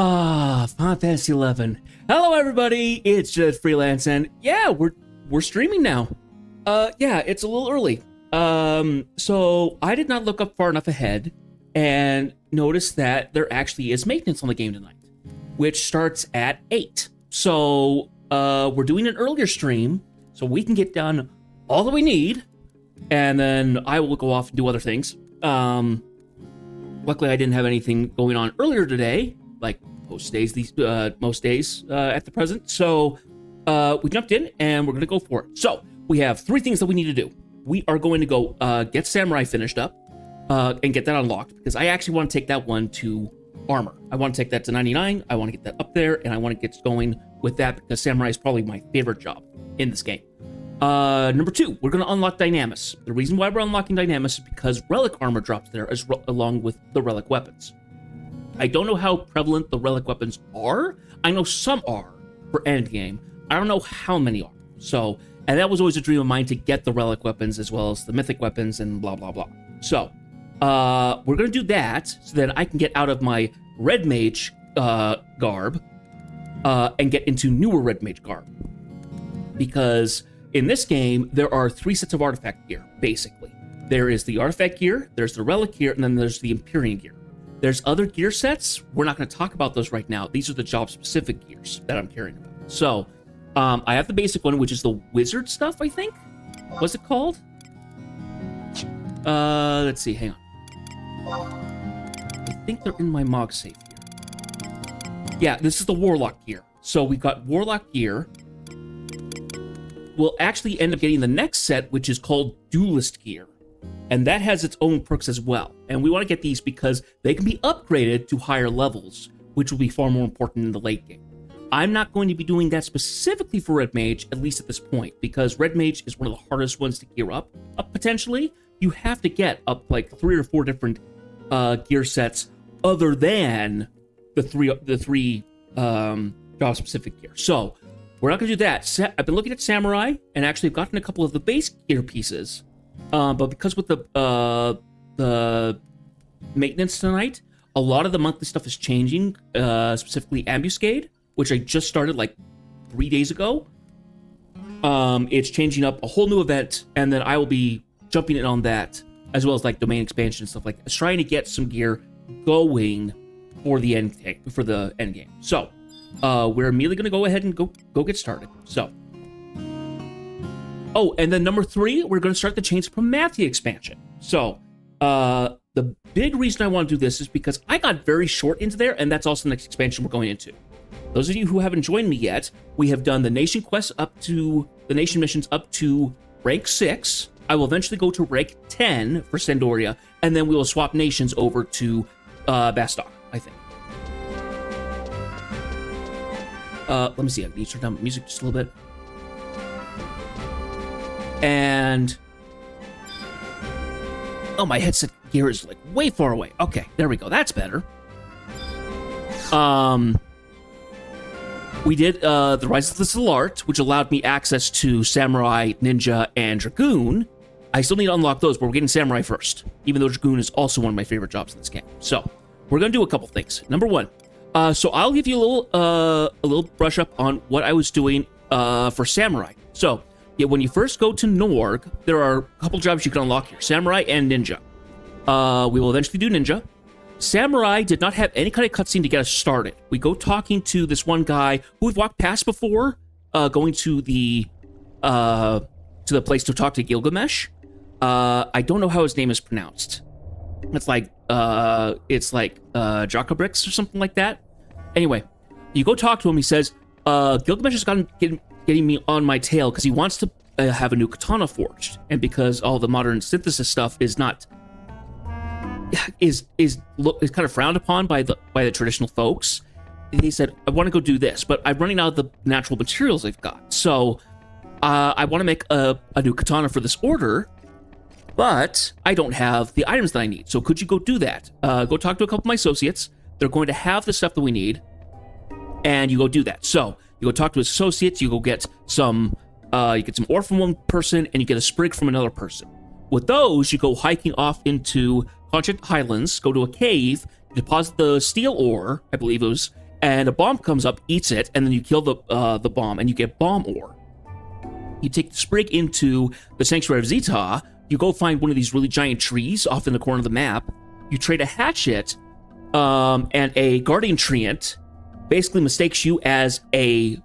Final Fantasy 11. Hello, everybody. It's just Freelance, and yeah, we're streaming now. Yeah, it's a little early. So I did not look up far enough ahead and notice that there actually is maintenance on the game tonight, which starts at 8. So we're doing an earlier stream so we can get done all that we need, and then I will go off and do other things. Luckily, I didn't have anything going on earlier today, like most days at the present. So we jumped in and we're going to go for it. So we have 3 things that we need to do. We are going to go get Samurai finished up and get that unlocked, because I actually want to take that one to armor. I want to take that to 99. I want to get that up there, and I want to get going with that because Samurai is probably my favorite job in this game. Number 2, we're going to unlock Dynamis. The reason why we're unlocking Dynamis is because relic armor drops there along with the relic weapons. I don't know how prevalent the relic weapons are. I know some are for endgame. I don't know how many are. So, and that was always a dream of mine, to get the relic weapons as well as the mythic weapons and blah, blah, blah. So, we're going to do that so that I can get out of my red mage garb and get into newer red mage garb. Because in this game, there are 3 sets of artifact gear, basically. There is the artifact gear, there's the relic gear, and then there's the Empyrean gear. There's other gear sets. We're not going to talk about those right now. These are the job-specific gears that I'm caring about. So, I have the basic one, which is the wizard stuff, I think? What's it called? Let's see, hang on. I think they're in my Mog safe here. Yeah, this is the Warlock gear. So we've got Warlock gear. We'll actually end up getting the next set, which is called Duelist gear. And that has its own perks as well. And we want to get these because they can be upgraded to higher levels, which will be far more important in the late game. I'm not going to be doing that specifically for Red Mage, at least at this point, because Red Mage is one of the hardest ones to gear up potentially. You have to get up like 3 or 4 different gear sets other than the three job-specific gear. So we're not going to do that. I've been looking at Samurai, and actually I've gotten a couple of the base gear pieces. But because with the maintenance tonight, a lot of the monthly stuff is changing, specifically Ambuscade, which I just started like 3 days ago. It's changing up a whole new event, and then I will be jumping in on that, as well as like domain expansion and stuff like that. Trying to get some gear going for the end game. So we're immediately going to go ahead and go get started. So. Oh, and then number 3, we're going to start the Chains of Promathia expansion. So, the big reason I want to do this is because I got very short into there, and that's also the next expansion we're going into. Those of you who haven't joined me yet, we have done the Nation quests the Nation missions up to rank 6. I will eventually go to rank 10 for Sandoria, and then we will swap nations over to Bastok, I think. Let me see, I need to turn down the music just a little bit. And oh, my headset gear is like way far away. Okay, there we go. That's better. We did the Rise of the Solart, which allowed me access to Samurai, Ninja, and Dragoon. I still need to unlock those, but we're getting Samurai first, even though Dragoon is also one of my favorite jobs in this game. So we're gonna do a couple things. Number 1, so I'll give you a little brush up on what I was doing for Samurai. So. Yeah, when you first go to Norg, there are a couple jobs you can unlock here. Samurai and Ninja. We will eventually do Ninja. Samurai did not have any kind of cutscene to get us started. We go talking to this one guy who we've walked past before, going to the place to talk to Gilgamesh. I don't know how his name is pronounced. It's like Jocabrix or something like that. Anyway, you go talk to him. He says, Gilgamesh has getting me on my tail because he wants to have a new katana forged, and because all the modern synthesis stuff is kind of frowned upon by the traditional folks. He said, I want to go do this, but I'm running out of the natural materials I've got, so I want to make a new katana for this order, but I don't have the items that I need. So could you go do that? Go talk to a couple of my associates. They're going to have the stuff that we need, and you go do that. So you go talk to his associates, you go get some ore from one person, and you get a sprig from another person. With those, you go hiking off into Conchit Highlands, go to a cave, deposit the steel ore, I believe it was, and a bomb comes up, eats it, and then you kill the bomb, and you get bomb ore. You take the sprig into the Sanctuary of Zeta. You go find one of these really giant trees off in the corner of the map. You trade a hatchet, and a guardian treant basically mistakes you as a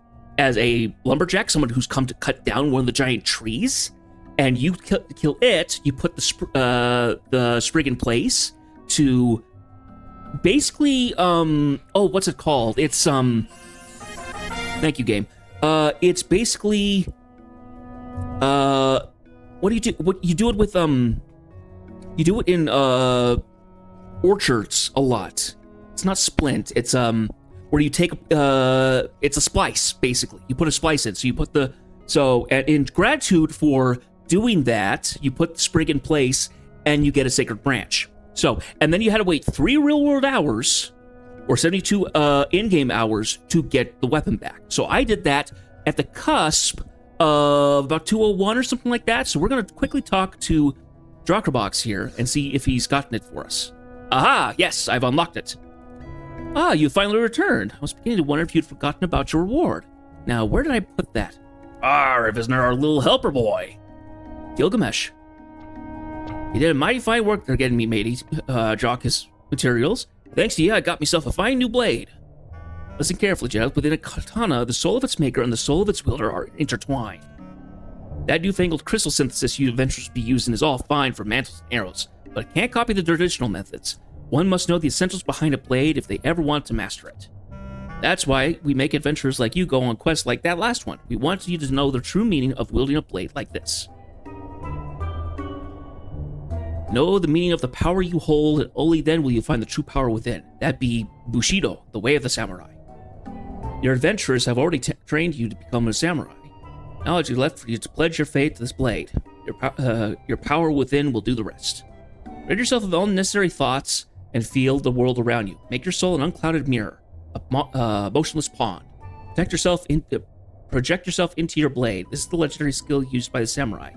lumberjack, someone who's come to cut down one of the giant trees, and you kill it. You put the sprig in place to basically what's it called? It's thank you, game. It's basically what do you do? What you do it with you do it in orchards a lot. It's not splint. It's where you take it's a splice, basically. You put a splice in. So you put and in gratitude for doing that, you put the sprig in place and you get a sacred branch. So, and then you had to wait 3 real-world hours or 72 in-game hours to get the weapon back. So I did that at the cusp of about 2:01 or something like that. So we're going to quickly talk to Drakkerbox here and see if he's gotten it for us. Aha! Yes, I've unlocked it. Ah, you finally returned. I was beginning to wonder if you'd forgotten about your reward. Now, where did I put that? Isn't our little helper boy? Gilgamesh. You did a mighty fine work there getting me, matey. Jock his materials. Thanks to you, I got myself a fine new blade. Listen carefully, Jeff. Within a katana, the soul of its maker and the soul of its wielder are intertwined. That newfangled crystal synthesis you adventurers be using is all fine for mantles and arrows, but it can't copy the traditional methods. One must know the essentials behind a blade if they ever want to master it. That's why we make adventurers like you go on quests like that last one. We want you to know the true meaning of wielding a blade like this. Know the meaning of the power you hold, and only then will you find the true power within. That be Bushido, the way of the samurai. Your adventurers have already trained you to become a samurai. Now it's left for you to pledge your faith to this blade. Your power within will do the rest. Rid yourself of all unnecessary thoughts and feel the world around you. Make your soul an unclouded mirror, a motionless pond. Project yourself into your blade. This is the legendary skill used by the samurai.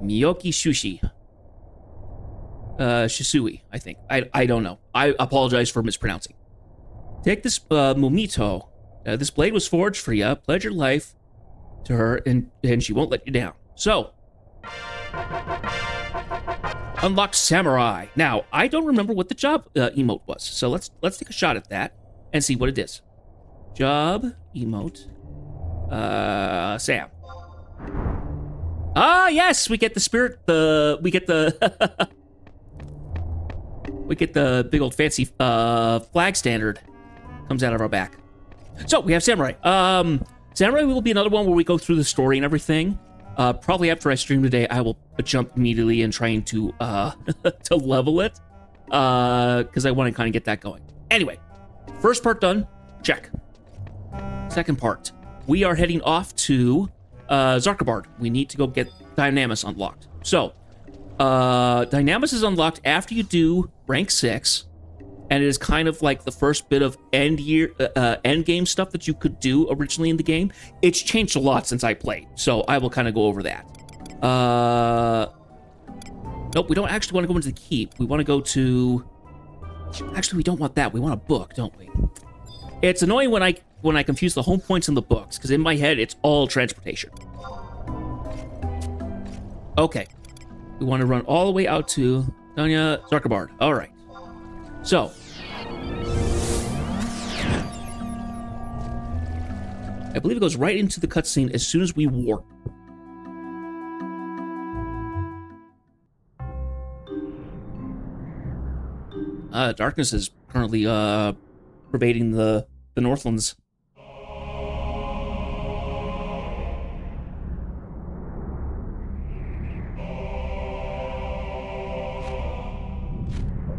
Miyoki Shushi. Shisui, I think. I don't know. I apologize for mispronouncing. Take this Mumito. This blade was forged for you. Pledge your life to her, and she won't let you down. So, unlock Samurai. Now, I don't remember what the job emote was, so let's take a shot at that and see what it is. Job emote. Sam. Ah, yes, we get the spirit. We get the we get the big old fancy flag standard comes out of our back. So we have Samurai. Samurai will be another one where we go through the story and everything. Probably after I stream today, I will jump immediately and trying to to level it, because I want to kind of get that going. Anyway, first part done. Check. Second part. We are heading off to Zarkabard. We need to go get Dynamis unlocked. So, Dynamis is unlocked after you do rank 6, and it is kind of like the first bit of end game stuff that you could do originally in the game. It's changed a lot since I played, so I will kind of go over that. Nope, we don't actually want to go into the keep. We want to go to... Actually, we don't want that. We want a book, don't we? It's annoying when I confuse the home points in the books, because in my head, it's all transportation. Okay. We want to run all the way out to Zarkabard. All right. So. I believe it goes right into the cutscene as soon as we warp. Darkness is currently pervading the Northlands.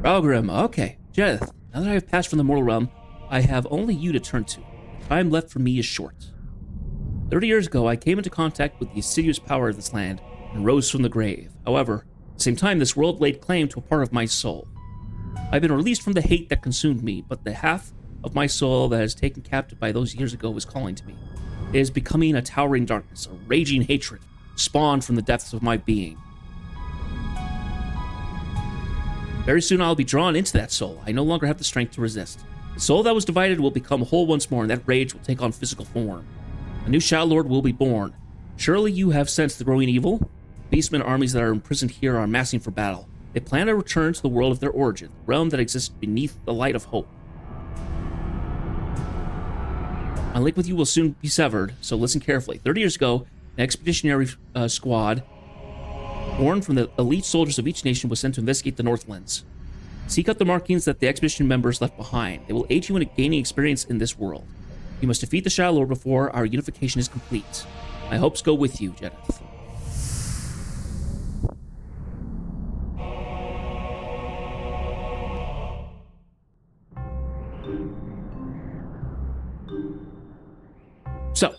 Ralgrim, okay. Jedith, now that I have passed from the mortal realm, I have only you to turn to. The time left for me is short. 30 years ago, I came into contact with the insidious power of this land and rose from the grave. However, at the same time, this world laid claim to a part of my soul. I've been released from the hate that consumed me, but the half of my soul that is taken captive by those years ago is calling to me. It is becoming a towering darkness, a raging hatred, spawned from the depths of my being. Very soon I'll be drawn into that soul. I no longer have the strength to resist. The soul that was divided will become whole once more, and that rage will take on physical form. A new Shadow Lord will be born. Surely you have sensed the growing evil? Beastmen armies that are imprisoned here are amassing for battle. They plan to return to the world of their origin, the realm that exists beneath the light of hope. My link with you will soon be severed, so listen carefully. 30 years ago, an expeditionary squad born from the elite soldiers of each nation was sent to investigate the Northlands. Seek out the markings that the expedition members left behind. They will aid you in gaining experience in this world. You must defeat the Shadow Lord before our unification is complete. My hopes go with you, Jedith. So,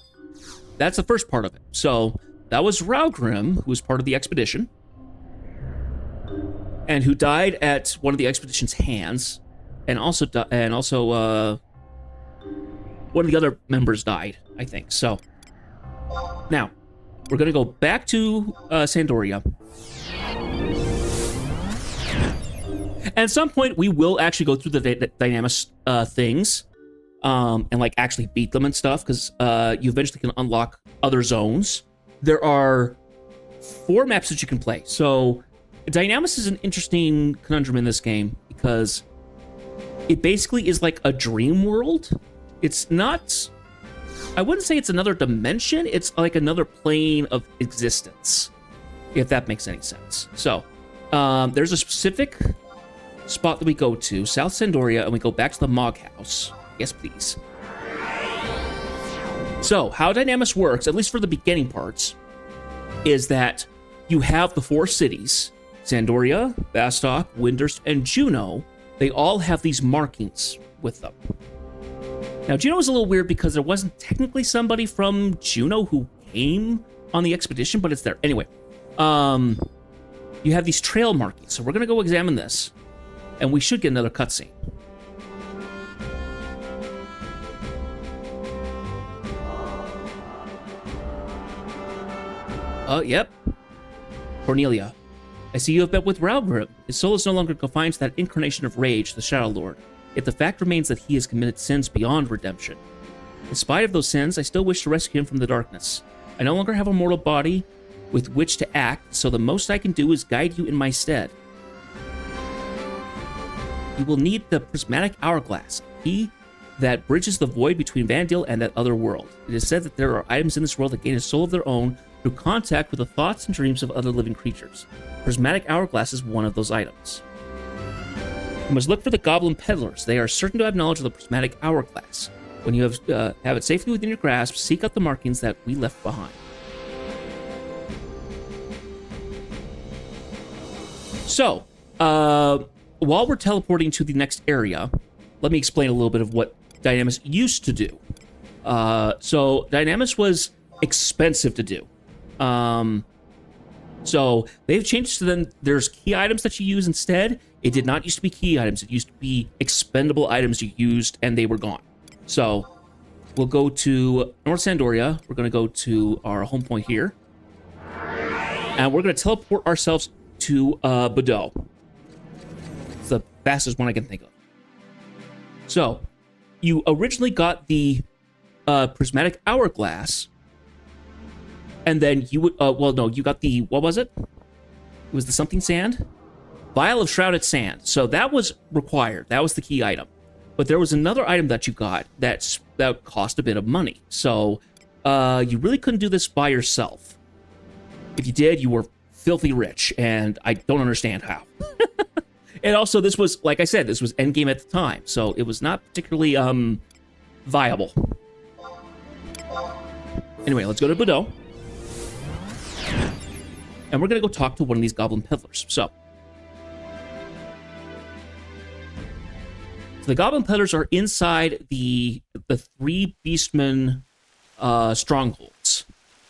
that's the first part of it. So, that was Raugrim, who was part of the expedition, and who died at one of the expedition's hands, and also one of the other members died, I think. So, now, we're going to go back to Sandoria. And at some point, we will actually go through the Dynamis things, and like actually beat them and stuff, because you eventually can unlock other zones. There are 4 maps that you can play. So Dynamis is an interesting conundrum in this game because it basically is like a dream world. It's not, I wouldn't say it's another dimension. It's like another plane of existence, if that makes any sense. So there's a specific spot that we go to, South Sandoria, and we go back to the Mog House. Yes, please. So, how Dynamis works, at least for the beginning parts, is that you have the 4 cities, Sandoria, Bastok, Windurst, and Juno. They all have these markings with them. Now, Juno is a little weird because there wasn't technically somebody from Juno who came on the expedition, but it's there. Anyway, you have these trail markings, so we're going to go examine this, and we should get another cutscene. Yep. Cornelia, I see you have met with Raugrim. His soul is no longer confined to that incarnation of rage, the Shadow Lord. Yet the fact remains that he has committed sins beyond redemption. In spite of those sins, I still wish to rescue him from the darkness. I no longer have a mortal body with which to act, so the most I can do is guide you in my stead. You will need the prismatic hourglass, a key that bridges the void between Vandil and that other world. It is said that there are items in this world that gain a soul of their own through contact with the thoughts and dreams of other living creatures. Prismatic hourglass is one of those items. You must look for the goblin peddlers. They are certain to have knowledge of the prismatic hourglass. When you have it safely within your grasp, seek out the markings that we left behind. So, while we're teleporting to the next area, let me explain a little bit of what Dynamis used to do. So, Dynamis was expensive to do. So they've changed to then there's key items that you use instead. It did not used to be key items. It used to be expendable items you used and they were gone. So we'll go to North Sandoria. We're going to go to our home point here. And we're going to teleport ourselves to Bordeaux. It's the fastest one I can think of. So you originally got the prismatic hourglass. And then you would, you got the, what was it? It was the something sand? Vial of shrouded sand. So that was required. That was the key item. But there was another item that you got that cost a bit of money. So you really couldn't do this by yourself. If you did, you were filthy rich, and I don't understand how. And also, this was, like I said, this was endgame at the time. So it was not particularly viable. Anyway, let's go to Bordeaux. And we're going to go talk to one of these goblin peddlers. So the goblin peddlers are inside the 3 beastmen strongholds.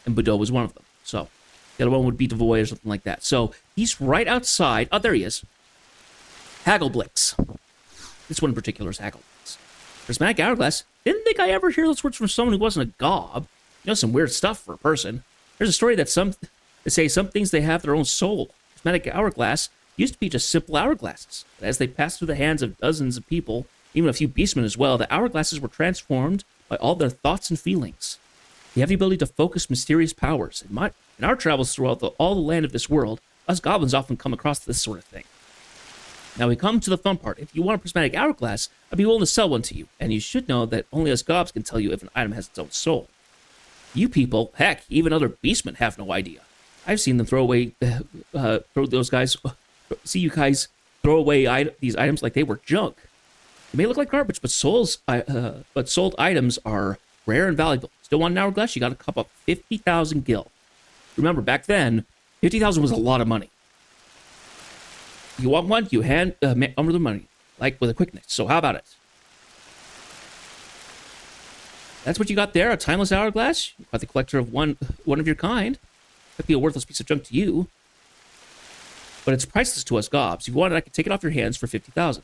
And Bordeaux was one of them. So the other one would be Devoy or something like that. So he's right outside. Oh, there he is. Haggleblix. This one in particular is Haggleblix. Prismatic hourglass. Didn't think I ever hear those words from someone who wasn't a gob. You know, some weird stuff for a person. There's a story that they say some things they have their own soul. Prismatic hourglass used to be just simple hourglasses. But as they passed through the hands of dozens of people, even a few beastmen as well. The hourglasses were transformed by all their thoughts and feelings. They have the ability to focus mysterious powers. In our travels throughout all the land of this world, us goblins often come across this sort of thing. Now we come to the fun part. If you want a prismatic hourglass, I'd be willing to sell one to you, and you should know that only us gobs can tell you if an item has its own soul. You people, heck, even other beastmen have no idea. I've seen them throw away, see you guys throw away these items like they were junk. They may look like garbage, but sold items are rare and valuable. Still want an hourglass? You got to cup up 50,000 gil. Remember, back then, 50,000 was a lot of money. You want one? You hand over the money, like with a quickness. So how about it? That's what you got there, a timeless hourglass. You got the collector of one of your kind. Could be a worthless piece of junk to you, but it's priceless to us gobs. If you want it, I can take it off your hands for 50,000.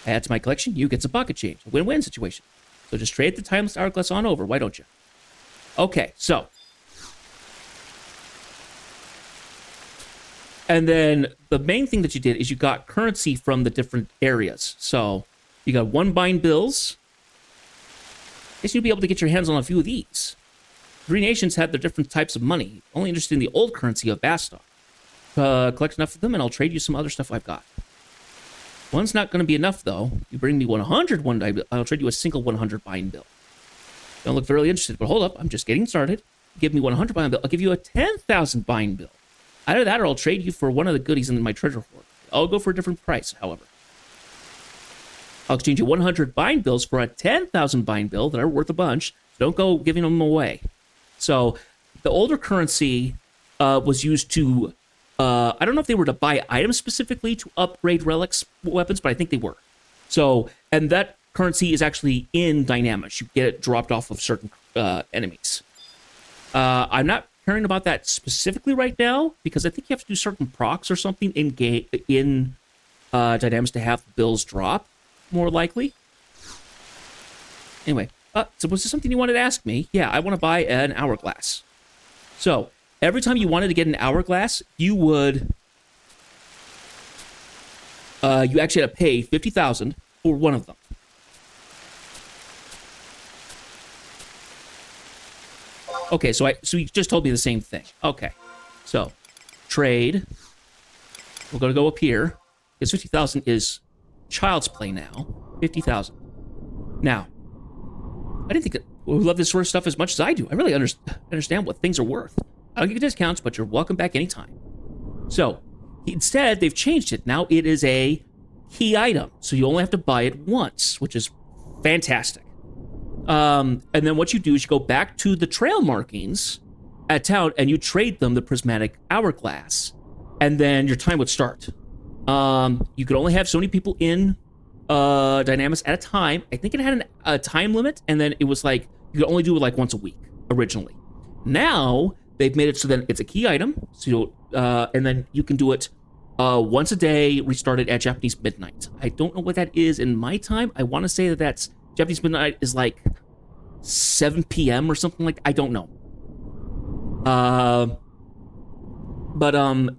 Add to my collection, you get some pocket change. A win-win situation. So just trade the timeless hourglass on over, why don't you? Okay, so. And then the main thing that you did is you got currency from the different areas. So you got 1 bind bills. I guess you'll be able to get your hands on a few of these. 3 nations had their different types of money. Only interested in the old currency of Bastar. Collect enough of them and I'll trade you some other stuff I've got. One's not going to be enough, though. You bring me 100 one die, I'll trade you a single 100 bind bill. Don't look very interested, but hold up. I'm just getting started. Give me 100 bind bill. I'll give you a 10,000 bind bill. Either that or I'll trade you for one of the goodies in my treasure hoard. I'll go for a different price, however. I'll exchange you 100 bind bills for a 10,000 bind bill that are worth a bunch. So don't go giving them away. So the older currency was used to... I don't know if they were to buy items specifically to upgrade relics weapons, but I think they were. So, and that currency is actually in Dynamis. You get it dropped off of certain enemies. I'm not caring about that specifically right now because I think you have to do certain procs or something in Dynamis to have bills drop, more likely. Anyway, so was this something you wanted to ask me? Yeah, I want to buy an hourglass. So, every time you wanted to get an hourglass, you would... you actually had to pay 50,000 for one of them. Okay, so you just told me the same thing. Okay, so trade. We're gonna go up here because 50,000 is child's play now. 50,000. Now, I didn't think that we love this sort of stuff as much as I do. I really understand what things are worth. I don't give you discounts, but you're welcome back anytime. So, instead, they've changed it. Now it is a key item, so you only have to buy it once, which is fantastic. And then what you do is you go back to the trail markings at town, and you trade them the prismatic hourglass, and then your time would start. You could only have so many people in Dynamis at a time. I think it had a time limit, and then it was like, you could only do it like once a week, originally. Now... they've made it so that it's a key item, so and then you can do it once a day, restart it at Japanese midnight. I don't know what that is in my time. I want to say that that's Japanese midnight is like 7 p.m. or something like that. I don't know.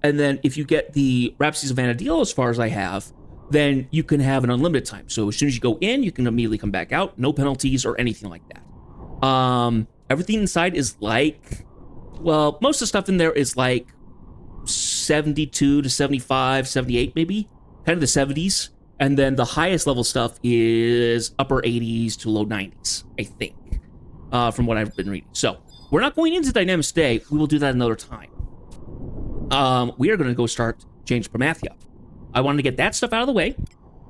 And then if you get the Rhapsodies of Vanadil, as far as I have, then you can have an unlimited time. So as soon as you go in, you can immediately come back out. No penalties or anything like that. Everything inside is like... well, most of the stuff in there is like 72 to 75, 78 maybe, kind of the 70s. And then the highest level stuff is upper 80s to low 90s, I think, from what I've been reading. So we're not going into Dynamis today. We will do that another time. We are going to go start change Promathia. I wanted to get that stuff out of the way,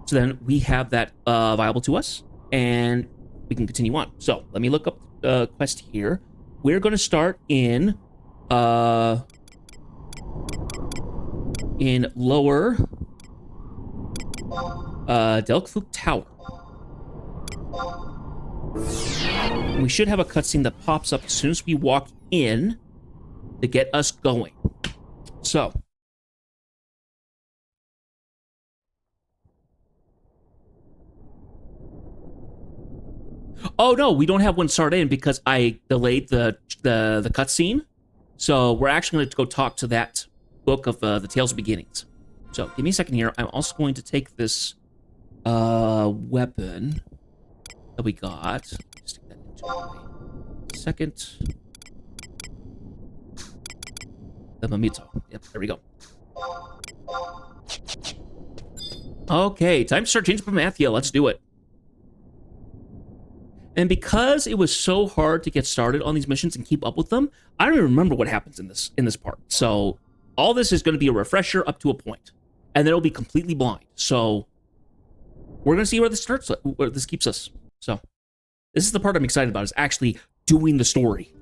so then we have that viable to us, and we can continue on. So let me look up the quest here. We're going to start in lower Delkfluk Tower. We should have a cutscene that pops up as soon as we walk in to get us going. So. Oh no, we don't have one start in because I delayed the cutscene. So we're actually going to go talk to that book of the Tales of Beginnings. So give me a second here. I'm also going to take this weapon that we got. Stick that into my second. The Mamito. Yep, there we go. Okay, time to start changing Promathia. Let's do it. And because it was so hard to get started on these missions and keep up with them, I don't even remember what happens in this part. So all this is going to be a refresher up to a point, and then it'll be completely blind. So we're going to see where this starts, where this keeps us. So this is the part I'm excited about, is actually doing the story.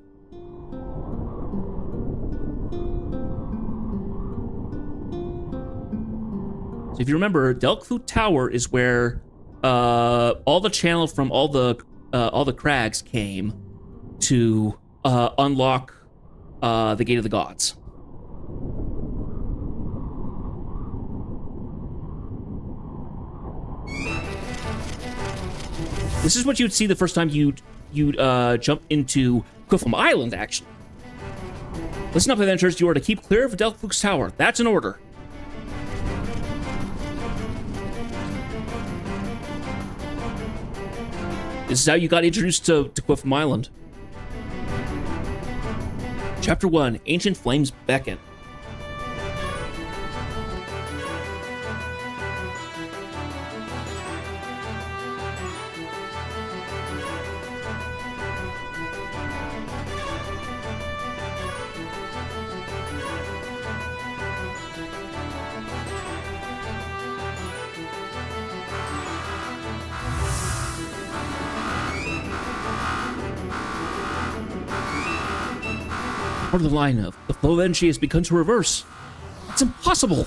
So if you remember, Delclu Tower is where all the channel from all the crags came to unlock the Gate of the Gods. This is what you'd see the first time you'd jump into Quiffum Island, actually. Listen up, adventurers. You are to keep clear of Delclu's Tower. That's an order. This is how you got introduced to Quiffum Island. Chapter 1, Ancient Flames Beckon. Part of the line of the flow of energy has begun to reverse. It's impossible.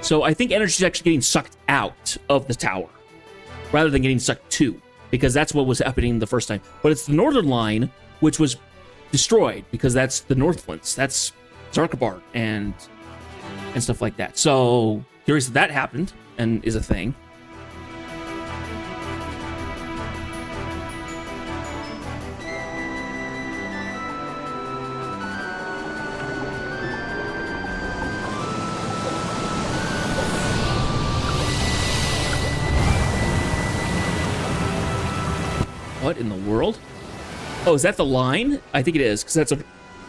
So I think energy is actually getting sucked out of the tower rather than getting sucked to, because that's what was happening the first time. But it's the northern line, which was destroyed, because that's the Northlands. That's Zarkabar and stuff like that. So curious that happened and is a thing. What in the world? Oh, is that the line? I think it is, because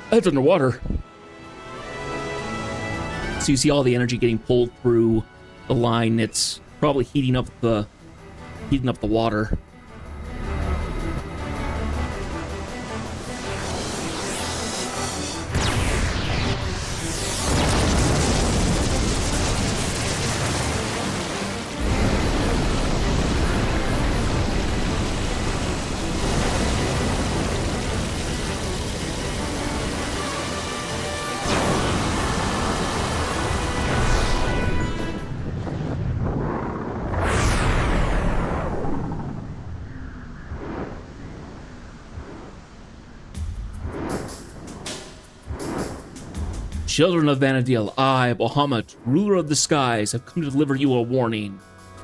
that's underwater. So you see all the energy getting pulled through the line. It's probably heating up the water. Children of Vanadil, I, Bahamut, ruler of the skies, have come to deliver you a warning.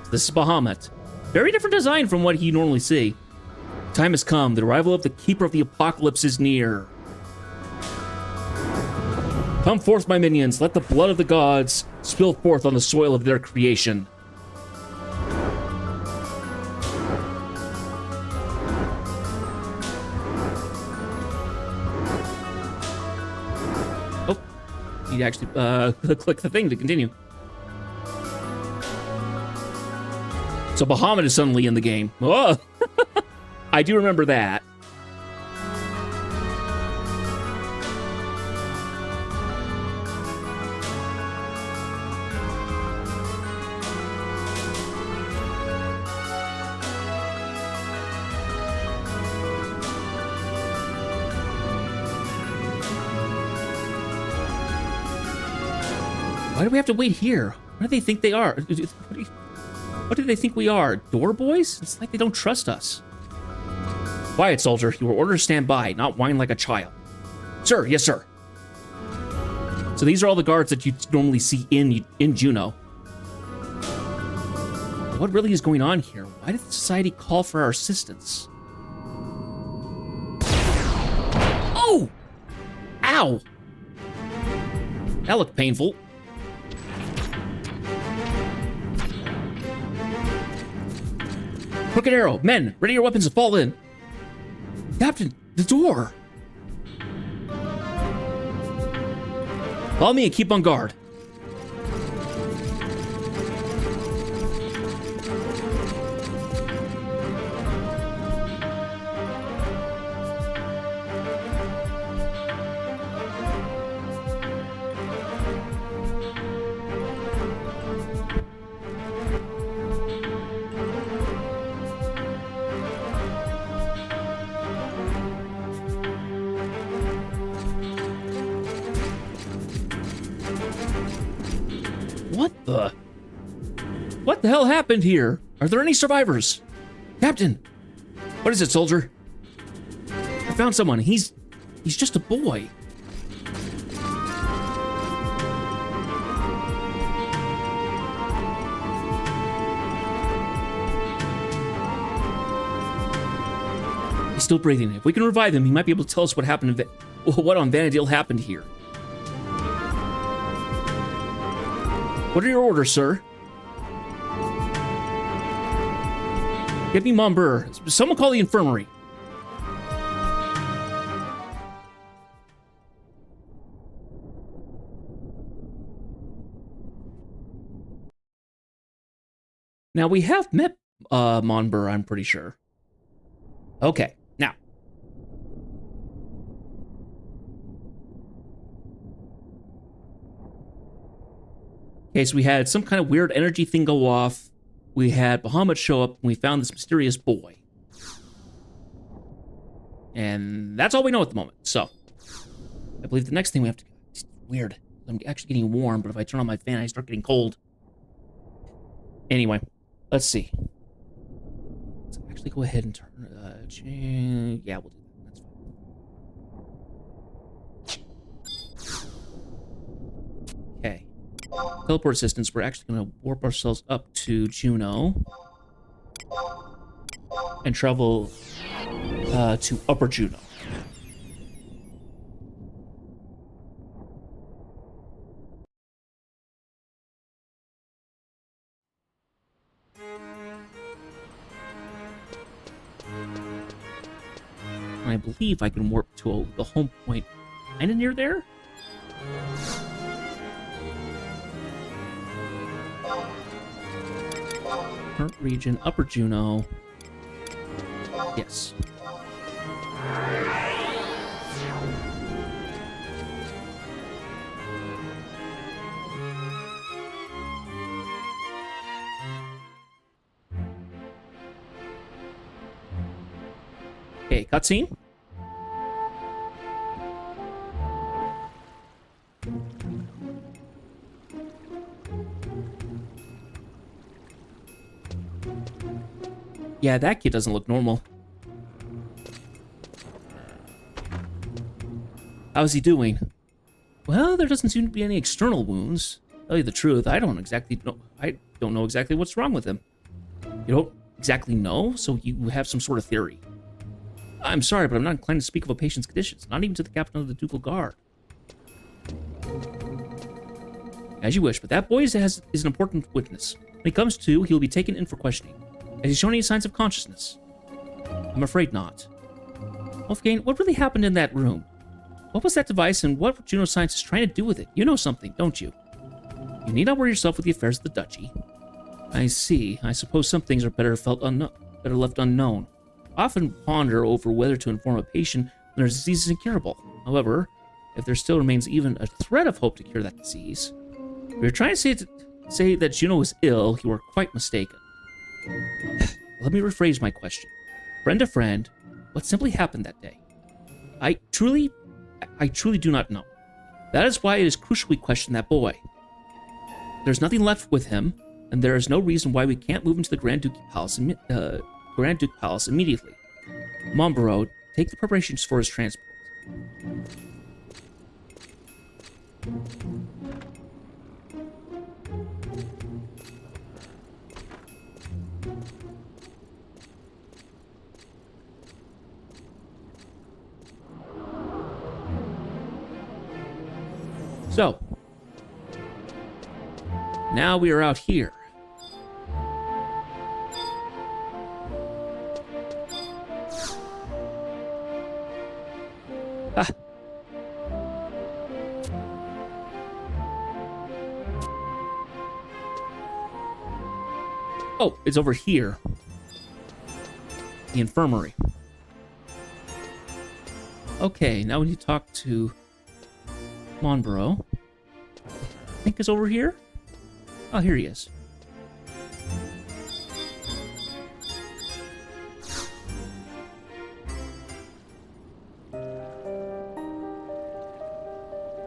This is Bahamut. Very different design from what you normally see. Time has come. The arrival of the Keeper of the Apocalypse is near. Come forth, my minions. Let the blood of the gods spill forth on the soil of their creation. You actually click the thing to continue. So Bahamut is suddenly in the game. Oh, I do remember that. Why do we have to wait here? What do they think they are? What do they think we are? Door boys? It's like they don't trust us. Quiet, soldier. You were ordered to stand by, not whine like a child. Sir, yes, sir. So these are all the guards that you normally see in Juno. What really is going on here? Why did the society call for our assistance? Oh! Ow! That looked painful. Crooked arrow. Men, ready your weapons to fall in. Captain, the door. Follow me and keep on guard. What the hell happened here? Are there any survivors? Captain! What is it, soldier? I found someone. He's just a boy. He's still breathing. If we can revive him, he might be able to tell us what happened. What on Vanadil happened here. What are your orders, sir? Get me Monbur. Someone call the infirmary. Now, we have met Monbur, I'm pretty sure. Okay, now. Okay, so we had some kind of weird energy thing go off. We had Bahamut show up, and we found this mysterious boy. And that's all we know at the moment. So, I believe the next thing we have to... It's weird. I'm actually getting warm, but if I turn on my fan, I start getting cold. Anyway, let's see. Let's actually go ahead and turn... yeah, we'll do that. That's fine. Okay. Teleport assistance, we're actually going to warp ourselves up to Juno and travel to Upper Juno. And I believe I can warp to the home point kind of near there. Current region, Upper Juno. Yes. Okay, cutscene. Yeah, that kid doesn't look normal. How's he doing? Well, there doesn't seem to be any external wounds. To tell you the truth, I don't know exactly what's wrong with him. You don't exactly know, so you have some sort of theory. I'm sorry, but I'm not inclined to speak of a patient's conditions, not even to the captain of the Ducal Guard. As you wish, but that boy is an important witness. When he comes to, he will be taken in for questioning. Has he shown any signs of consciousness? I'm afraid not. Wolfgang, what really happened in that room? What was that device, and what were Juno scientists trying to do with it? You know something, don't you? You need not worry yourself with the affairs of the duchy. I see. I suppose some things are better left unknown. I often ponder over whether to inform a patient when their disease is incurable. However, if there still remains even a thread of hope to cure that disease, if you're trying to say that Juno is ill, you are quite mistaken. Let me rephrase my question. Friend to friend, what simply happened that day? I truly do not know. That is why it is crucial we question that boy. There's nothing left with him, and there is no reason why we can't move into the Grand Duke Palace immediately. Monburo, take the preparations for his transport. So, now we are out here. Ah. Oh, it's over here. The infirmary. Okay, now we need to talk to Monborough. I think is over here. Oh, here he is.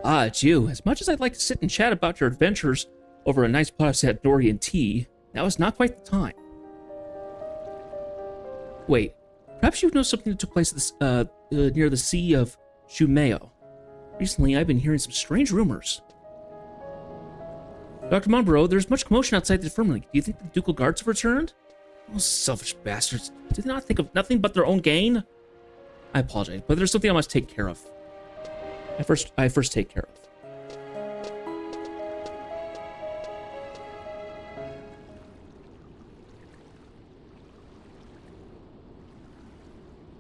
Ah, it's you. As much as I'd like to sit and chat about your adventures over a nice pot of Sandorian tea, now is not quite the time. Wait, perhaps you know something that took place at this, near the Sea of Shumeo. Recently, I've been hearing some strange rumors. Dr. Monborough, there's much commotion outside the infirmary. Do you think the ducal guards have returned? Oh, selfish bastards. Do they not think of nothing but their own gain? I apologize, but there's something I must take care of. I first take care of.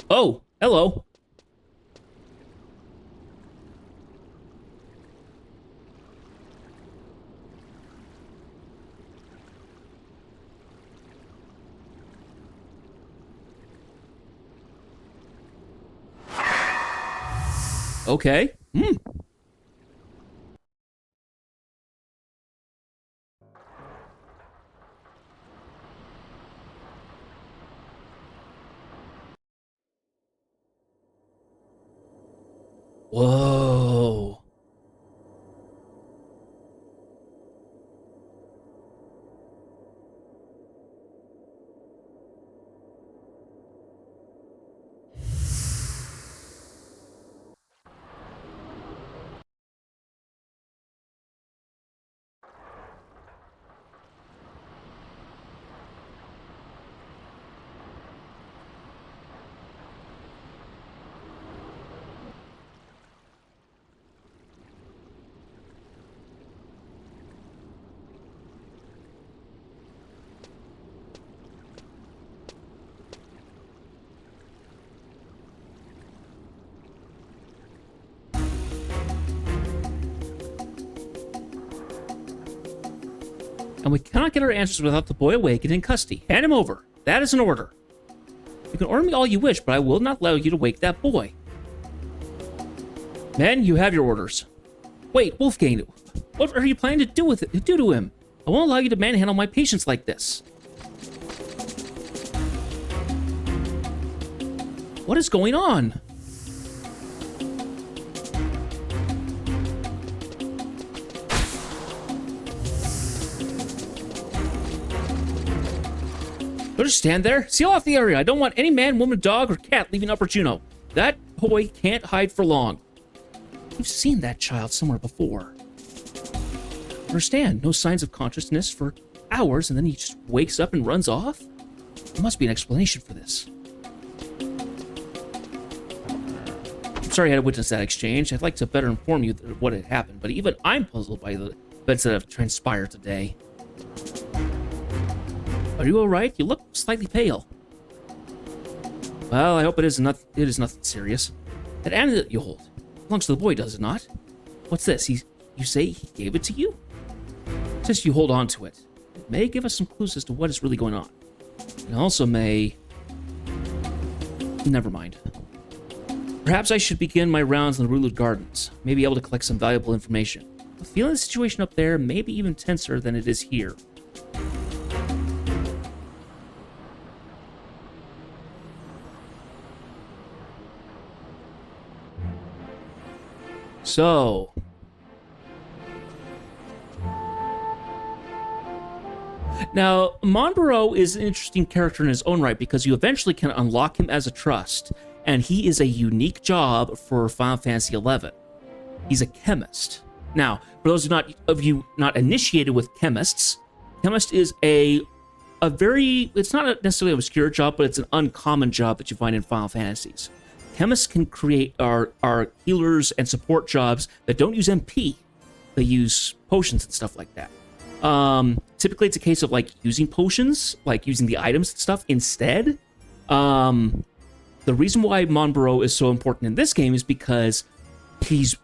Oh, hello. Okay. Whoa. And we cannot get our answers without the boy awake and in custody. Hand him over. That is an order. You can order me all you wish, but I will not allow you to wake that boy. Men, you have your orders. Wait, Wolfgang, what are you planning to do to him? I won't allow you to manhandle my patients like this. What is going on? Don't just stand there. Seal off the area. I don't want any man, woman, dog, or cat leaving Upper Juno. That boy can't hide for long. You've seen that child somewhere before. Understand, no signs of consciousness for hours, and then he just wakes up and runs off? There must be an explanation for this. I'm sorry I had to witness that exchange. I'd like to better inform you of what had happened, but even I'm puzzled by the events that have transpired today. Are you all right? You look slightly pale. Well, I hope it is nothing serious. That amulet you hold belongs to the boy, does it not? What's this? You say he gave it to you? Since you hold on to it, it may give us some clues as to what is really going on. And also may... Never mind. Perhaps I should begin my rounds in the Rulud Gardens. May be able to collect some valuable information. I'm feeling the situation up there may be even tenser than it is here. So... Now, Monborough is an interesting character in his own right because you eventually can unlock him as a trust, and he is a unique job for Final Fantasy XI. He's a chemist. Now, for those of you not initiated with chemists, chemist is a very, it's not necessarily an obscure job, but it's an uncommon job that you find in Final Fantasies. Chemists can create our healers and support jobs that don't use MP. They use potions and stuff like that. Typically, it's a case of like using potions, like using the items and stuff instead. The reason why Monbro is so important in this game is because he's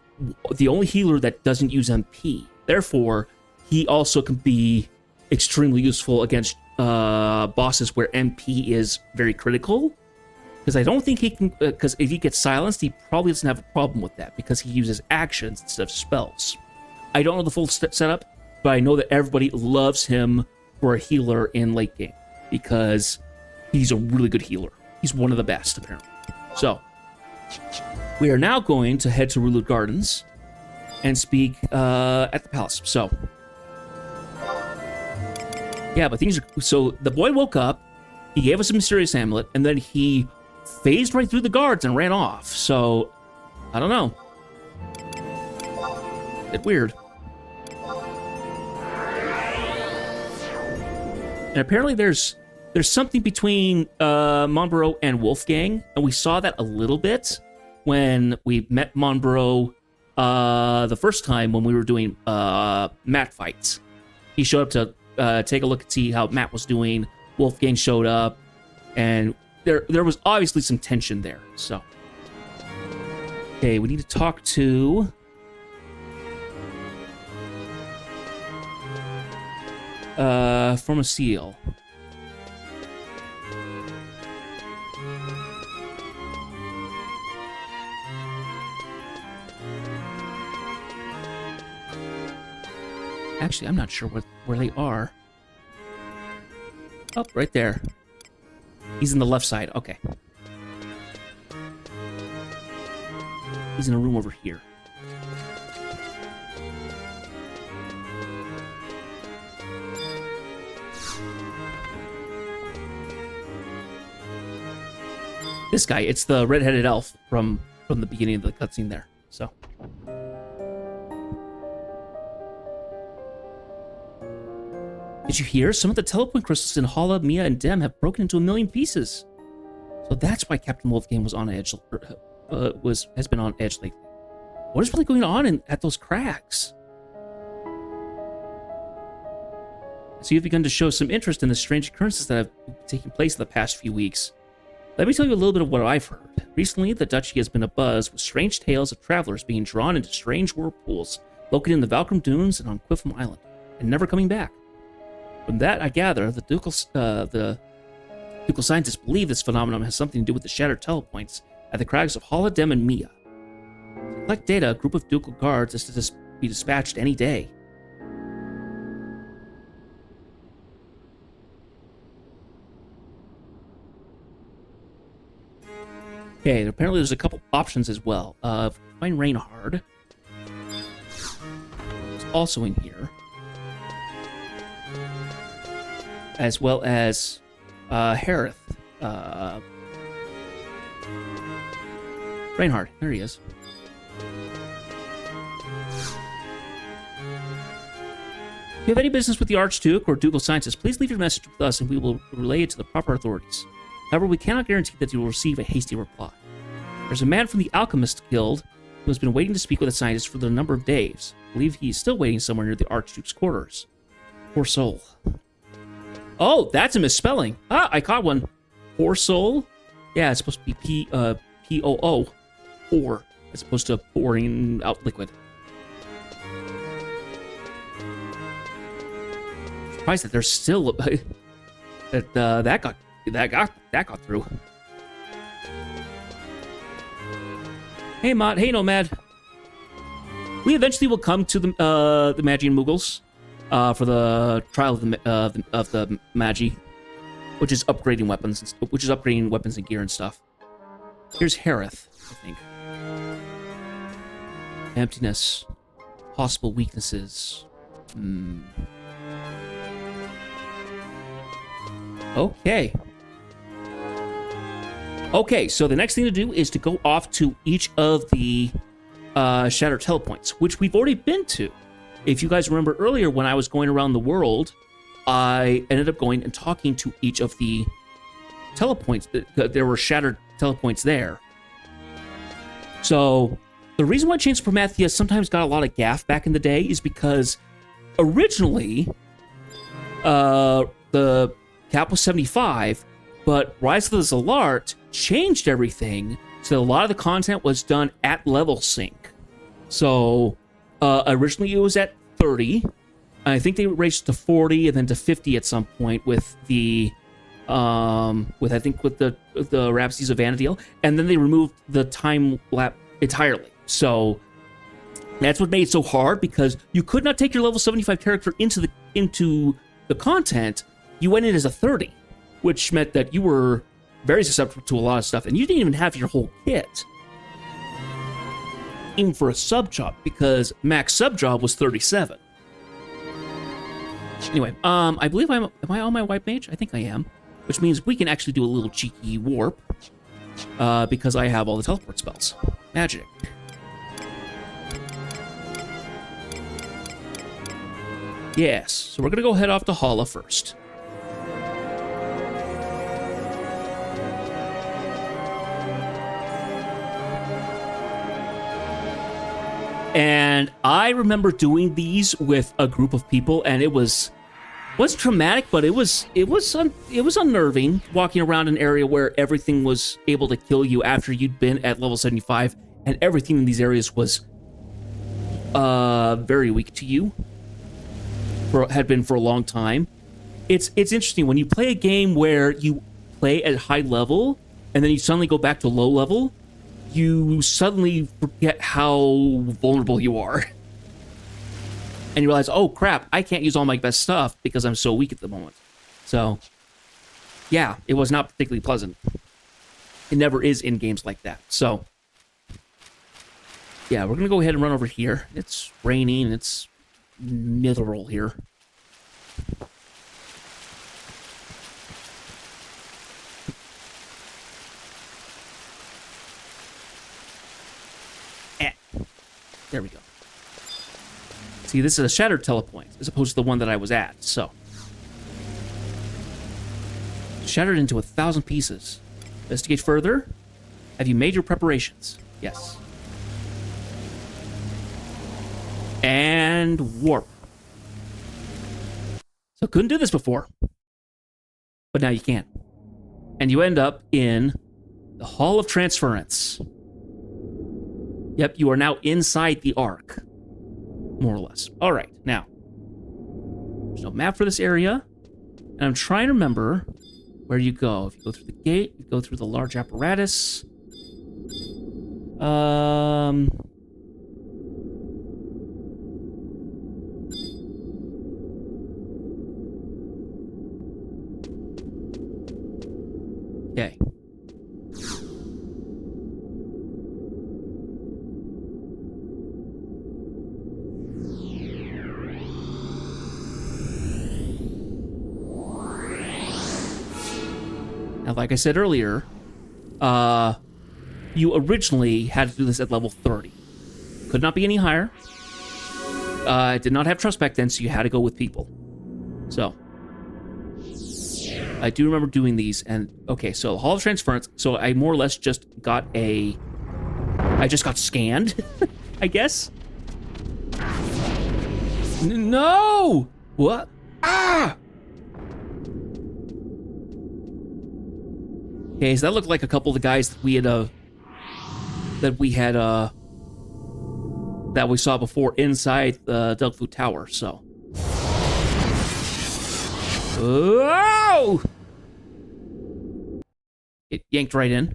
the only healer that doesn't use MP. Therefore, he also can be extremely useful against bosses where MP is very critical. Because I don't think he can, because if he gets silenced, he probably doesn't have a problem with that because he uses actions instead of spells. I don't know the full setup, but I know that everybody loves him for a healer in late game because he's a really good healer. He's one of the best, apparently. So, we are now going to head to Rulu Gardens and speak at the palace. So, yeah, but things are... So, the boy woke up, he gave us a mysterious amulet, and then he phased right through the guards and ran off. So, I don't know. It's weird. And apparently there's something between Monbro and Wolfgang, and we saw that a little bit when we met Monbro the first time when we were doing Matt fights. He showed up to take a look and see how Matt was doing. Wolfgang showed up, and there was obviously some tension there. So, okay, we need to talk to from a seal. Actually, I'm not sure where they are. Oh, right there. He's in the left side. Okay. He's in a room over here. This guy, it's the red-headed elf from the beginning of the cutscene there. So. Did you hear? Some of the telepoint crystals in Hala, Mia, and Dem have broken into 1,000,000 pieces. So that's why Captain Wolfgang was on edge, has been on edge lately. What is really going on at those cracks? So you've begun to show some interest in the strange occurrences that have taken place in the past few weeks. Let me tell you a little bit of what I've heard. Recently, the duchy has been abuzz with strange tales of travelers being drawn into strange whirlpools located in the Valkyrum Dunes and on Quiffum Island, and never coming back. From that, I gather the ducal scientists believe this phenomenon has something to do with the shattered telepoints at the crags of Hala, Dem, and Mia. To collect data, a group of ducal guards is to be dispatched any day. Okay, apparently there's a couple options as well. Find Reinhard. It's also in here. As well as Harith. Reinhard, there he is. If you have any business with the Archduke or ducal scientists, please leave your message with us and we will relay it to the proper authorities. However, we cannot guarantee that you will receive a hasty reply. There's a man from the Alchemist Guild who has been waiting to speak with a scientist for a number of days. I believe he is still waiting somewhere near the Archduke's quarters. Poor soul. Oh, that's a misspelling. Ah, I caught one. Poor soul? Yeah, it's supposed to be P-O-O. Pour, as opposed to pouring out liquid. Surprised that there's still that got through. Hey, Hey, Nomad. We eventually will come to the Magian Mughals for the trial of the Magi, which is upgrading weapons and gear and stuff. Here's Harith, I think. Emptiness, possible weaknesses. Okay. Okay, so the next thing to do is to go off to each of the shattered telepoints, which we've already been to. If you guys remember earlier, when I was going around the world, I ended up going and talking to each of the telepoints. There were shattered telepoints there. So the reason why Chains of Promathia sometimes got a lot of gaff back in the day is because originally the cap was 75, but Rise of the Zalart changed everything, so a lot of the content was done at level sync. So originally it was at 30. I think they raised to 40 and then to 50 at some point with the the Rhapsodies of Vana'diel, and then they removed the time lap entirely. So that's what made it so hard, because you could not take your level 75 character into the content. You went in as a 30, which meant that you were very susceptible to a lot of stuff, and you didn't even have your whole kit, even for a sub job, because max sub job was 37. Anyway, I believe am I on my white mage? I think I am, which means we can actually do a little cheeky warp, because I have all the teleport spells. Magic. Yes, so we're gonna go head off to Hala first. And I remember doing these with a group of people, and it wasn't traumatic, but it was unnerving walking around an area where everything was able to kill you after you'd been at level 75, and everything in these areas was very weak to you. Had been for a long time. It's interesting when you play a game where you play at high level and then you suddenly go back to low level, you suddenly forget how vulnerable you are. And you realize, oh crap, I can't use all my best stuff because I'm so weak at the moment. So, yeah, it was not particularly pleasant. It never is in games like that. So, yeah, we're going to go ahead and run over here. It's raining and it's miserable here. There we go. See, this is a shattered telepoint as opposed to the one that I was at, so. Shattered into 1,000 pieces. Investigate further. Have you made your preparations? Yes. And warp. So couldn't do this before. But now you can. And you end up in the Hall of Transference. Yep, you are now inside the Ark. More or less. All right, now. There's no map for this area. And I'm trying to remember where you go. If you go through the gate, you go through the large apparatus. Okay. Now, like I said earlier, you originally had to do this at level 30. Could not be any higher. It did not have trust back then, so you had to go with people. So, I do remember doing these, and okay, so Hall of Transference, so I more or less just got I just got scanned, I guess? No! What? Ah! Okay, so that looked like a couple of the guys that we saw before inside the Delphi Tower, so. Oh! It yanked right in.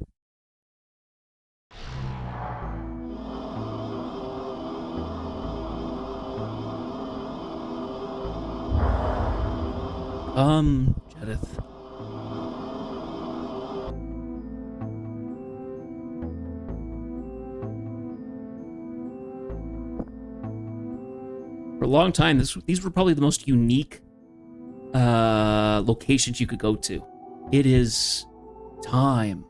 Jedith. For a long time, these were probably the most unique locations you could go to. It is time.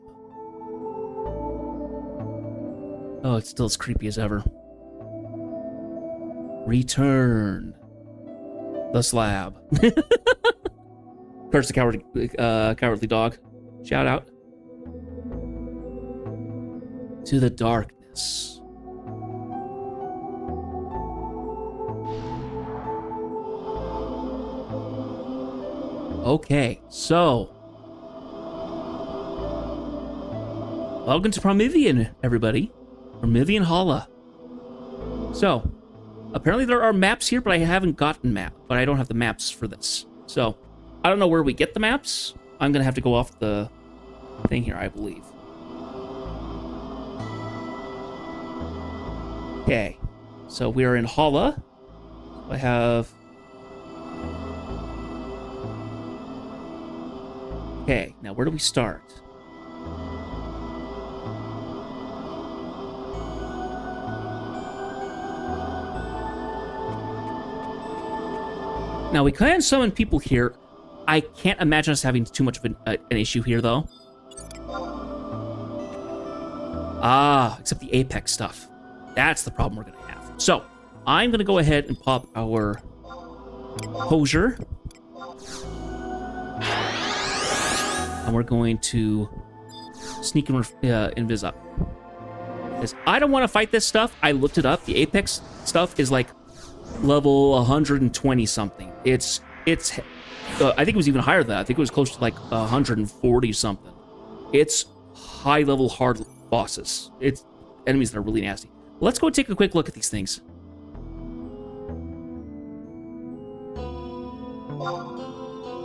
Oh, it's still as creepy as ever. Return the slab. Curse the cowardly dog. Shout out to the darkness. Okay, so welcome to Promathia, everybody. Promathia Hala. So, apparently there are maps here, but I haven't gotten maps. But I don't have the maps for this. So, I don't know where we get the maps. I'm going to have to go off the thing here, I believe. Okay. So, we are in Hala. I have... Okay, now where do we start? Now, we can summon people here. I can't imagine us having too much of an issue here, though. Ah, except the Apex stuff. That's the problem we're going to have. So, I'm going to go ahead and pop our Hosier. And we're going to sneak and invis up. Because I don't want to fight this stuff. I looked it up. The Apex stuff is like level 120 something. It's I think it was even higher than that. I think it was close to like 140 something. It's high level hard bosses. It's enemies that are really nasty. Let's go take a quick look at these things.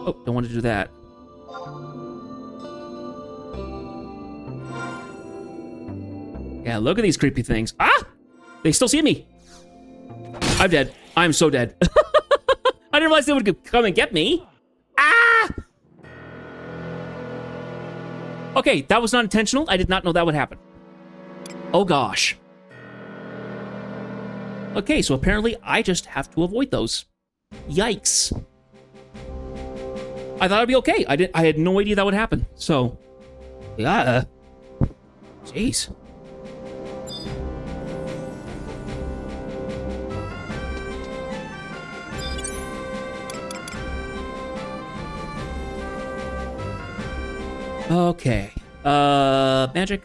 Oh, don't want to do that. Yeah, look at these creepy things. Ah! They still see me. I'm dead. I'm so dead. I didn't realize they would come and get me. Ah! Okay, that was not intentional. I did not know that would happen. Oh, gosh. Okay, so apparently I just have to avoid those. Yikes. I thought it'd be okay. I had no idea that would happen. So, yeah. Jeez. Okay. Magic.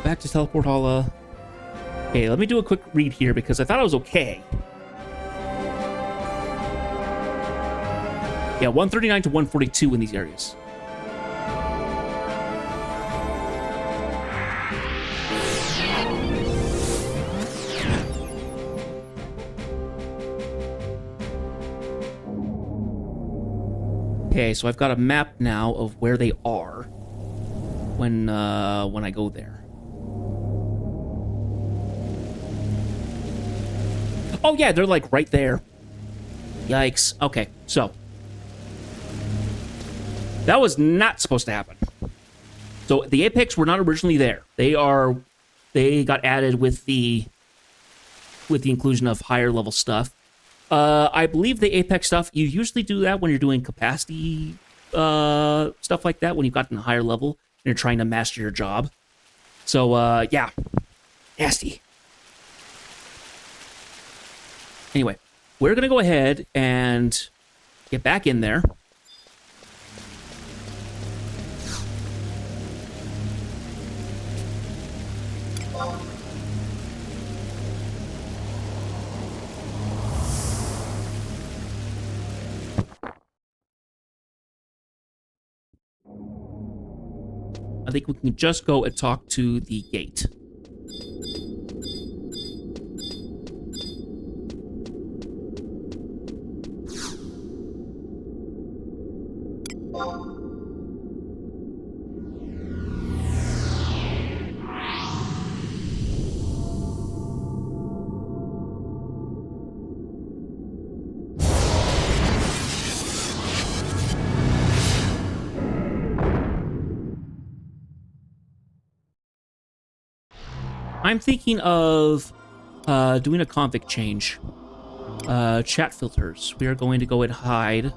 Back to Teleport Hala. Okay, let me do a quick read here because I thought I was okay. Yeah, 139 to 142 in these areas. Okay, so I've got a map now of where they are when I go there. Oh yeah, they're like right there. Yikes. Okay, so that was not supposed to happen. So the Apex were not originally there. They got added with the inclusion of higher level stuff. I believe the Apex stuff, you usually do that when you're doing capacity stuff like that, when you've gotten a higher level and you're trying to master your job. So, yeah. Nasty. Anyway, we're going to go ahead and get back in there. I think we can just go and talk to the gate. I'm thinking of doing a config change. Chat filters. We are going to go and hide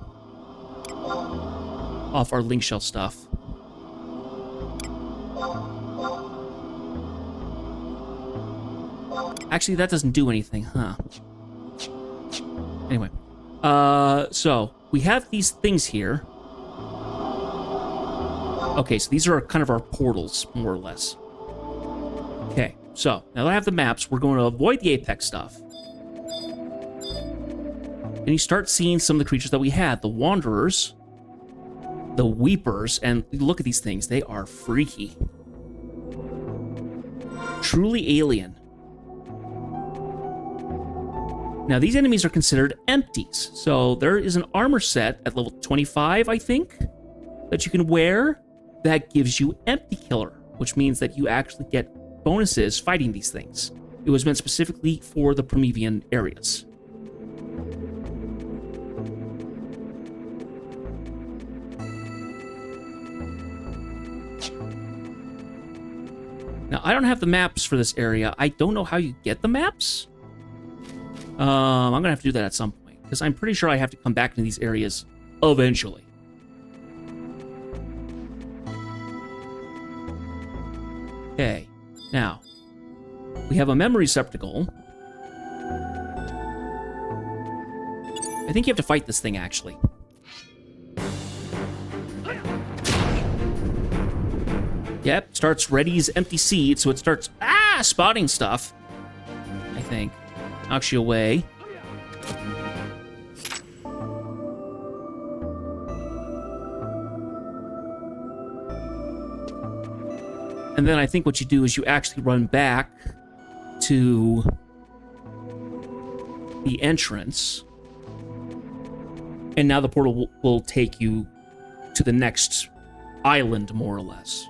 off our link shell stuff. Actually, that doesn't do anything, huh? Anyway. So we have these things here. Okay, so these are kind of our portals, more or less. Okay, so now that I have the maps, we're going to avoid the Apex stuff. And you start seeing some of the creatures that we had. The Wanderers, the Weepers, and look at these things. They are freaky. Truly alien. Now, these enemies are considered empties. So there is an armor set at level 25, I think, that you can wear that gives you Empty Killer, which means that you actually get bonuses fighting these things. It was meant specifically for the Promethean areas. Now, I don't have the maps for this area. I don't know how you get the maps. I'm going to have to do that at some point, because I'm pretty sure I have to come back to these areas eventually. Okay, now, we have a memory receptacle. I think you have to fight this thing, actually. Yep, starts Reddy's empty seed, so it starts, spotting stuff, I think. Knocks you away. And then I think what you do is you actually run back to the entrance. And now the portal will take you to the next island, more or less.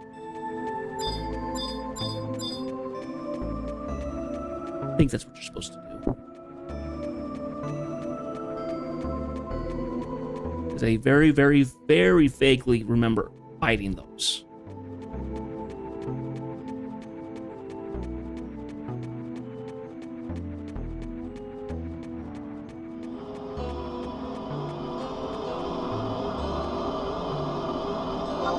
I think that's what you're supposed to do. Because I very, very, very vaguely remember fighting those.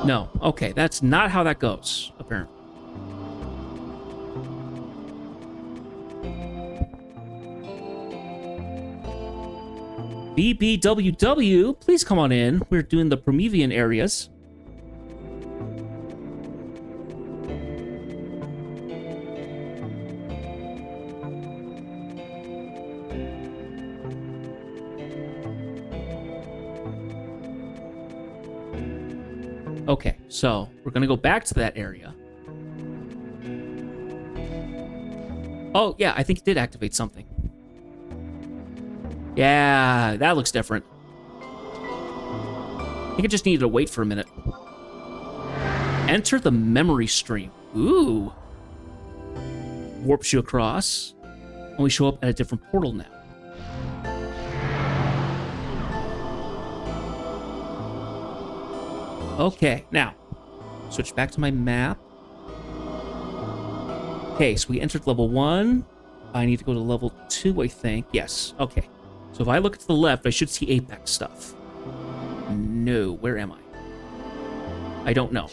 No. Okay, that's not how that goes, apparently. BBWW, please come on in. We're doing the Promethean areas. Okay, so we're gonna go back to that area. Oh, yeah, I think it did activate something. Yeah, that looks different. I think I just needed to wait for a minute. Enter the memory stream. Ooh. Warps you across. And we show up at a different portal now. Okay, now, switch back to my map. Okay, so we entered level 1. I need to go to level 2, I think. Yes, okay. So if I look to the left, I should see Apex stuff. No, where am I? I don't know.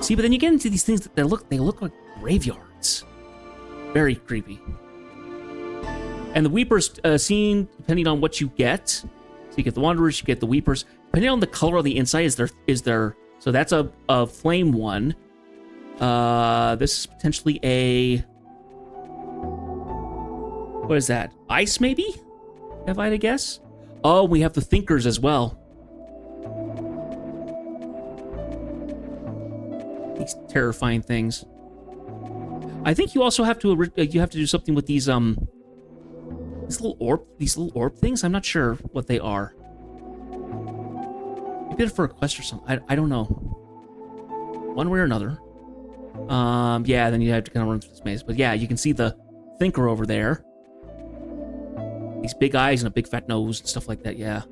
See, but then you get into these things that look like graveyards. Very creepy. And the Weepers seen depending on what you get. So you get the Wanderers, you get the Weepers. Depending on the color on the inside is there. So that's a flame one. This is potentially a. What is that? Ice, maybe? If I had to guess? Oh, we have the Thinkers as well. These terrifying things. I think you also have to do something with these little orb things. I'm not sure what they are. Maybe they're for a quest or something. I don't know. One way or another. Yeah, then you have to kind of run through this maze. But yeah, you can see the Thinker over there. These big eyes and a big fat nose and stuff like that, yeah.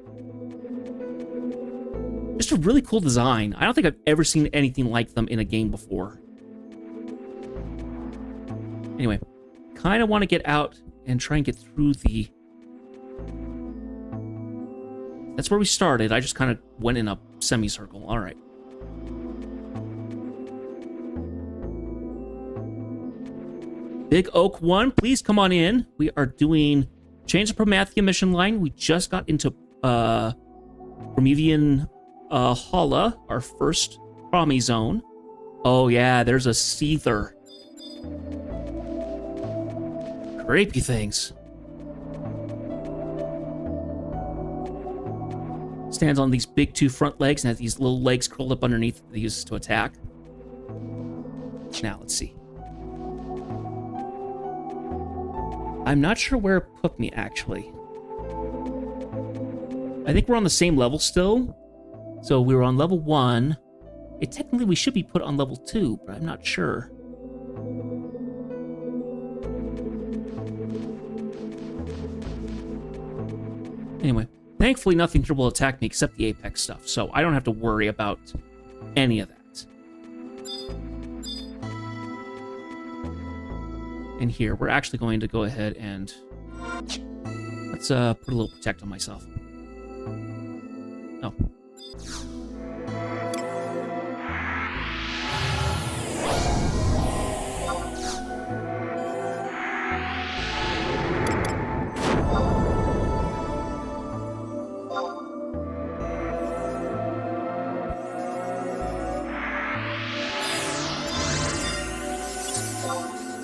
Just a really cool design. I don't think I've ever seen anything like them in a game before. Anyway, kind of want to get out and try and get through the... That's where we started. I just kind of went in a semicircle. All right. Big Oak 1, please come on in. We are doing Change the Promathia mission line. We just got into Promethean Hala, our first Promi zone. Oh yeah, there's a Seether. Creepy things. Stands on these big 2 front legs and has these little legs curled up underneath that he uses to attack. Now, let's see. I'm not sure where it put me, actually. I think we're on the same level still. So we were on level 1. Technically, we should be put on level 2, but I'm not sure. Anyway, thankfully nothing here will attack me except the Apex stuff, so I don't have to worry about any of that. And here, we're actually going to go ahead and let's put a little protect on myself. Oh.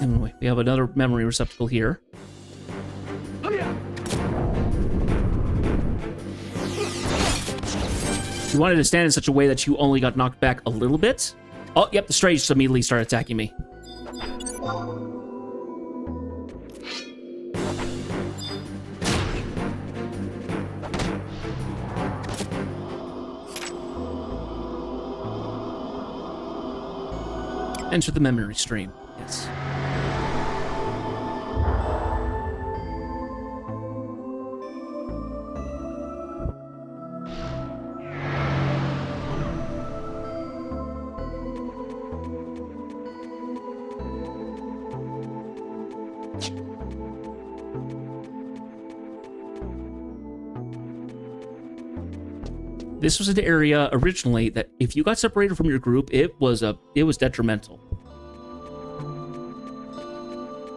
Anyway, we have another memory receptacle here. Oh, yeah. You wanted to stand in such a way that you only got knocked back a little bit. Oh, yep, the strays just immediately started attacking me. Enter the memory stream. Yes. This was an area originally that if you got separated from your group, it was detrimental.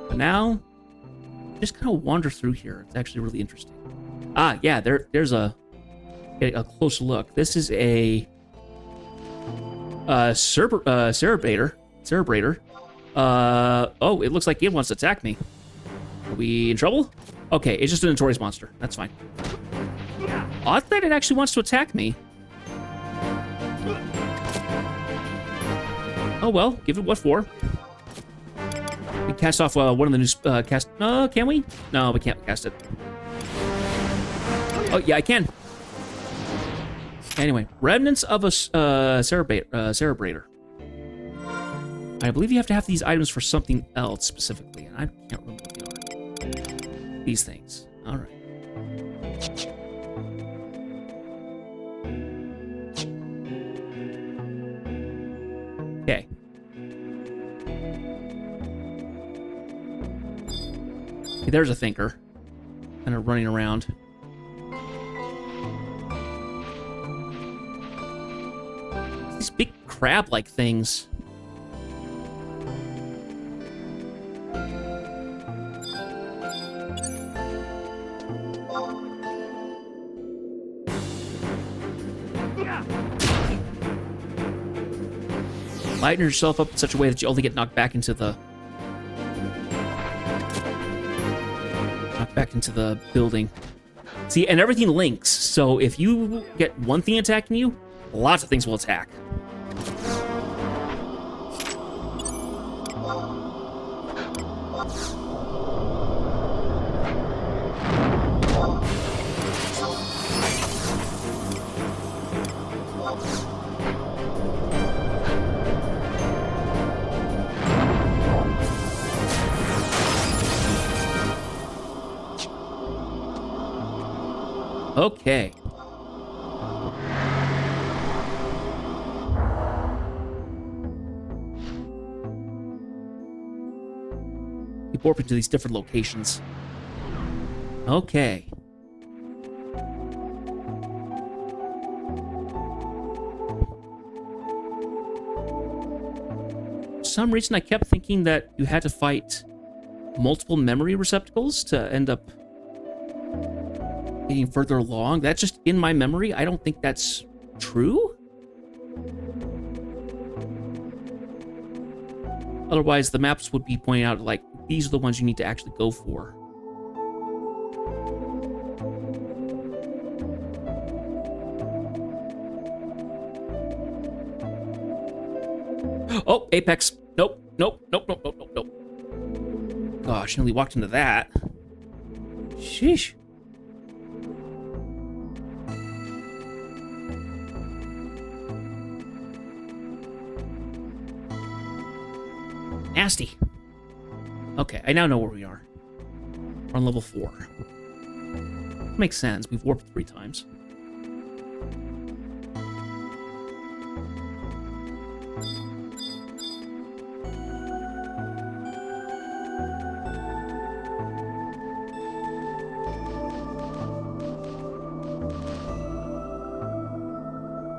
But now, just kind of wander through here. It's actually really interesting. Ah, yeah, there's a closer look. This is a Cerebrator. Oh, it looks like it wants to attack me. Are we in trouble? Okay, it's just a notorious monster. That's fine. Odd that it actually wants to attack me. Oh well, give it what for. We cast off one of the new cast. Can we? No, we can't cast it. Oh yeah, I can. Anyway, remnants of a Cerebrator. I believe you have to have these items for something else specifically, and I can't remember what they are. These things. All right. Okay. Okay, there's a thinker. Kind of running around. These big crab-like things. Lighten yourself up in such a way that you only get knocked back into the building. See, and everything links. So if you get one thing attacking you, lots of things will attack. Okay. Keep warping to these different locations. Okay. For some reason, I kept thinking that you had to fight multiple memory receptacles to end up getting further along. That's just in my memory. I don't think that's true. Otherwise, the maps would be pointing out, like, these are the ones you need to actually go for. Oh, Apex. Nope, nope, nope, nope, nope, nope, nope. Gosh, nearly walked into that. Sheesh. Nasty. Okay, I now know where we are. We're on level 4. Makes sense. We've warped 3 times.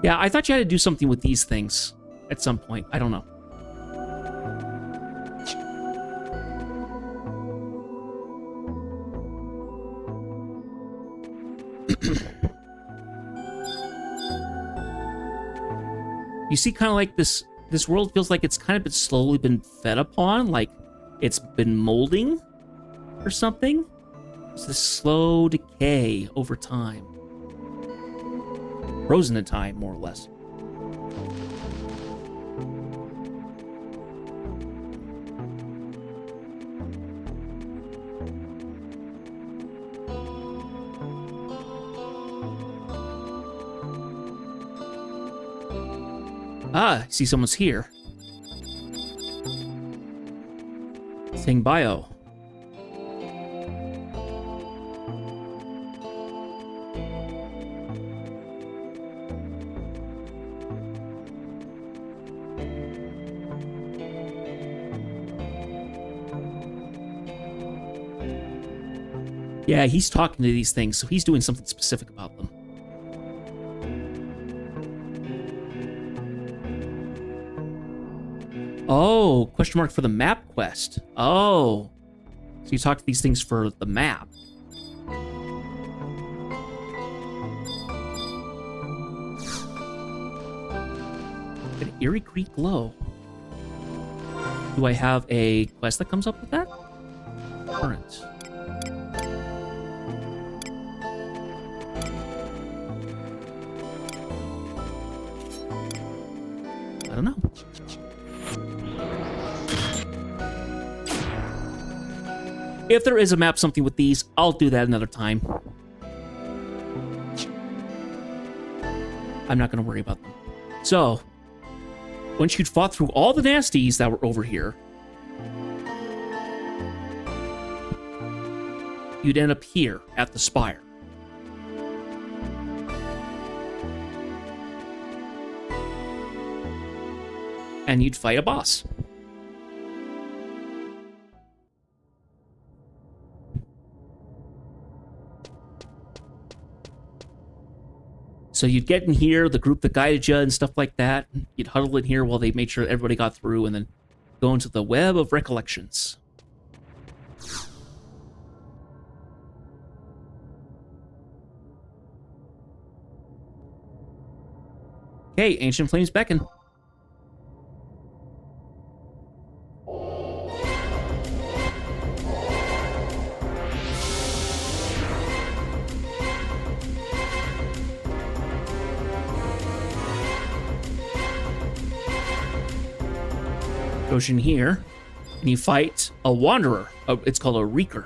Yeah, I thought you had to do something with these things at some point. I don't know. You see, kind of like this world feels like it's kind of been slowly been fed upon, like it's been molding or something. It's this slow decay over time. Frozen in time, more or less. Ah, I see someone's here. Saying bio. Yeah, he's talking to these things, so he's doing something specific about them. Oh, question mark for the map quest. Oh. So you talk to these things for the map. An Eerie Creek Glow. Do I have a quest that comes up with that? Current. I don't know. If there is a map something with these, I'll do that another time. I'm not going to worry about them. So, once you'd fought through all the nasties that were over here, you'd end up here at the spire. And you'd fight a boss. So you'd get in here, the group that guided you and stuff like that. You'd huddle in here while they made sure everybody got through, and then go into the web of recollections. Okay, Ancient Flames beckon. Goes in here, and you fight a wanderer. It's called a reeker.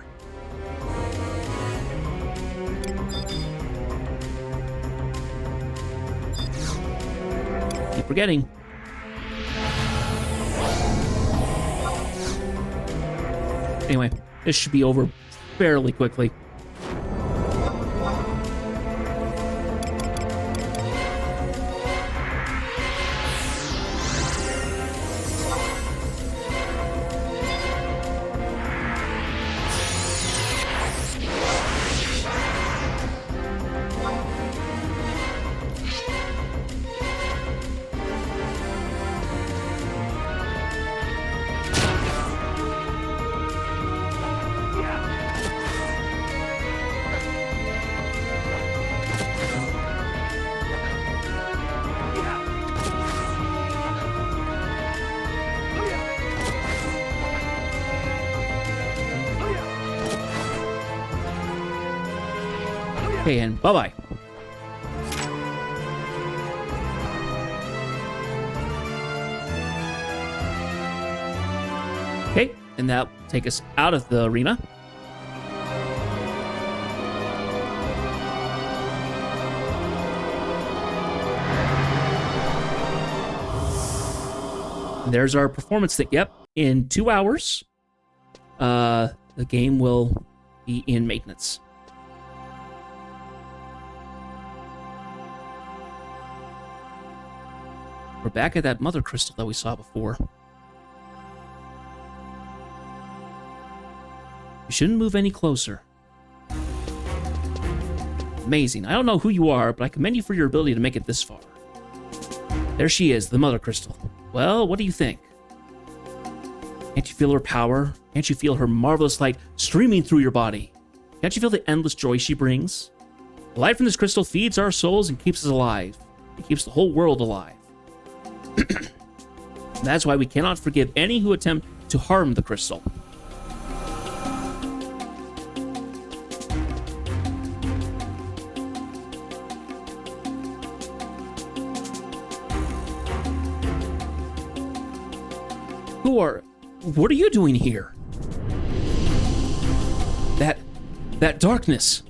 Keep forgetting. Anyway, this should be over fairly quickly. Okay, and bye-bye. Okay, and that'll take us out of the arena. And there's our performance thing. Yep, in 2 hours, the game will be in maintenance. We're back at that mother crystal that we saw before. You shouldn't move any closer. Amazing. I don't know who you are, but I commend you for your ability to make it this far. There she is, the mother crystal. Well, what do you think? Can't you feel her power? Can't you feel her marvelous light streaming through your body? Can't you feel the endless joy she brings? The light from this crystal feeds our souls and keeps us alive. It keeps the whole world alive. That's why we cannot forgive any who attempt to harm the crystal. What are you doing here? That darkness.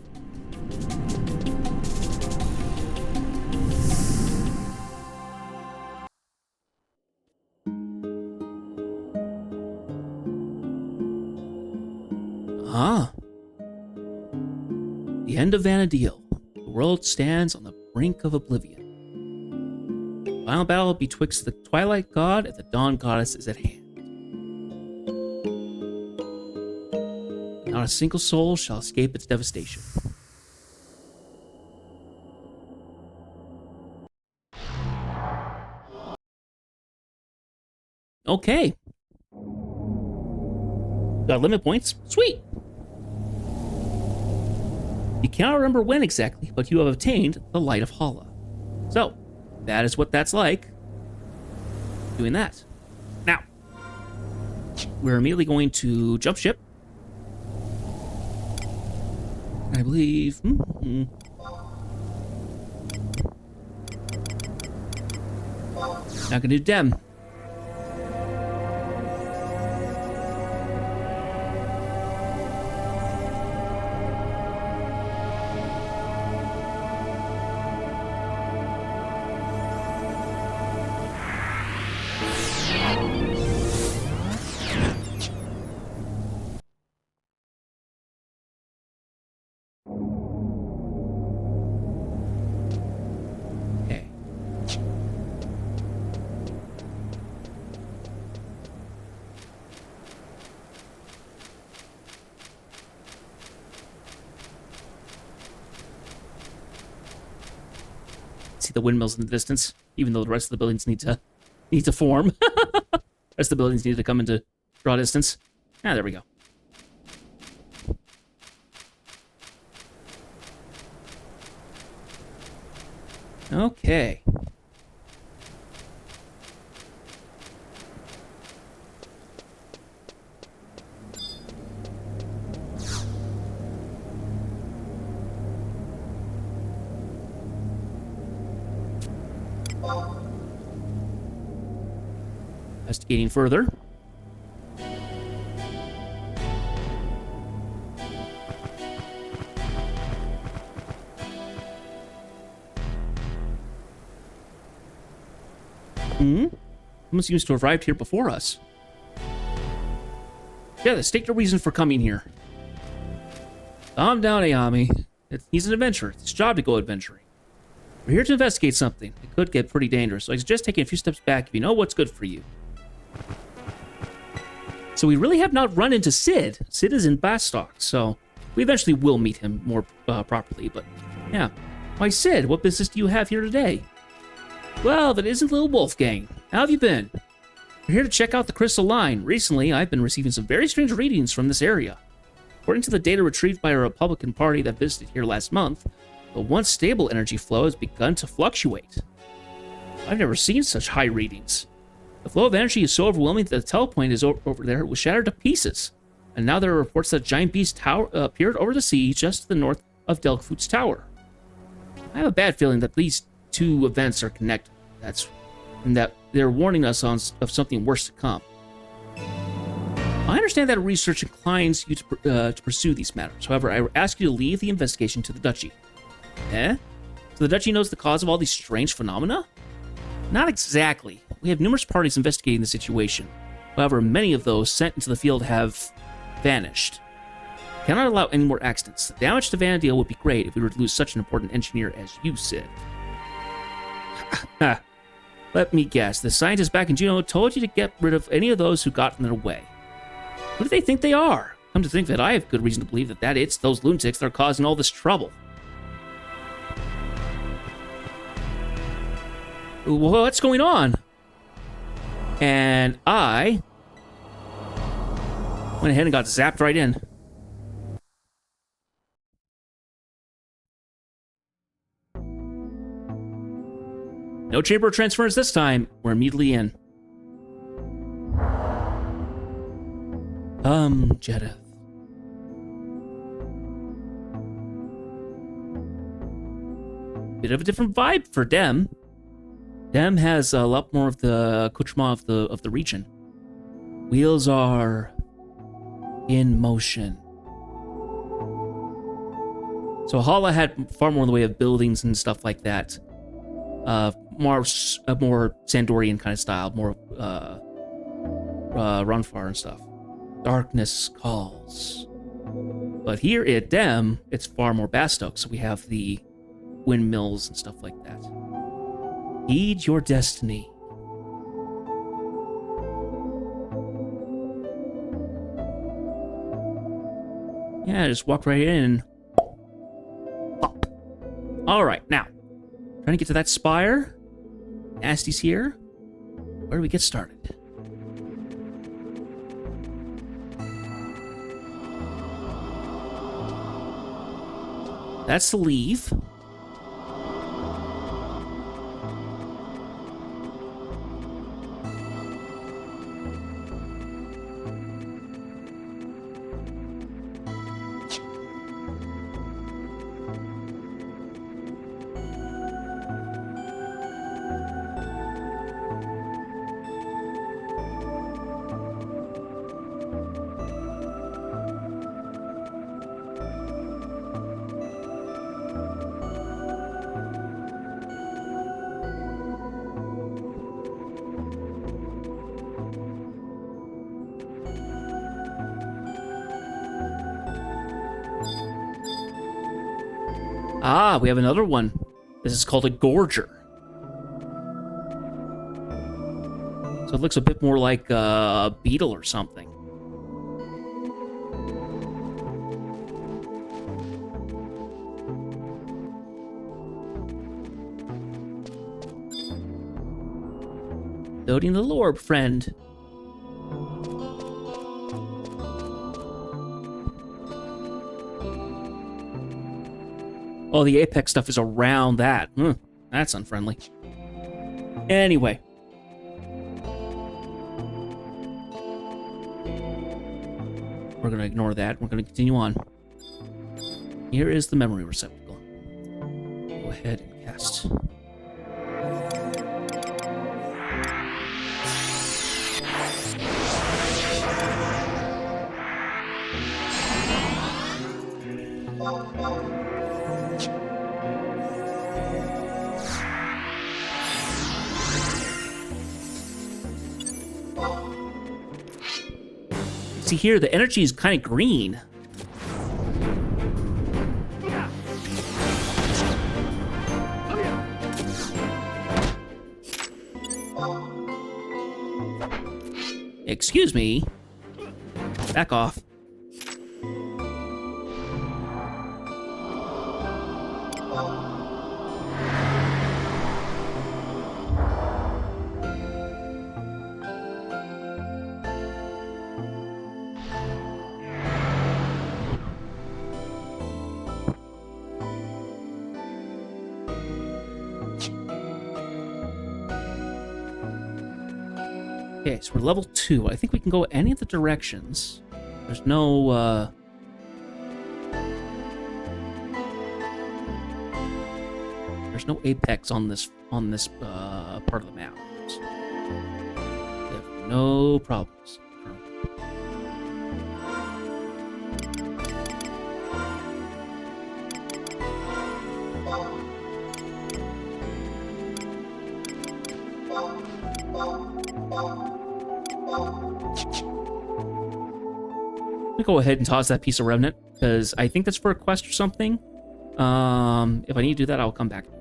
Ah. The end of Vana'diel. The world stands on the brink of oblivion. The final battle betwixt the Twilight God and the Dawn Goddess is at hand. Not a single soul shall escape its devastation. Okay. Got limit points. Sweet. You cannot remember when exactly, but you have obtained the Light of Hala. So, that is what that's like. Doing that. Now, we're immediately going to jump ship. I believe... Not gonna do Dem. See the windmills in the distance, even though the rest of the buildings need to form. The rest of the buildings need to come into draw distance. Ah, there we go. Okay. Investigating further. Someone seems to have arrived here before us. Yeah, state your reason for coming here. Calm down, Ayami. He's an adventurer. It's his job to go adventuring. We're here to investigate something. It could get pretty dangerous, so I suggest taking a few steps back if you know what's good for you. So we really have not run into Sid. Sid is in Bastock, so we eventually will meet him more properly, but yeah. Why, Sid, what business do you have here today? Well, that isn't little Wolfgang. How have you been? We're here to check out the Crystal Line. Recently, I've been receiving some very strange readings from this area. According to the data retrieved by a Republican party that visited here last month, the once stable energy flow has begun to fluctuate. I've never seen such high readings. The flow of energy is so overwhelming that the telepoint is over there was shattered to pieces. And now there are reports that a giant beast tower appeared over the sea just to the north of Delkfoot's tower. I have a bad feeling that these two events are connected. And that they're warning us of something worse to come. I understand that research inclines you to pursue these matters. However, I ask you to leave the investigation to the Duchy. Eh? So the Duchy knows the cause of all these strange phenomena? Not exactly. We have numerous parties investigating the situation. However, many of those sent into the field have vanished. Cannot allow any more accidents. The damage to Vanadale would be great if we were to lose such an important engineer as you, Sid. Let me guess. The scientists back in Juneau told you to get rid of any of those who got in their way. Who do they think they are? Come to think that I have good reason to believe that it's those lunatics that are causing all this trouble. What's going on? And I went ahead and got zapped right in. No chamber transference this time. We're immediately in. Jedith. Bit of a different vibe for Dem. Dem has a lot more of the accoutrement of the region. Wheels are in motion. So Hala had far more in the way of buildings and stuff like that. More Sandorian kind of style, more Runfar and stuff. Darkness calls. But here at Dem, it's far more Bastoke, so we have the windmills and stuff like that. Heed your destiny. Yeah, just walk right in. Pop. All right, now. Trying to get to that spire. Nasty's here. Where do we get started? That's the leave. Ah, we have another one. This is called a Gorger. So it looks a bit more like a beetle or something. Loading the lore, friend. Oh, the Apex stuff is around that. That's unfriendly. Anyway. We're going to ignore that. We're going to continue on. Here is the memory receptacle. Go ahead and cast. See here, the energy is kind of green. Excuse me. Back off. Okay, so we're level 2. I think we can go any of the directions. There's no, no apex on this part of the map. So we have no problems. I'm gonna go ahead and toss that piece of remnant because I think that's for a quest or something. If I need to do that, I'll come back to it.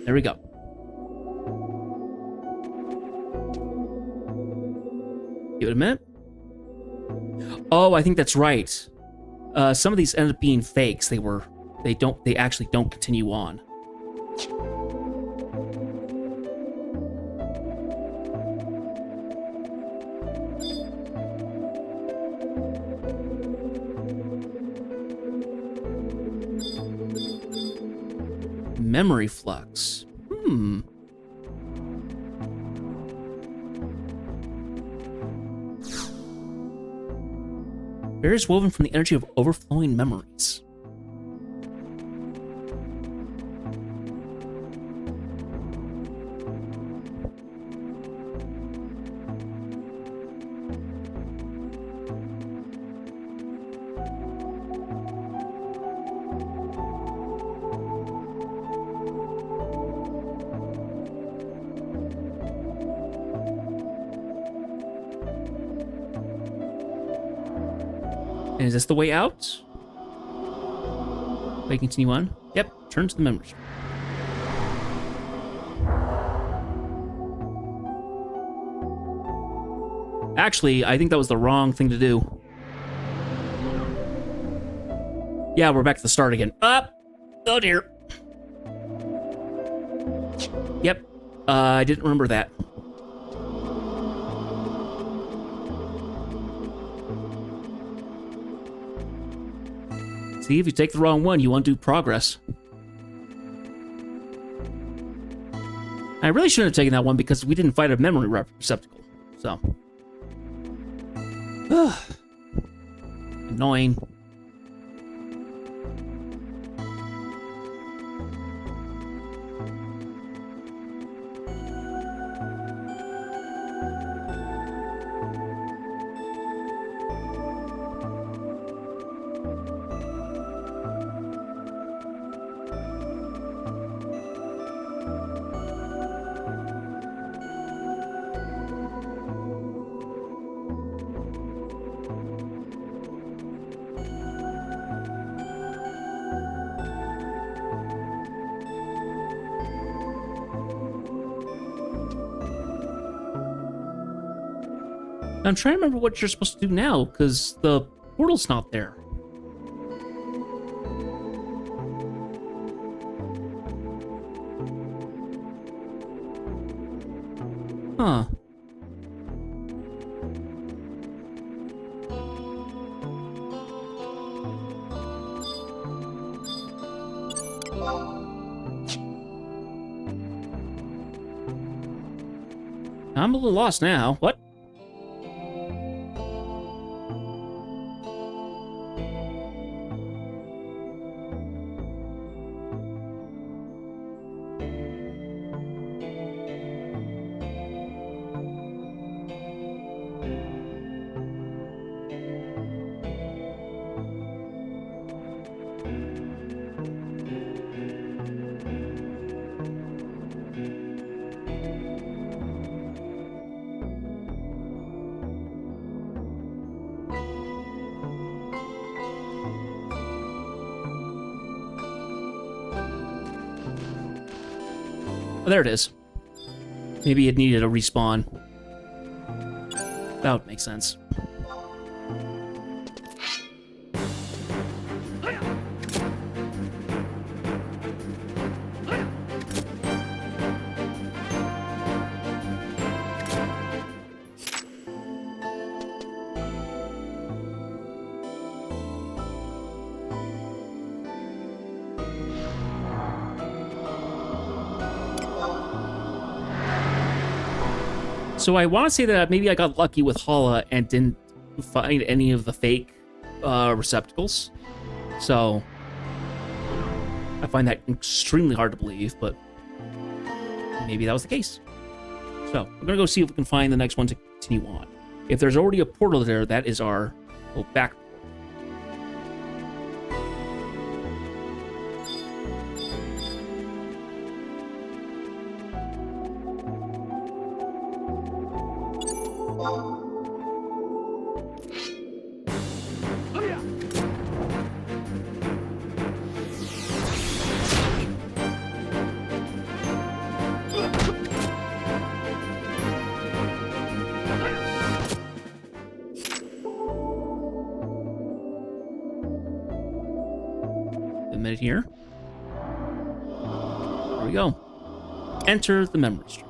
There we go. Give it a minute. Oh, I think that's right. Some of these end up being fakes. They actually don't continue on. Memory flux. Barriers woven from the energy of overflowing memories. And is this the way out? Way continue on? Yep, turn to the members. Actually, I think that was the wrong thing to do. Yeah, we're back to the start again. Up! Oh dear. Yep, I didn't remember that. See, if you take the wrong one, you undo progress. I really shouldn't have taken that one because we didn't fight a memory receptacle. So. Annoying. I'm trying to remember what you're supposed to do now, because the portal's not there. Huh. I'm a little lost now. What? Oh, there it is. Maybe it needed a respawn. That would make sense. So I want to say that maybe I got lucky with Hala and didn't find any of the fake receptacles. So I find that extremely hard to believe, but maybe that was the case. So we're gonna go see if we can find the next one to continue on. If there's already a portal there, that is our back portal. A minute here. There we go. Enter the memory stream.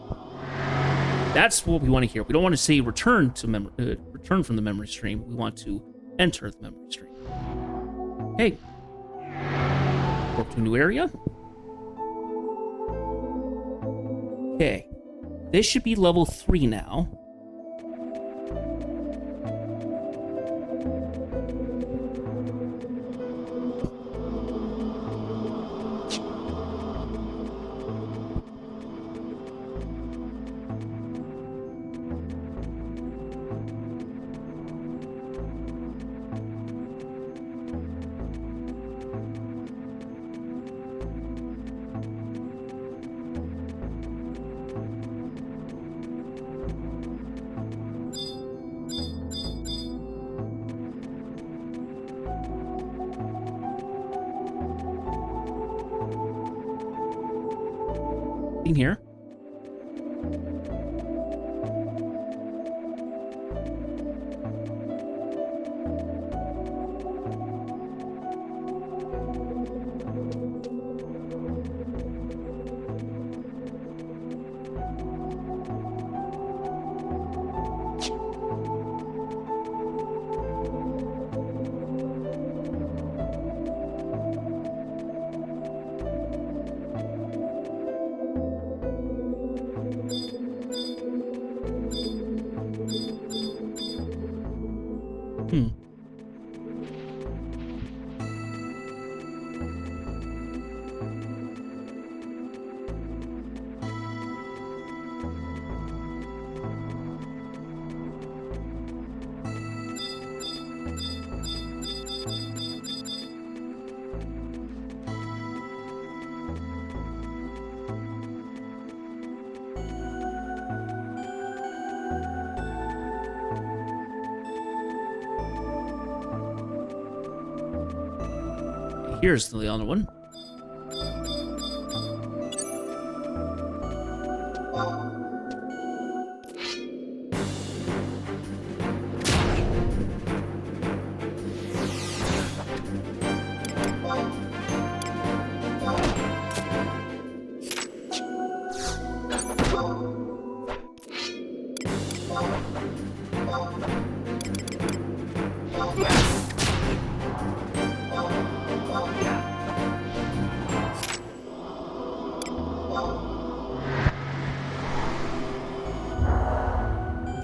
That's what we want to hear. We don't want to say return from the memory stream. We want to enter the memory stream. Okay. Warp to a new area. Okay. This should be level 3 now. In here. Here's the other one.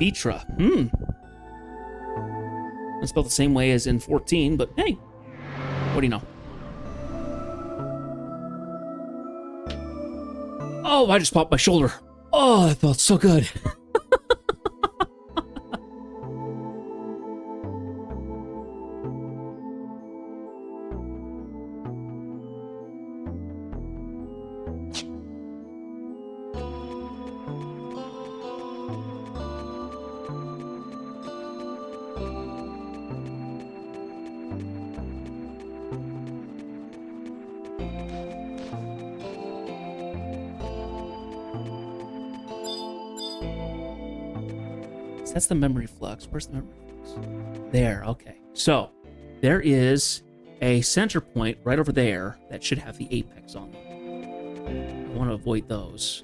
Vitra. It's spelled the same way as in 14, but hey, what do you know? Oh, I just popped my shoulder. Oh, that felt so good. That's the memory flux. Where's the memory flux? There, okay. So, there is a center point right over there that should have the apex on them. I want to avoid those.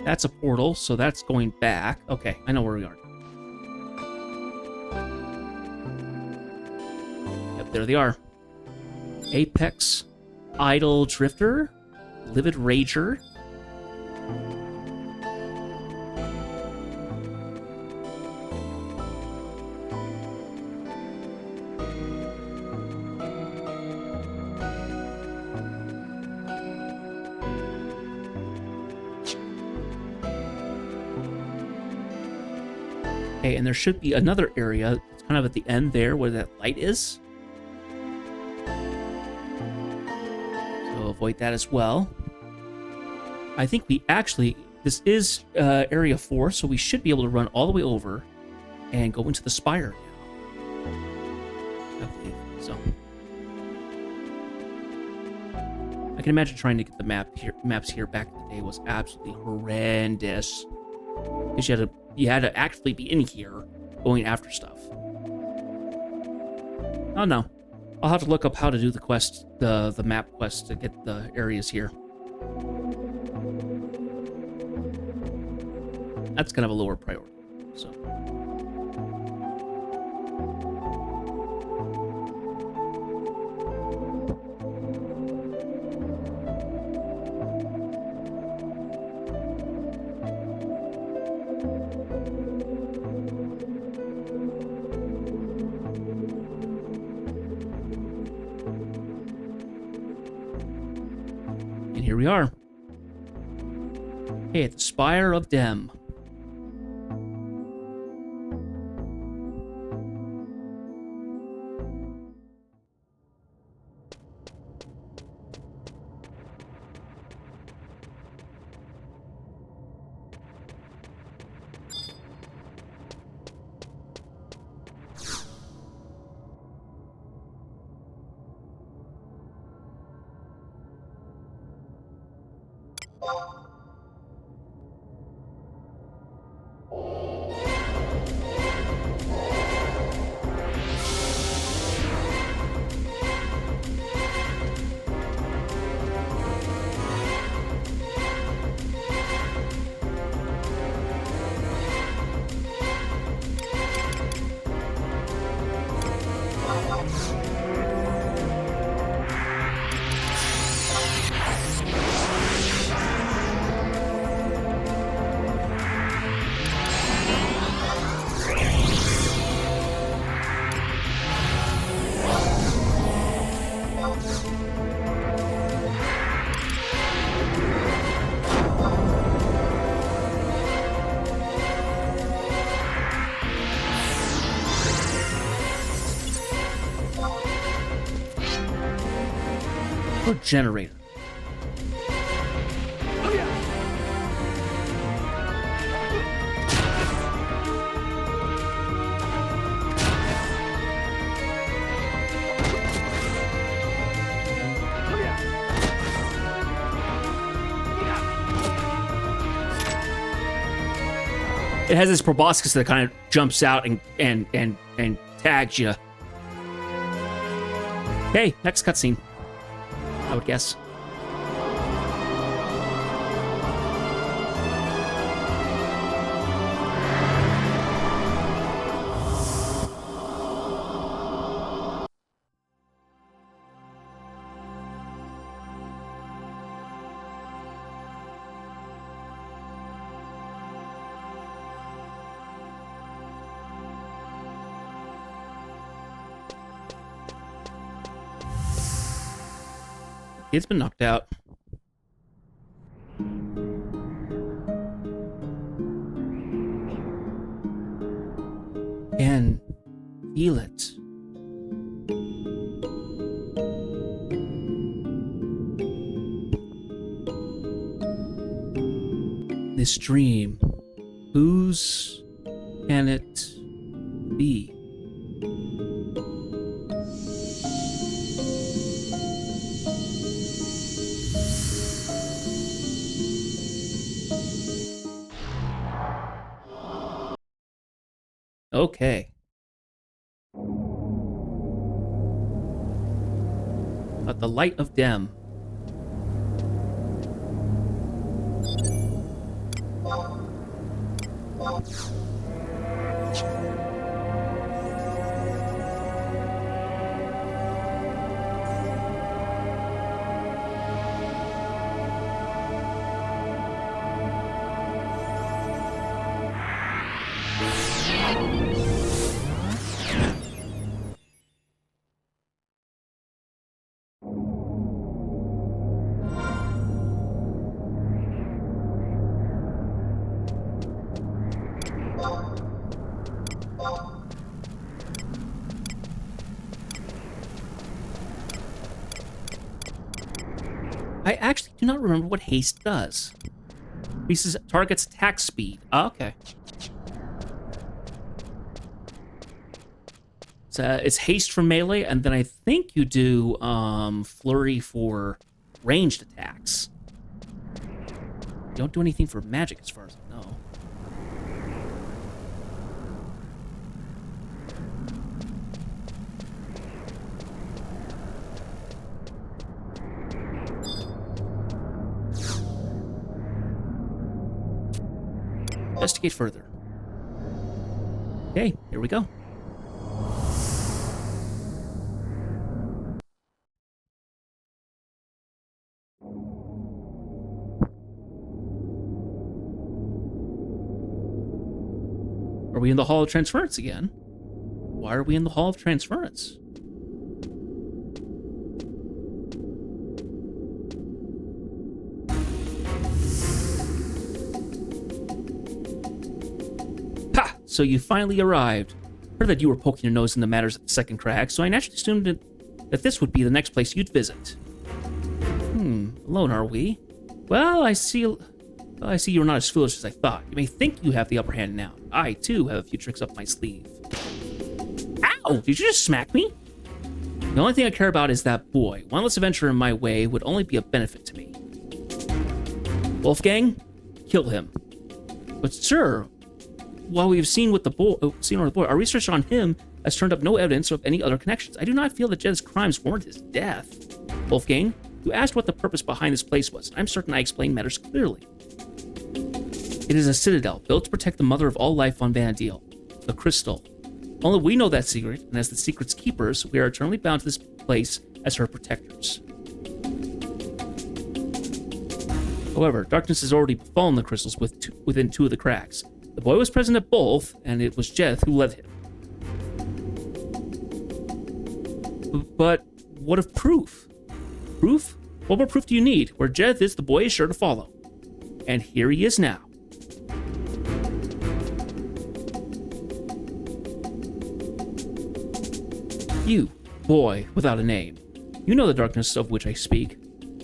That's a portal, so that's going back. Okay, I know where we are. Yep, there they are. Apex, Idle Drifter, Livid Rager. Okay, and there should be another area. It's kind of at the end there where that light is. So avoid that as well. I think we actually, this is area 4, so we should be able to run all the way over and go into the spire now. I believe so. I can imagine trying to get the maps here back in the day was absolutely horrendous. Because you had to actually be in here going after stuff. Oh no. I'll have to look up how to do the quest, the map quest to get the areas here. That's kind of a lower priority, so. And here we are. Hey, at the Spire of Dem. Generator. Oh, yeah. Oh, yeah. It has this proboscis that kind of jumps out and tags you. Hey, next cutscene. I would guess. It's been knocked out. And feel it. This dream, whose can it be? Okay. But the light of Dem. I actually do not remember what haste does. Increases target's attack speed. Oh, okay. It's haste for melee, and then I think you do flurry for ranged attacks. You don't do anything for magic as far as I know. Investigate further. Okay, here we go. Are we in the Hall of Transference again? Why are we in the Hall of Transference? Ha! So you finally arrived. Heard that you were poking your nose in the matters at the Second Crag, so I naturally assumed that this would be the next place you'd visit. Alone are we? Well, I see you're not as foolish as I thought. You may think you have the upper hand now. I, too, have a few tricks up my sleeve. Ow! Did you just smack me? The only thing I care about is that boy. One less adventure in my way would only be a benefit to me. Wolfgang, kill him. But sir, while we have seen with the boy, our research on him has turned up no evidence of any other connections. I do not feel that Jed's crimes warrant his death. Wolfgang, you asked what the purpose behind this place was. I'm certain I explained matters clearly. It is a citadel built to protect the mother of all life on Vanadil, the crystal. Only we know that secret, and as the secret's keepers, we are eternally bound to this place as her protectors. However, darkness has already befallen the crystals within two of the cracks. The boy was present at both, and it was Jeth who led him. But what of proof? Proof? What more proof do you need? Where Jeth is, the boy is sure to follow. And here he is now. You, boy without a name. You know the darkness of which I speak.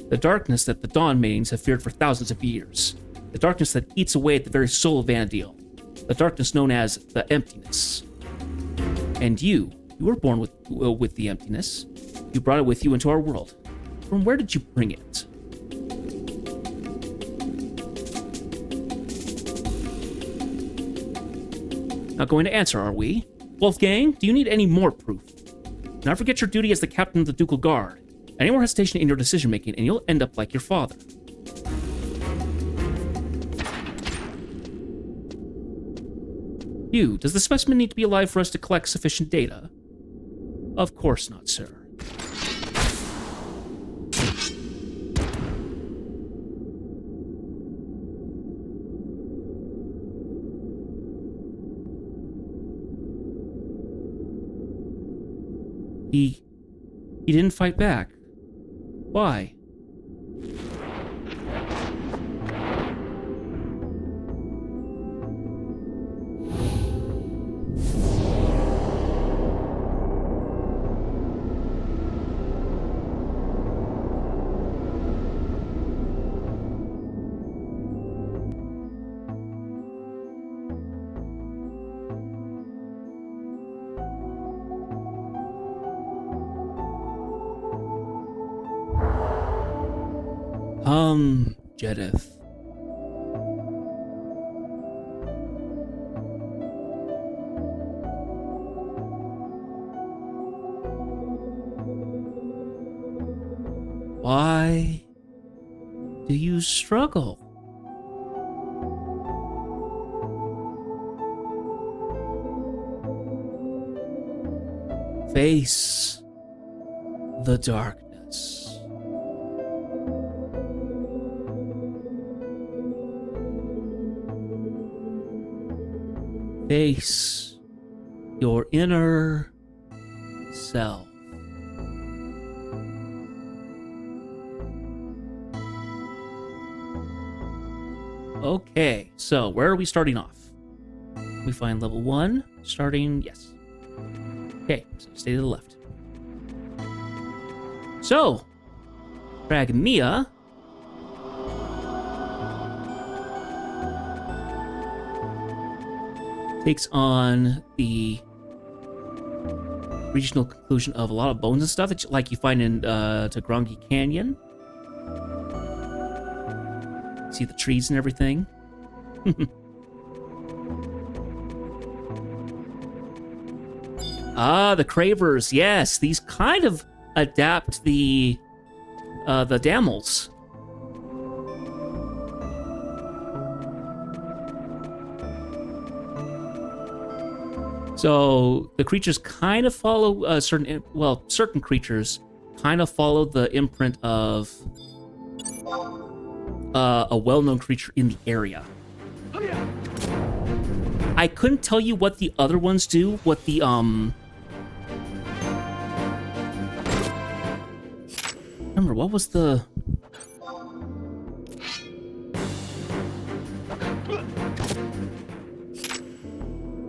The darkness that the Dawn Maidens have feared for thousands of years. The darkness that eats away at the very soul of Vanadil. The darkness known as the Emptiness. And you were born with the emptiness. You brought it with you into our world. From where did you bring it? Not going to answer, are we? Wolfgang, do you need any more proof? Do not forget your duty as the captain of the Ducal Guard. Any more hesitation in your decision-making, and you'll end up like your father. You, does the specimen need to be alive for us to collect sufficient data? Of course not, sir. He didn't fight back. Why? Jedith. Why do you struggle? Face the darkness. Face your inner self. Okay, so where are we starting off? We find level 1, starting, yes. Okay, so stay to the left. So, Pragmia takes on the regional conclusion of a lot of bones and stuff that like you find in Tagrongi Canyon. See the trees and everything. Ah, the Cravers. Yes, these kind of adapt the Damels. So the creatures kind of follow certain creatures kind of follow the imprint of a well-known creature in the area. I couldn't tell you what the other ones do, what the remember what was the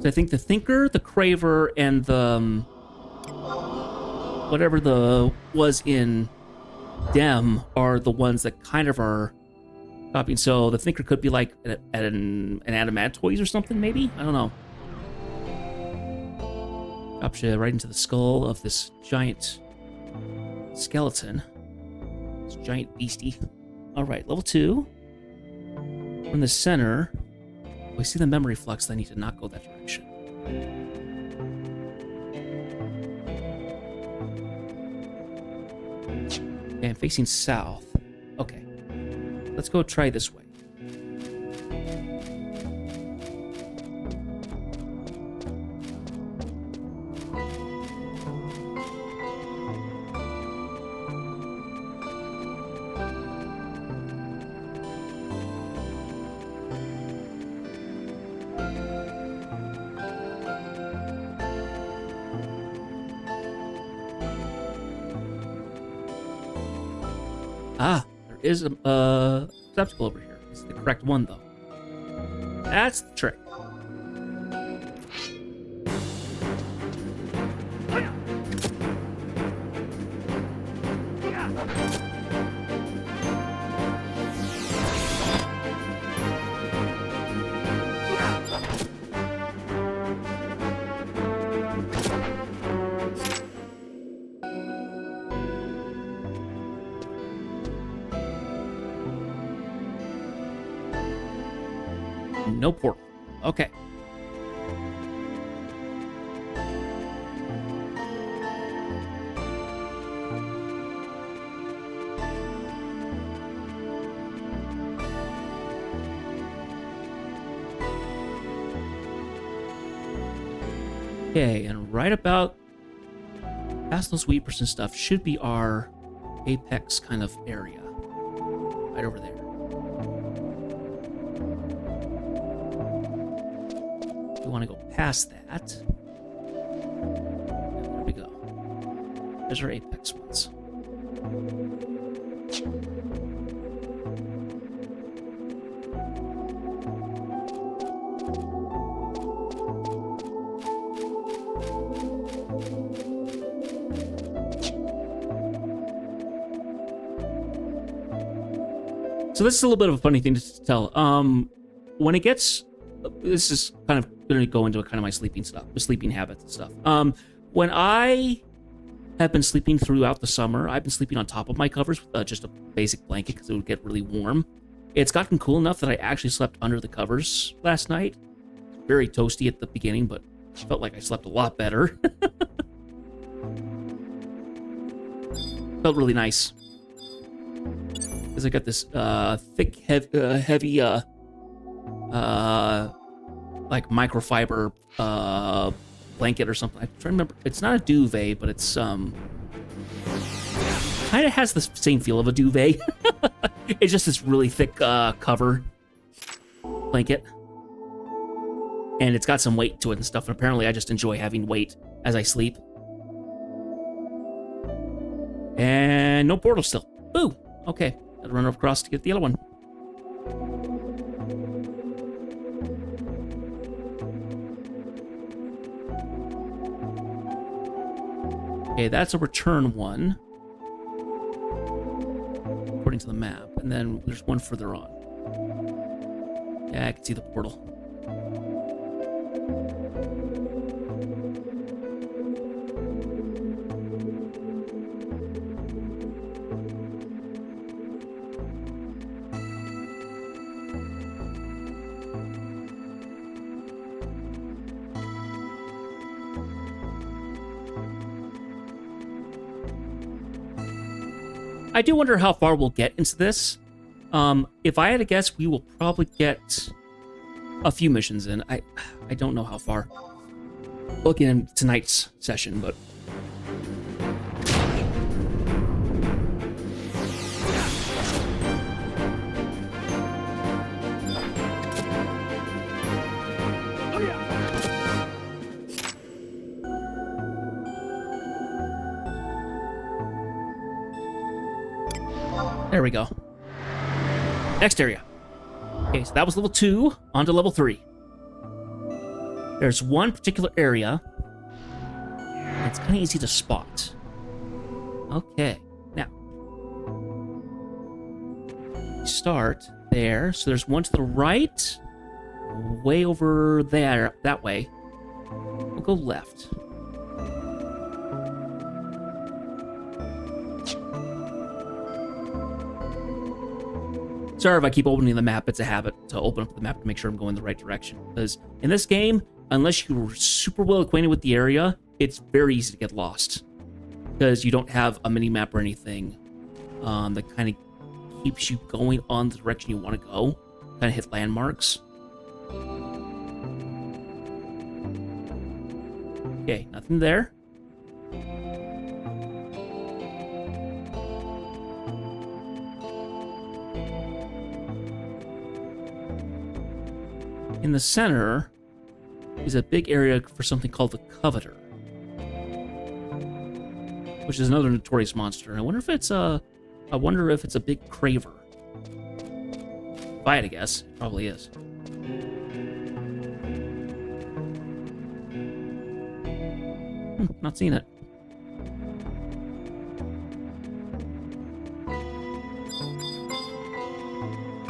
I think the Thinker, the Craver, and the whatever the was in Dem are the ones that kind of are copying. So the Thinker could be like an Adamantoid or something, maybe? I don't know. Drops you right into the skull of this giant skeleton. This giant beastie. Alright, level 2. From the center, we see the memory flux, I need to not go that direction. Okay, I'm facing south. Okay. Let's go try this way. Ah, there is a receptacle over here. It's the correct one, though. That's the trick. No portal. Okay. Okay, and right about past those weepers and stuff should be our apex kind of area. Right over there. We want to go past that. There we go. There's our apex ones. So this is a little bit of a funny thing to tell. When it gets, this is kind of going to go into kind of my sleeping stuff, the sleeping habits and stuff. When I have been sleeping throughout the summer, I've been sleeping on top of my covers with just a basic blanket because it would get really warm. It's gotten cool enough that I actually slept under the covers last night. Very toasty at the beginning, but I felt like I slept a lot better. Felt really nice. Because I got this thick, heavy, like microfiber blanket or something. I'm trying to remember. It's not a duvet, but it's kind of has the same feel of a duvet. It's just this really thick cover blanket, and it's got some weight to it and stuff. And apparently, I just enjoy having weight as I sleep. And no portal still. Boo. Okay, gotta run across to get the other one. Okay, that's a return one, according to the map. And then there's one further on. Yeah, I can see the portal. I do wonder how far we'll get into this. If I had to guess, we will probably get a few missions in. I don't know how far. Looking in tonight's session, but there we go. Next area. Okay, so that was level 2, on to level 3. There's one particular area. It's kind of easy to spot. Okay, now. Start there. So there's one to the right. Way over there, that way. We'll go left. Sorry if I keep opening the map. It's a habit to open up the map to make sure I'm going the right direction. Because in this game, unless you're super well acquainted with the area, it's very easy to get lost. Because you don't have a mini-map or anything that kind of keeps you going on the direction you want to go. Kind of hit landmarks. Okay, nothing there. In the center is a big area for something called the Coveter, which is another notorious monster. I wonder if it's a big craver. If I had to guess, it probably is. Not seeing it.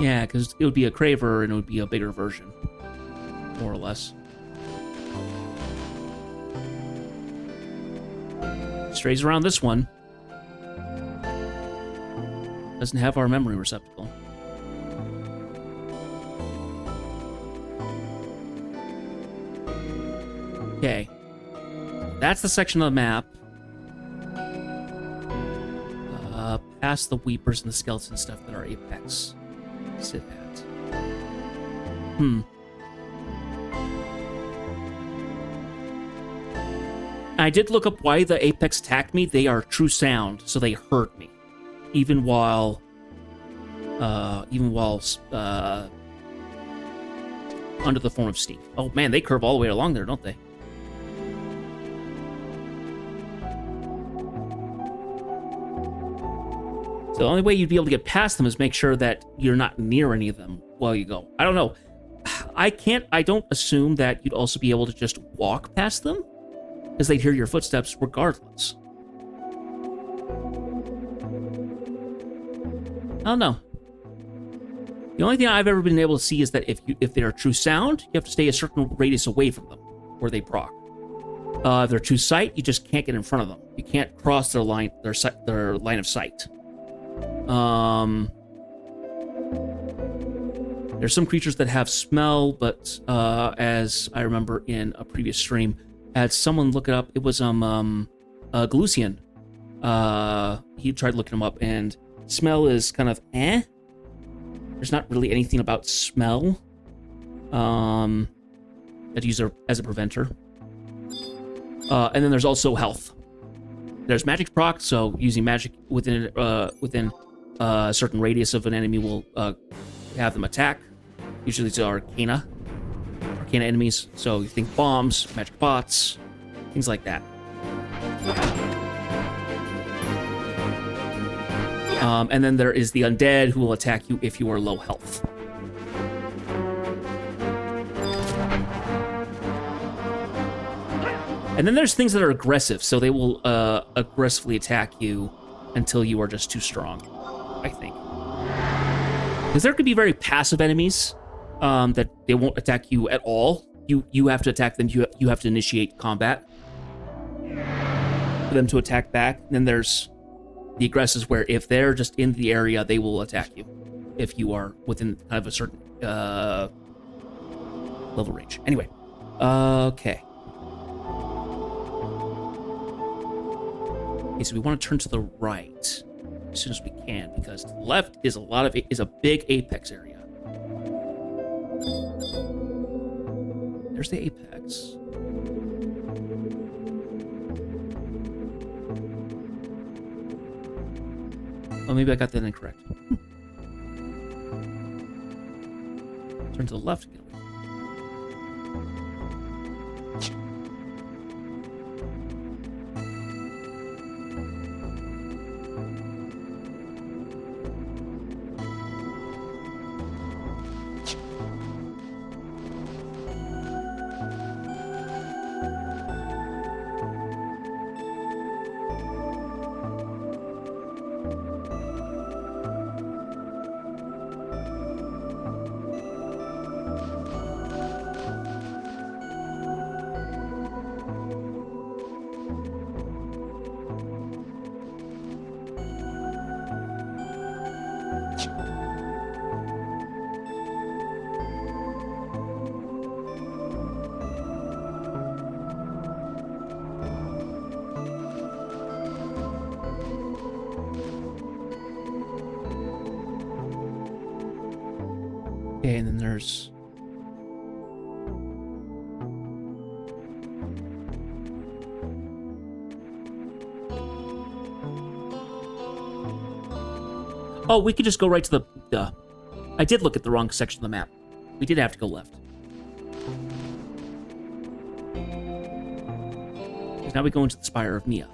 Yeah, because it would be a craver and it would be a bigger version. More or less. Strays around this one. Doesn't have our memory receptacle. Okay. That's the section of the map. Past the Weepers and the Skeleton stuff that are Apex sit at. I did look up why the Apex attacked me. They are true sound, so they hurt me, even while under the form of steam. Oh man, they curve all the way along there, don't they? So the only way you'd be able to get past them is make sure that you're not near any of them while you go. I don't know. I don't assume that you'd also be able to just walk past them, because they'd hear your footsteps regardless. I don't know. The only thing I've ever been able to see is that if they're true sound, you have to stay a certain radius away from them, where they proc. If they're true sight, you just can't get in front of them. You can't cross their line of sight. There's some creatures that have smell, but as I remember in a previous stream, I had someone look it up. It was Galusian. He tried looking them up, and smell is kind of There's not really anything about smell that use as a preventer. And then there's also health. There's magic proc, so using magic within a certain radius of an enemy will have them attack. Usually it's arcana enemies, so you think bombs, magic bots, things like that. And then there is the undead who will attack you if you are low health. And then there's things that are aggressive, so they will aggressively attack you until you are just too strong, I think. Because there could be very passive enemies that they won't attack you at all. You have to attack them. You have to initiate combat for them to attack back. And then there's the aggressives where if they're just in the area, they will attack you if you are within kind of a certain level range. Anyway, okay. Okay, so we want to turn to the right as soon as we can, because to the left is a big apex area. There's the apex. Oh, maybe I got that incorrect. Turn to the left again. Okay, and then there's... Oh, we could just go right to the... I did look at the wrong section of the map. We did have to go left. Now we go into the Spire of Nia.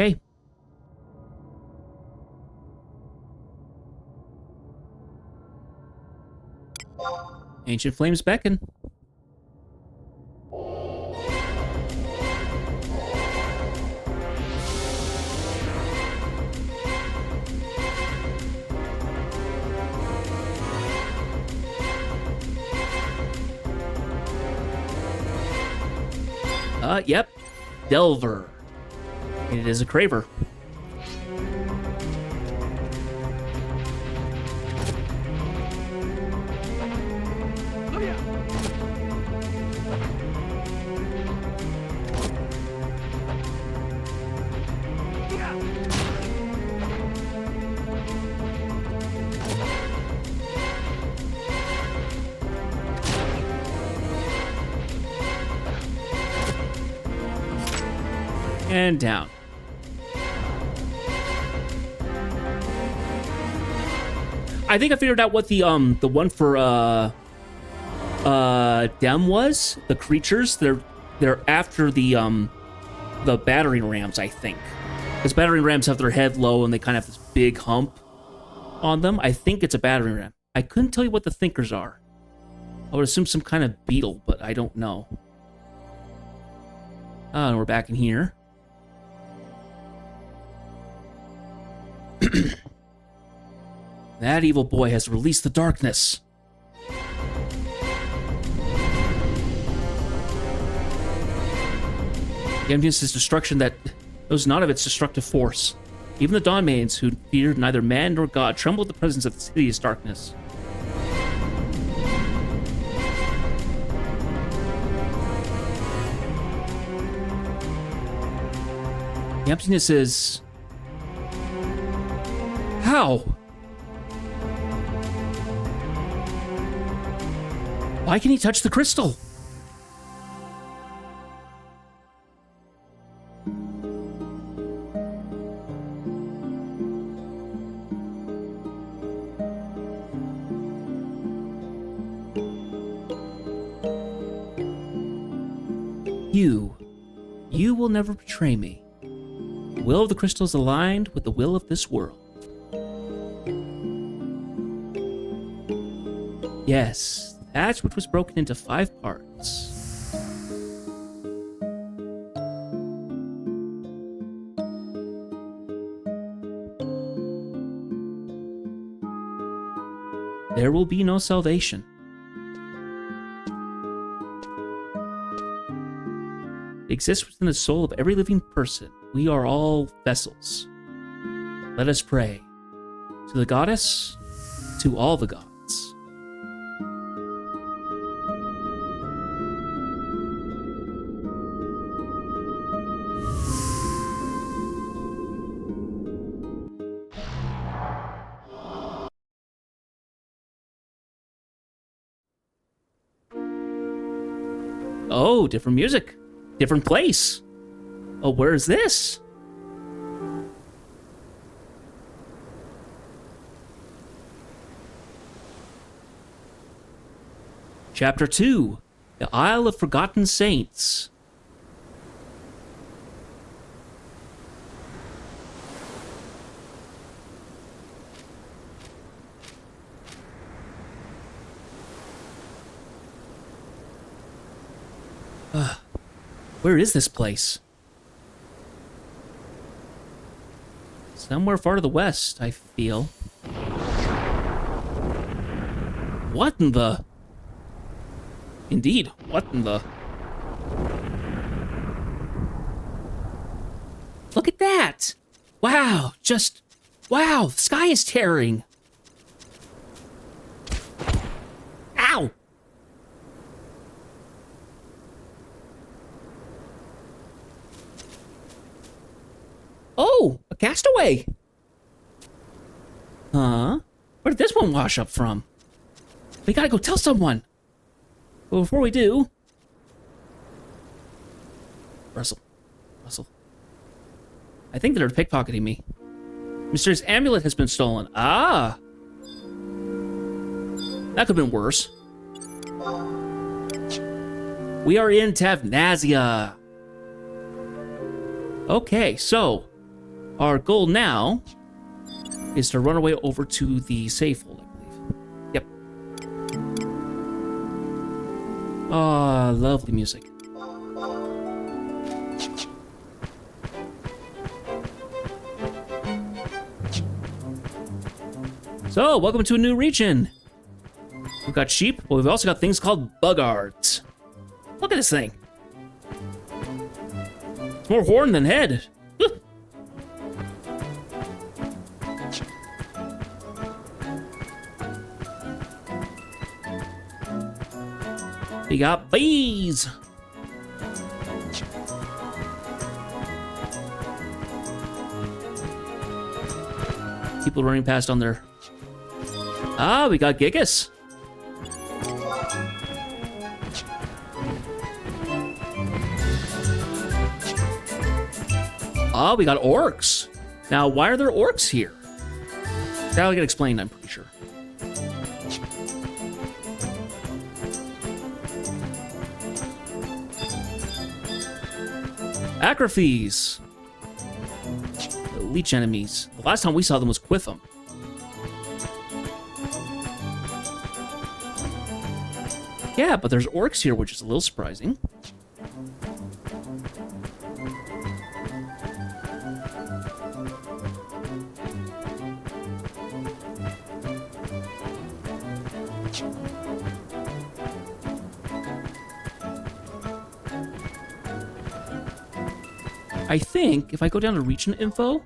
Okay. Ancient Flames beckon. Yep. Delver. It is a Craver. And down. I think I figured out what the one for Dem was. The creatures, they're after the battering rams, I think. Because battering rams have their head low and they kind of have this big hump on them. I think it's a battering ram. I couldn't tell you what the thinkers are. I would assume some kind of beetle, but I don't know. And we're back in here. That evil boy has released the darkness. The emptiness is destruction that knows not of its destructive force. Even the Dawn Maidens, who feared neither man nor God, trembled at the presence of this hideous darkness. The emptiness is... How? Why can he touch the crystal? You will never betray me. The will of the crystal is aligned with the will of this world. Yes, that which was broken into 5 parts. There will be no salvation. It exists within the soul of every living person. We are all vessels. Let us pray. To the goddess, to all the gods. Oh, different music. Different place. Oh, where is this? Chapter 2, The Isle of Forgotten Saints. Where is this place? Somewhere far to the west, I feel. What in the... Indeed, what in the... Look at that! Wow, just... Wow, the sky is tearing! Ow! Oh, a castaway! Huh? Where did this one wash up from? We gotta go tell someone! But before we do... Russell. I think they're pickpocketing me. Mysterious amulet has been stolen. Ah! That could have been worse. We are in Tavnazia. Okay, so... Our goal now is to run our way over to the safe hold, I believe. Yep. Ah, lovely music. So, welcome to a new region. We've got sheep, but we've also got things called buggards. Look at this thing. It's more horn than head. We got bees. People running past on their... Ah, we got Gigas. Ah, we got orcs. Now, why are there orcs here? That'll get explained, I'm pretty sure. Acrophes. The leech enemies. The last time we saw them was Quitham. Yeah, but there's orcs here, which is a little surprising. I think if I go down to region info,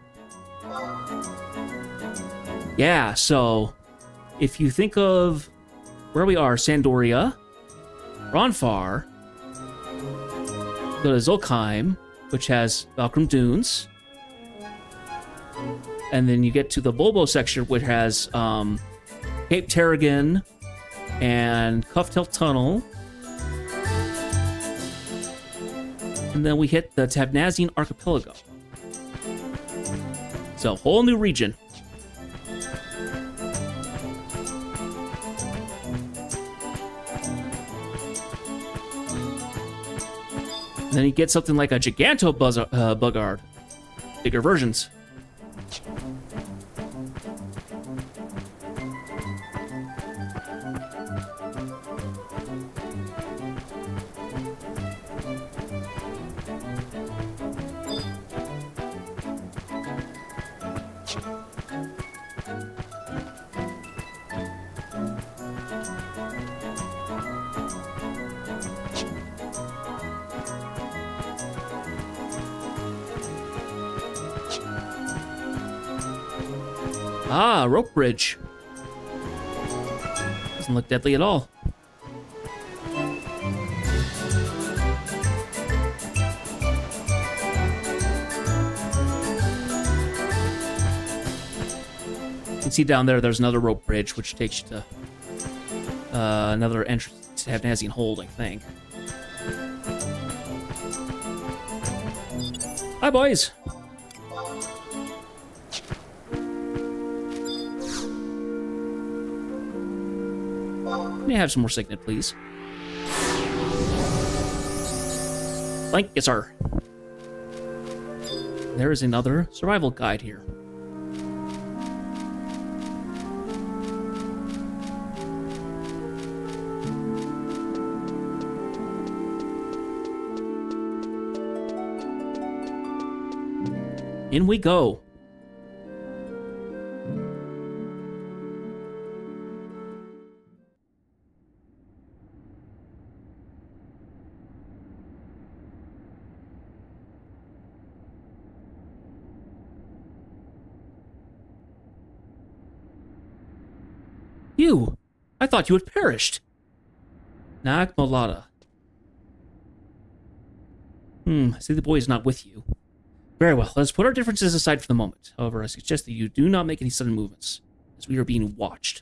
yeah, so if you think of where we are, Sandoria, Ronfar, go to Zulkheim, which has Valkrum Dunes, and then you get to the Volbo section, which has Cape Terrigan and Cufftail Tunnel, and then we hit the Tabnazian Archipelago. So, whole new region. And then you get something like a Giganto Bugard. Bigger versions. Ah, rope bridge. Doesn't look deadly at all. You can see down there, there's another rope bridge, which takes you to another entrance to Tabnazian Hold, I think. Hi, boys. May I have some more signet, please? Thank you, sir. There is another survival guide here. In we go. You! I thought you had perished. Nag Molada. I see the boy is not with you. Very well, let's put our differences aside for the moment. However, I suggest that you do not make any sudden movements, as we are being watched.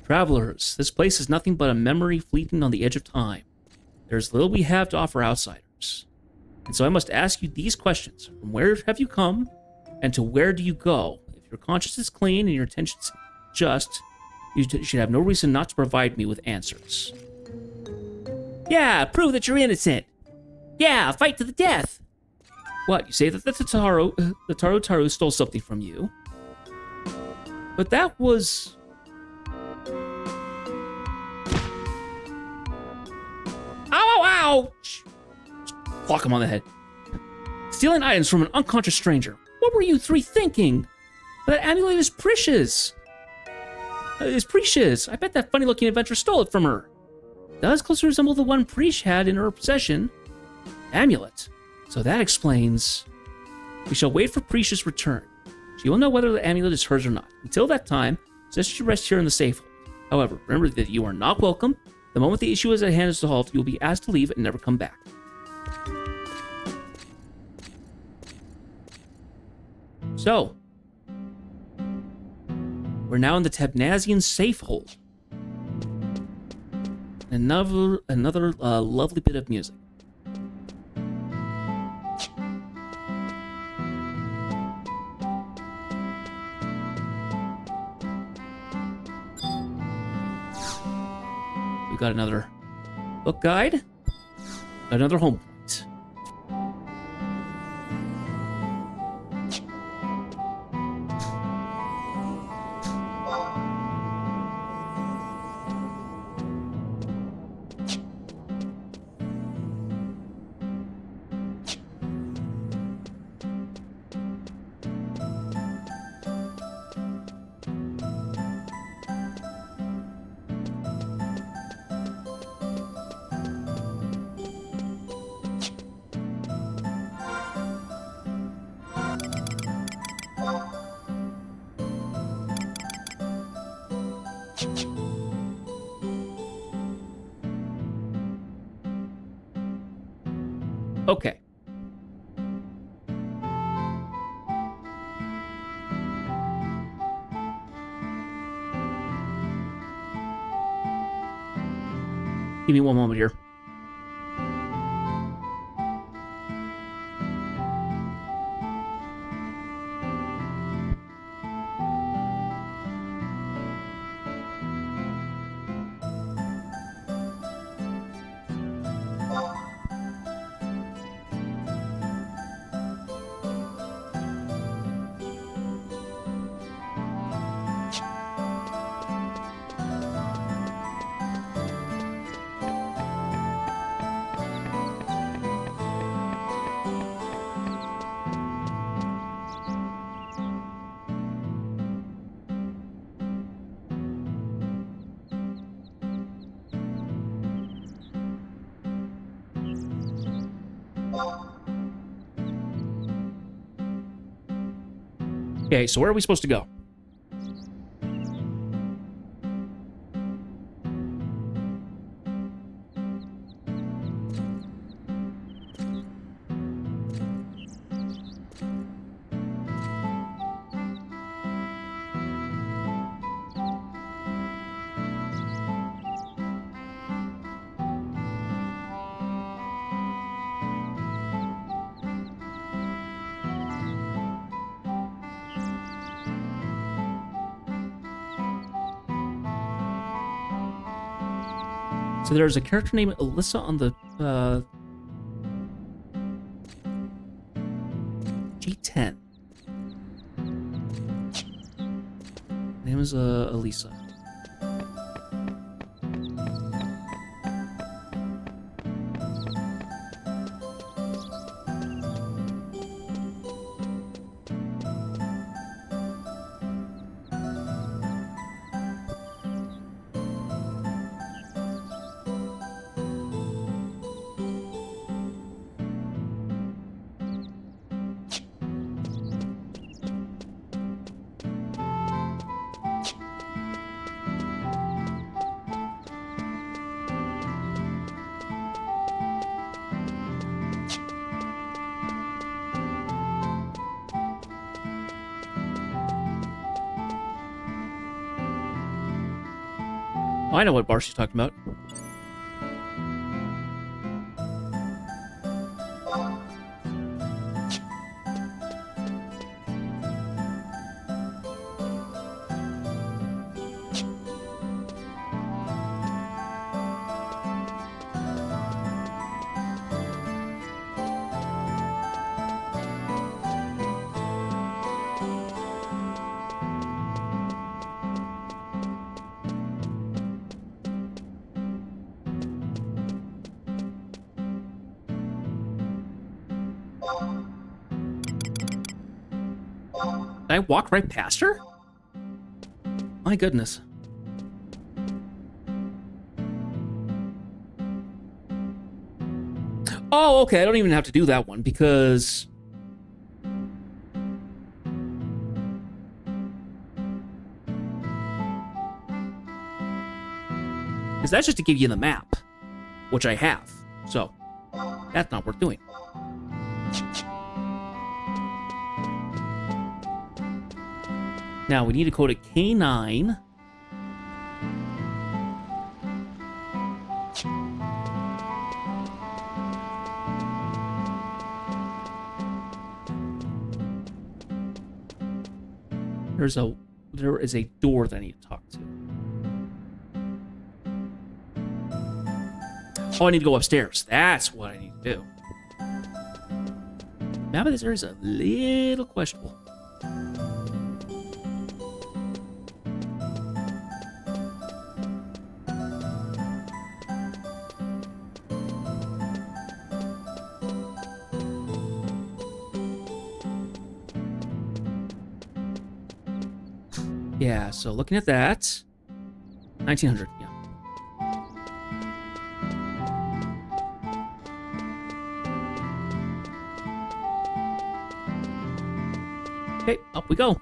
Travelers, this place is nothing but a memory fleeting on the edge of time. There's little we have to offer outsiders. And so I must ask you these questions. From where have you come, and to where do you go? If your conscience is clean and your intentions just, you should have no reason not to provide me with answers. Yeah, prove that you're innocent. Yeah, fight to the death. What, you say that the Taru stole something from you? But that was... Ouch! Clock him on the head. Stealing items from an unconscious stranger. What were you three thinking? That amulet is precious. It's precious. I bet that funny-looking adventurer stole it from her. Does closely resemble the one Preach had in her possession. Amulet. So that explains... We shall wait for Preach's return. She will know whether the amulet is hers or not. Until that time, suggest you rest here in the safe hold. However, remember that you are not welcome. The moment the issue is at hand is to halt, you will be asked to leave and never come back. So, we're now in the Tabnazian safe hold. Another lovely bit of music. Got another book guide, another home point. Give me one moment here. Okay, so where are we supposed to go? So there's a character named Alyssa on the G10. Name is Elisa. Oh, I know what bar she's talking about. Did I walk right past her? My goodness. Oh, okay. I don't even have to do that one because... Because that's just to give you the map, which I have. So, that's not worth doing. Now, we need to go to K9. There is a door that I need to talk to. Oh, I need to go upstairs. That's what I need to do. Map of this area is a little questionable. Yeah, so looking at that, 1900, yeah. Okay, up we go.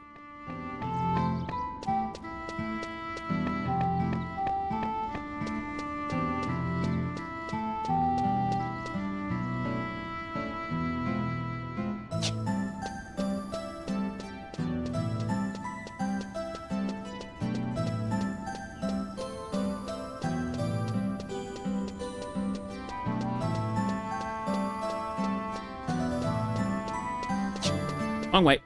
Wrong way.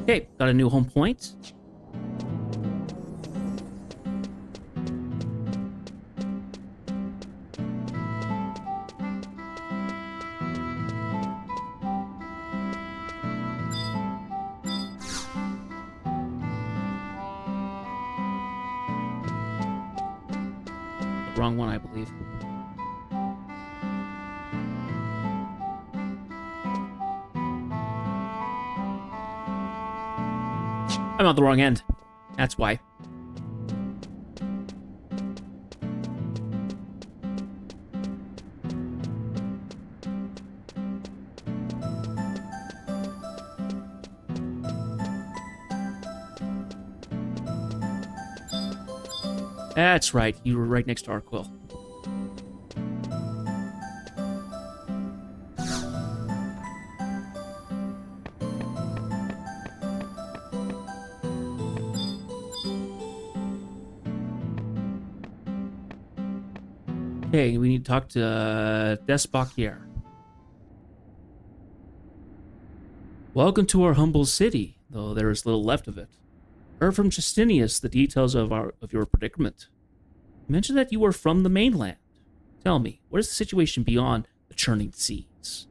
Okay, got a new home point. The wrong one, I believe. I'm on the wrong end. That's why. That's right. You were right next to our quill. Okay, we need to talk to Despakier. Welcome to our humble city, though there is little left of it. Heard from Justinius the details of your predicament. You mentioned that you were from the mainland. Tell me, what is the situation beyond the churning seas?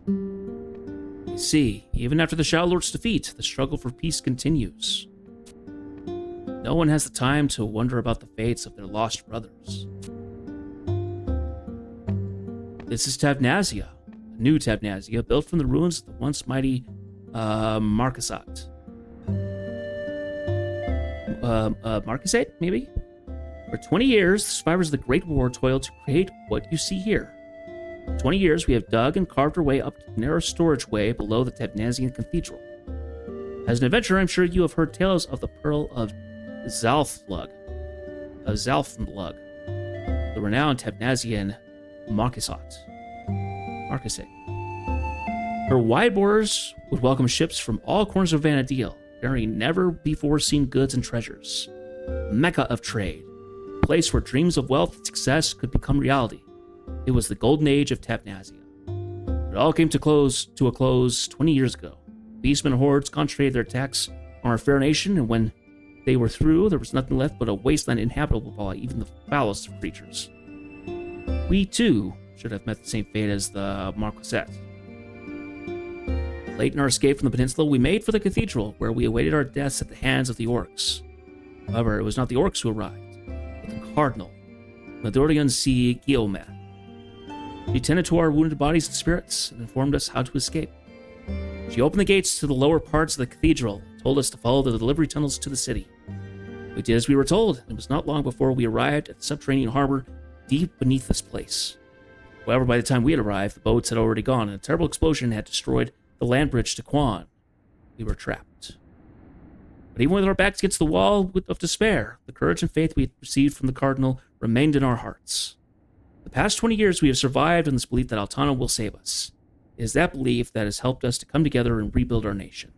You see, even after the Shadow Lord's defeat, the struggle for peace continues. No one has the time to wonder about the fates of their lost brothers. This is Tabnazia, a new Tabnazia built from the ruins of the once mighty Marquisate. Marquisate, maybe? For 20 years, the survivors of the Great War toiled to create what you see here. For 20 years, we have dug and carved our way up the narrow storage way below the Tabnazian Cathedral. As an adventurer, I'm sure you have heard tales of the Pearl of Zalflug, the renowned Tabnazian Marquisate. Her wide borders would welcome ships from all corners of Vanadil, carrying never-before-seen goods and treasures. A mecca of trade, a place where dreams of wealth and success could become reality. It was the golden age of Tabnazia. It all came to a close 20 years ago. Beastmen hordes concentrated their attacks on our fair nation, and when they were through, there was nothing left but a wasteland inhabitable by even the foulest of creatures. We, too, should have met the same fate as the Marquisate. Late in our escape from the peninsula, we made for the cathedral, where we awaited our deaths at the hands of the orcs. However, it was not the orcs who arrived, but the Cardinal, Madorian C. Guillaume. She tended to our wounded bodies and spirits, and informed us how to escape. She opened the gates to the lower parts of the cathedral, and told us to follow the delivery tunnels to the city. We did as we were told, and it was not long before we arrived at the subterranean harbor deep beneath this place. However, by the time we had arrived, the boats had already gone, and a terrible explosion had destroyed the land bridge to Quan. We were trapped. But even with our backs against the wall of despair, the courage and faith we had received from the Cardinal remained in our hearts. The past 20 years we have survived in this belief that Altana will save us. It is that belief that has helped us to come together and rebuild our nation.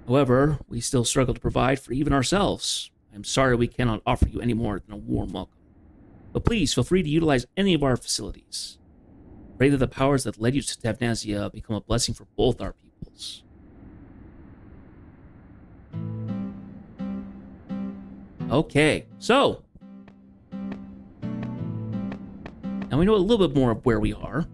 However, we still struggle to provide for even ourselves. I am sorry we cannot offer you any more than a warm welcome. But please feel free to utilize any of our facilities. Pray that the powers that led you to Tabnazia become a blessing for both our peoples. Okay, so now we know a little bit more of where we are.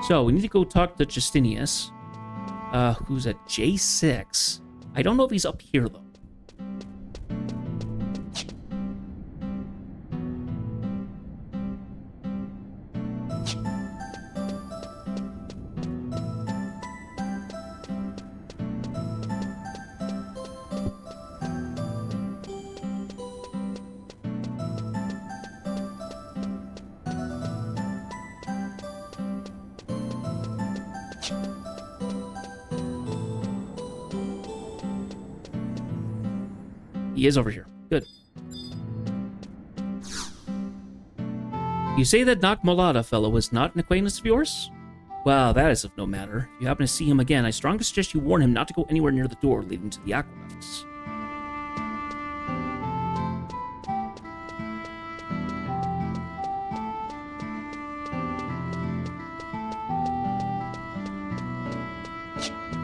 So we need to go talk to Justinius, who's at J6. I don't know if he's up here, though. He is over here. Good. You say that Nakmalada fellow is not an acquaintance of yours? Well, that is of no matter. If you happen to see him again, I strongly suggest you warn him not to go anywhere near the door leading to the aqueducts.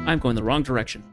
I'm going the wrong direction.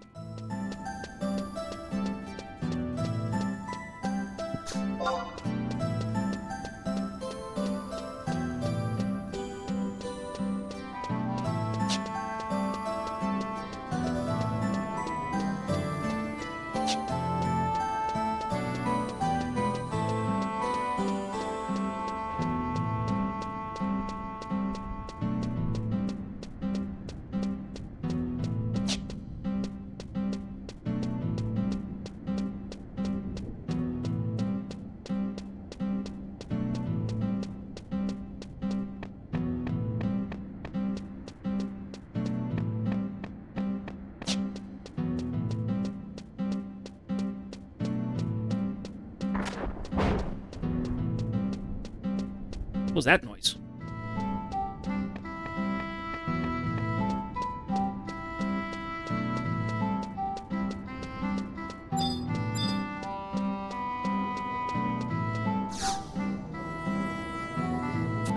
What was that noise?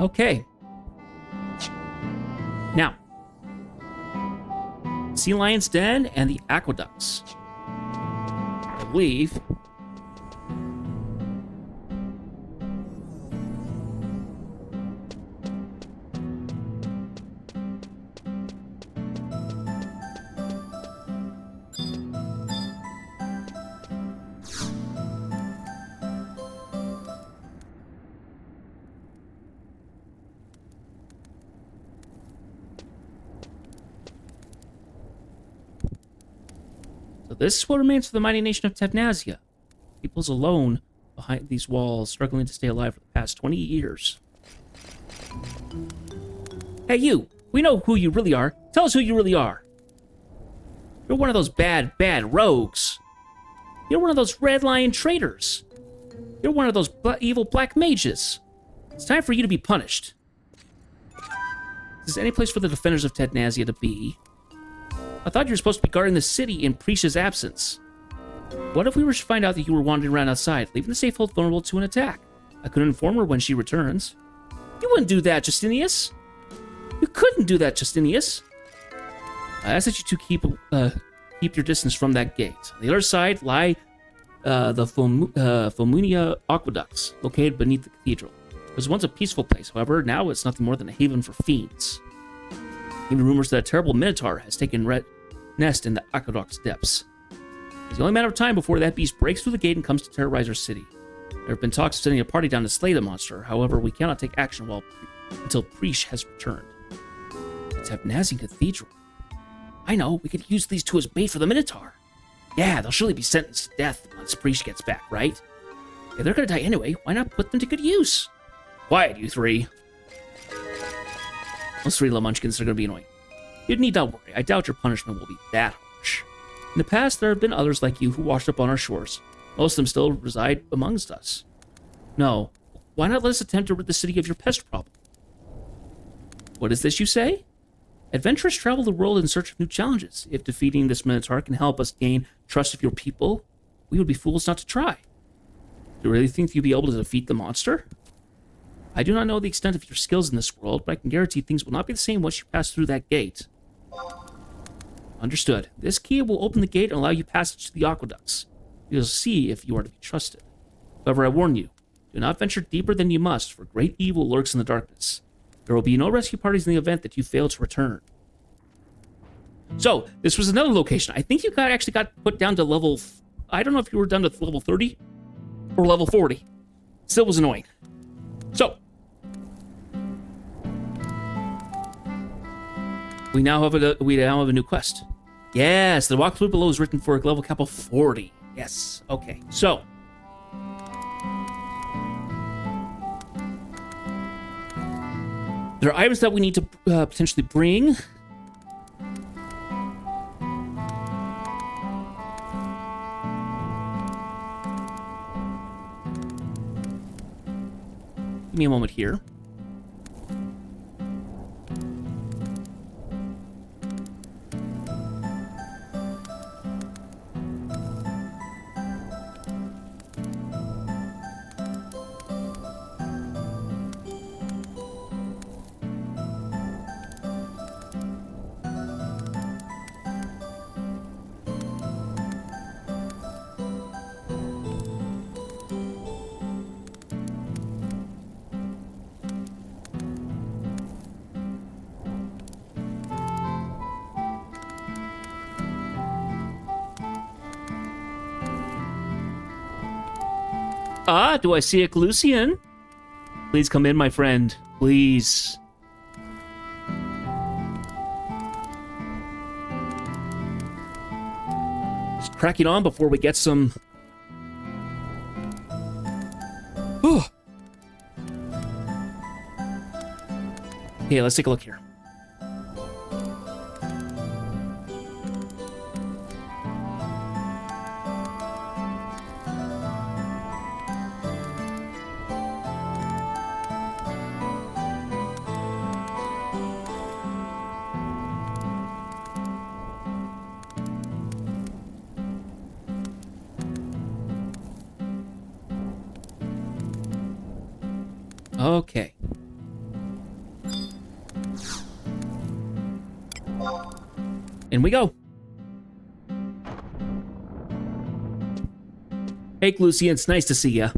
Okay. Now, Sea Lion's Den and the aqueducts. I believe. So this is what remains of the mighty nation of Tevnazia. Peoples alone behind these walls, struggling to stay alive for the past 20 years. Hey, you! We know who you really are. Tell us who you really are. You're one of those bad rogues. You're one of those Red Lion traitors. You're one of those evil black mages. It's time for you to be punished. Is there any place for the defenders of Tevnazia to be? I thought you were supposed to be guarding the city in Prisha's absence. What if we were to find out that you were wandering around outside, leaving the safe hold vulnerable to an attack? I couldn't inform her when she returns. You wouldn't do that, Justinius. You couldn't do that, Justinius. I ask that you two keep your distance from that gate. On the other side lie the Fulmunia aqueducts, located beneath the cathedral. It was once a peaceful place, however, now it's nothing more than a haven for fiends. Even rumors that a terrible minotaur has taken nest in the aqueduct's depths. It's the only matter of time before that beast breaks through the gate and comes to terrorize our city. There have been talks of sending a party down to slay the monster, however, we cannot take action until Prish has returned. It's Tevnazian Cathedral. I know, we could use these two as bait for the minotaur. Yeah, they'll surely be sentenced to death once Prish gets back, right? If they're gonna die anyway, why not put them to good use? Quiet, you three. Those three little munchkins are gonna be annoying. You need not worry, I doubt your punishment will be that harsh. In the past, there have been others like you who washed up on our shores. Most of them still reside amongst us. No, why not let us attempt to rid the city of your pest problem? What is this you say? Adventurers travel the world in search of new challenges. If defeating this minotaur can help us gain trust of your people, we would be fools not to try. Do you really think you'll be able to defeat the monster? I do not know the extent of your skills in this world, but I can guarantee things will not be the same once you pass through that gate. Understood. This key will open the gate and allow you passage to the aqueducts. You'll see if you are to be trusted. However, I warn you, do not venture deeper than you must, for great evil lurks in the darkness. There will be no rescue parties in the event that you fail to return. So, this was another location. I think you actually got put down to level... I don't know if you were down to level 30 or level 40. Still was annoying. So, we now have a new quest. Yes, the walkthrough below is written for a level cap of 40. Yes, okay. So, there are items that we need to potentially bring. Give me a moment here. Ah, do I see a Lucian? Please come in, my friend. Please. Just cracking on before we get some... Whew. Okay, let's take a look here. Okay. In we go. Hey, Lucian, it's nice to see ya.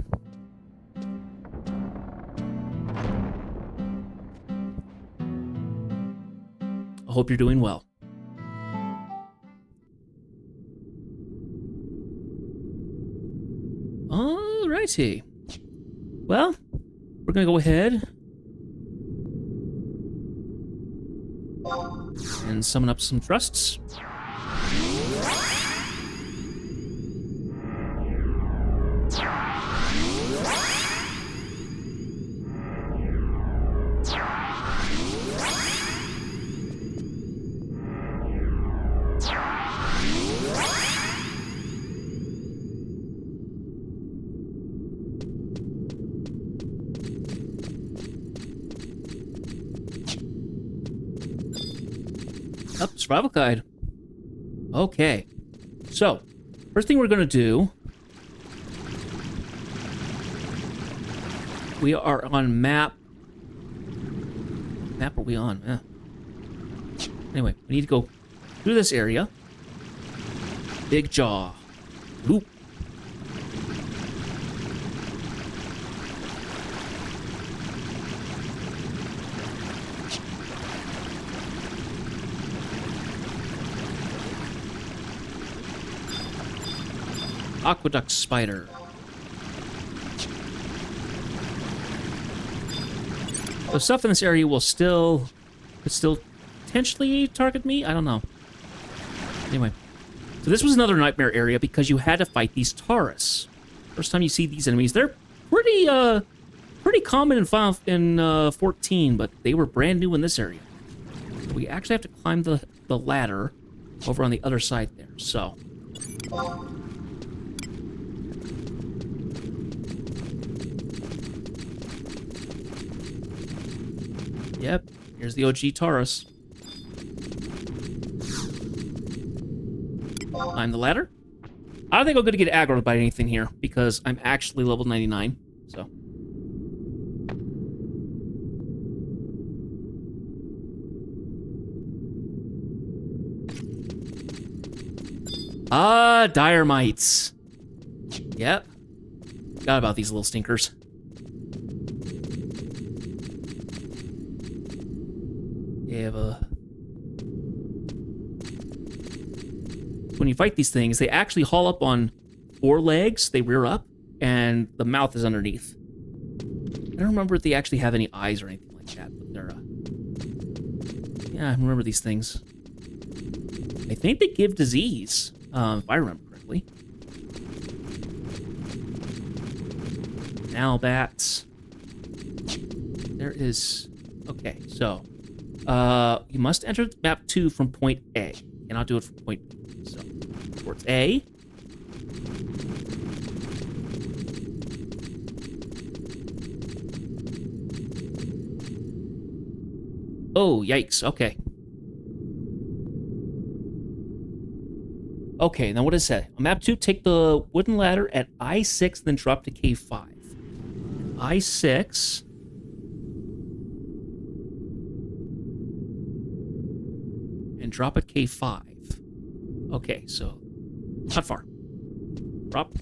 I hope you're doing well. Alrighty. Well, we're gonna go ahead and summon up some trusts. Up, survival guide. Okay. So, first thing we're gonna do... We are on map... Map are we on? Anyway, we need to go through this area. Big Jaw. Oop. Aqueduct spider. So stuff in this area will still potentially target me. I don't know. Anyway, so this was another nightmare area because you had to fight these Taurus. First time you see these enemies, they're pretty common in 14, but they were brand new in this area. So we actually have to climb the ladder over on the other side there. So. Yep, here's the OG Taurus. Climb the ladder. I don't think I'm going to get aggroed by anything here, because I'm actually level 99, so. Ah, dire mites. Yep. Forgot about these little stinkers. When you fight these things, they actually haul up on 4 legs, they rear up, and the mouth is underneath. I don't remember if they actually have any eyes or anything like that, but they're, yeah, I remember these things. I think they give disease, if I remember correctly. Now bats. There is... Okay, so... you must enter map 2 from point A. You cannot do it from point B. So, towards A. Oh, yikes. Okay. Okay, now what does it say? On map 2, take the wooden ladder at I6, then drop to K5. I6. And drop at K5. Okay, so not far. Drop.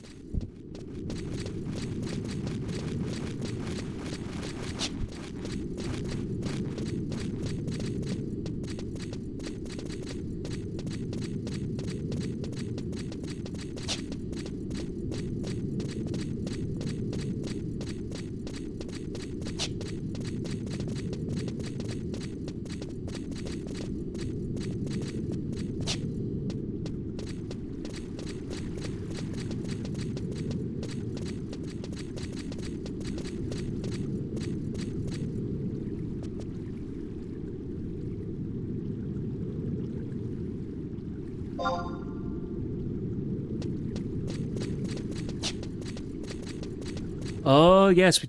Oh, yes, we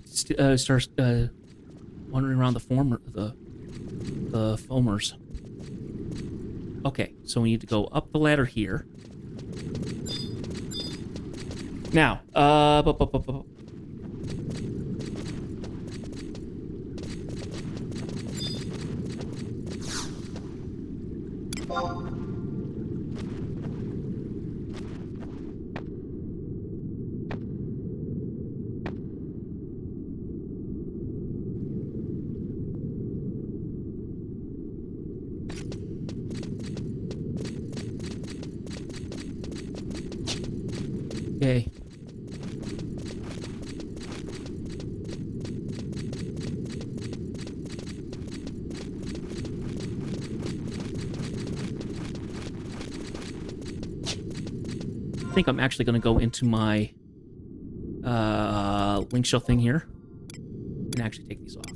start wandering around the foamers. Okay, so we need to go up the ladder here. Now, okay. I think I'm actually going to go into my link shell thing here and actually take these off.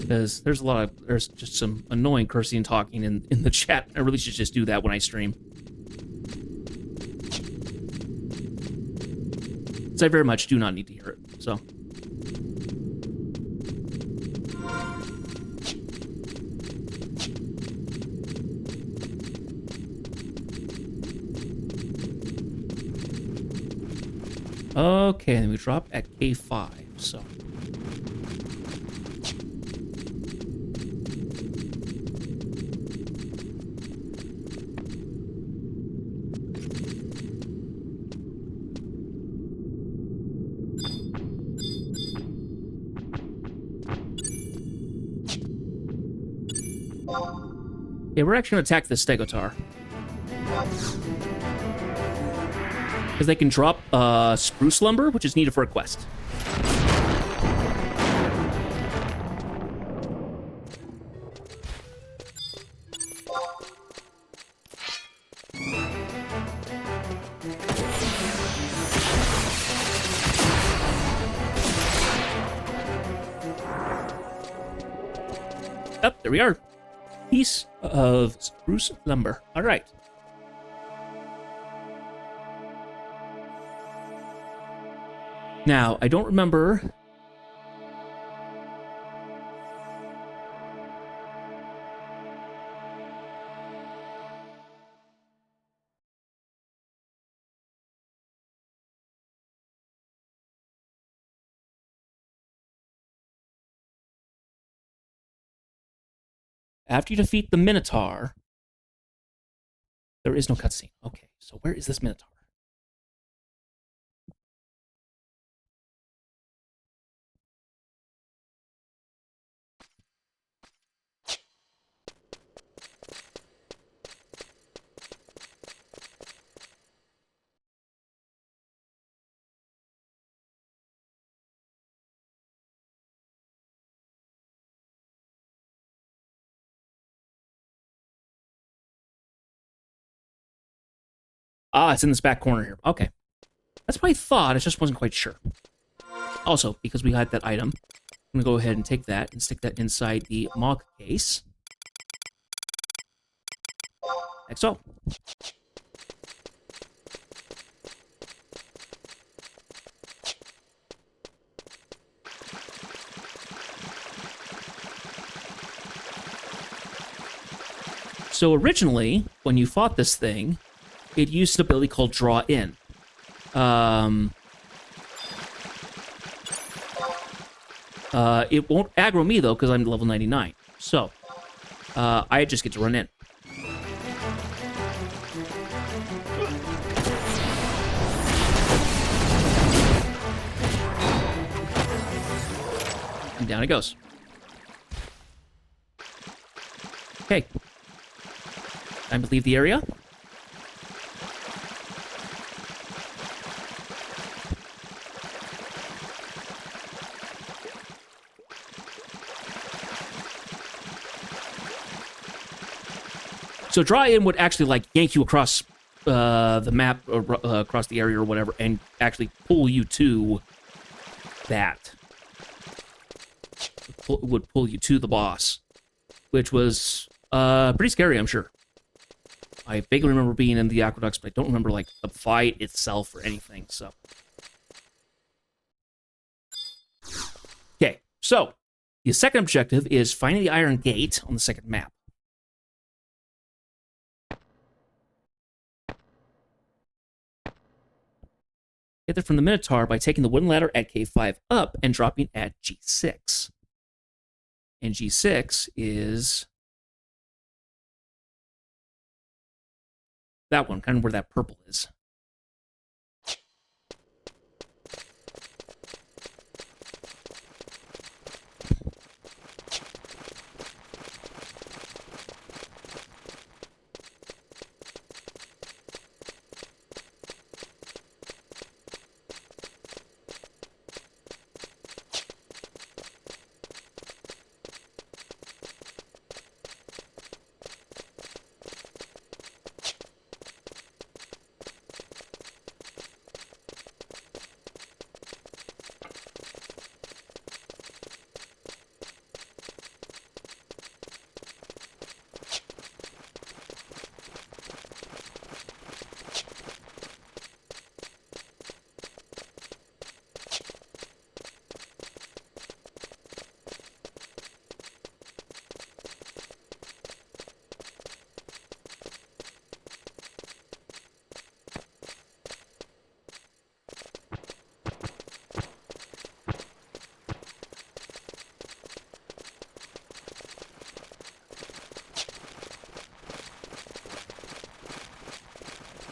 Because there's just some annoying cursing and talking in the chat. I really should just do that when I stream. Because I very much do not need to hear it, so. Okay, and then we drop at K5, so. Yeah, we're actually going to attack the Stegotar. Because they can drop spruce lumber, which is needed for a quest. Oh, there we are. Piece of spruce lumber. All right. Now, I don't remember. After you defeat the Minotaur, there is no cutscene. Okay, so where is this Minotaur? Ah, it's in this back corner here. Okay. That's what I thought. I just wasn't quite sure. Also, because we had that item, I'm going to go ahead and take that and stick that inside the Mog case. Like so. So originally, when you fought this thing, it used an ability called Draw In. It won't aggro me, though, because I'm level 99. So, I just get to run in. And down it goes. Okay. Time to leave the area. So draw in would actually like yank you across the map or across the area or whatever, and actually pull you to that. Would pull you to the boss, which was pretty scary, I'm sure. I vaguely remember being in the aqueducts, but I don't remember like the fight itself or anything. So, okay. So the second objective is finding the Iron Gate on the second map. Get there from the Minotaur by taking the wooden ladder at K5 up and dropping at G6. And G6 is that one, kind of where that purple is.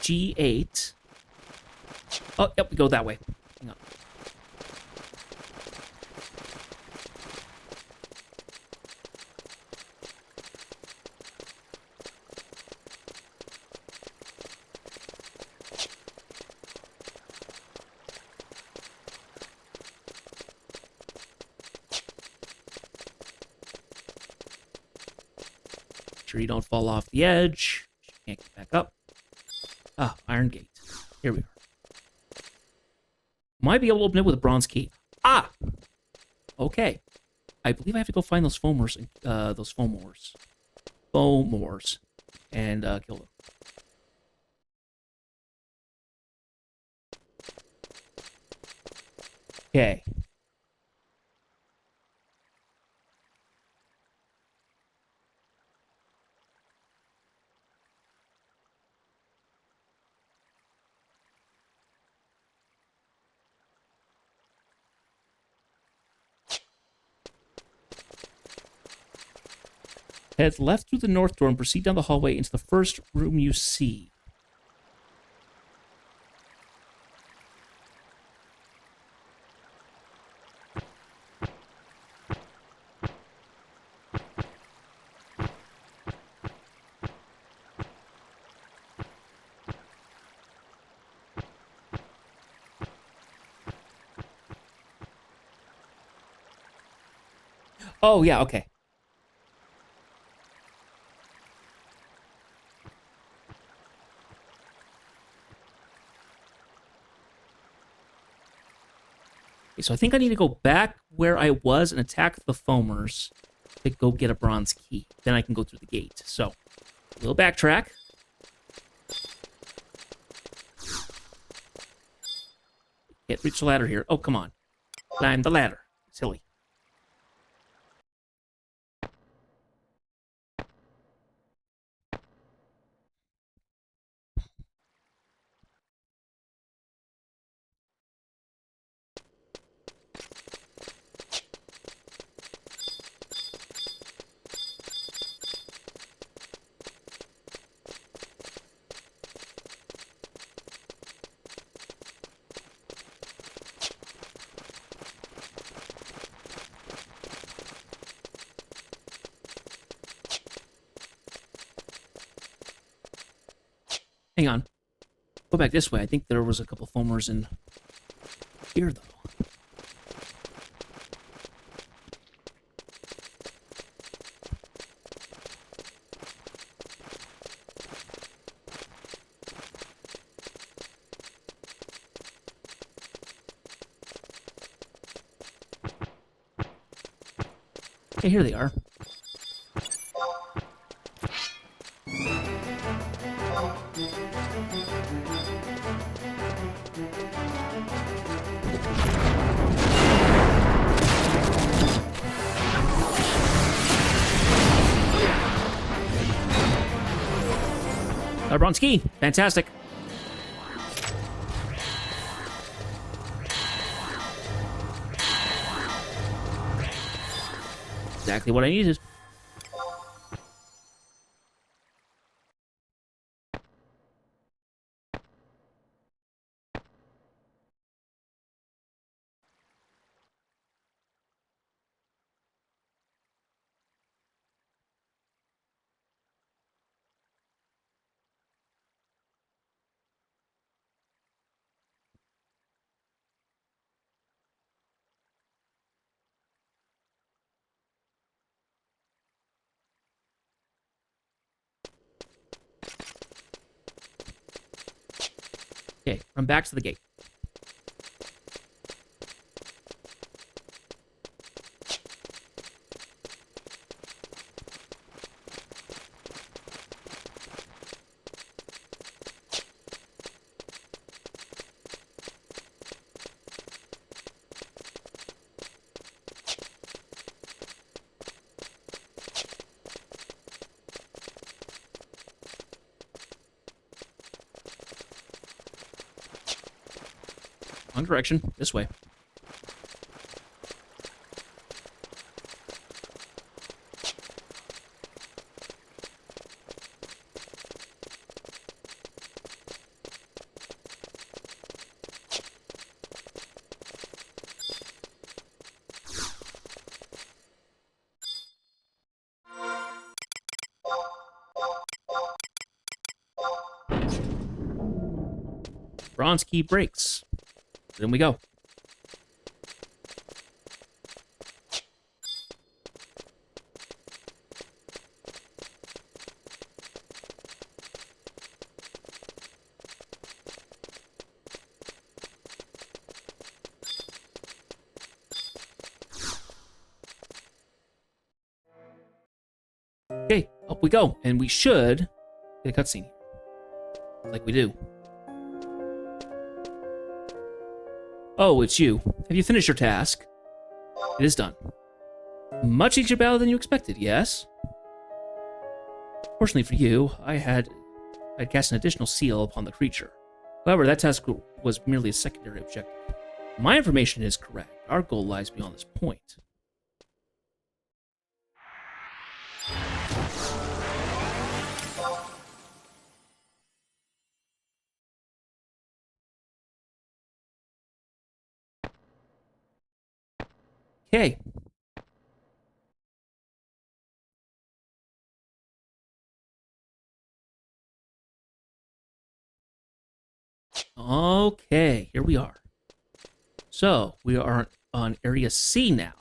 G8. Oh, yep, we go that way. Hang on. Sure you don't fall off the edge. Can't get back up. Ah, Iron Gate. Here we are. Might be able to open it with a bronze key. Ah! Okay. I believe I have to go find those foamers, foamors, and kill them. Okay. Head left through the north door and proceed down the hallway into the first room you see. Oh, yeah, okay. Okay, so I think I need to go back where I was and attack the foamers to go get a bronze key. Then I can go through the gate. So, a little backtrack. Can't reach the ladder here. Oh, come on. Climb the ladder. Silly. Hang on. Go back this way. I think there was a couple foamers in here, though. Okay, here they are. Bronski, fantastic. Exactly what I needed. Okay, run back to the gate. Wrong direction. This way. Bronze key breaks. Then we go. Okay, up we go. And we should get a cutscene. Like we do. Oh, it's you. Have you finished your task? It is done. Much easier battle than you expected, yes? Fortunately for you, I'd cast an additional seal upon the creature. However, that task was merely a secondary objective. My information is correct. Our goal lies beyond this point. Okay. Okay, here we are. So, we are on Area C now.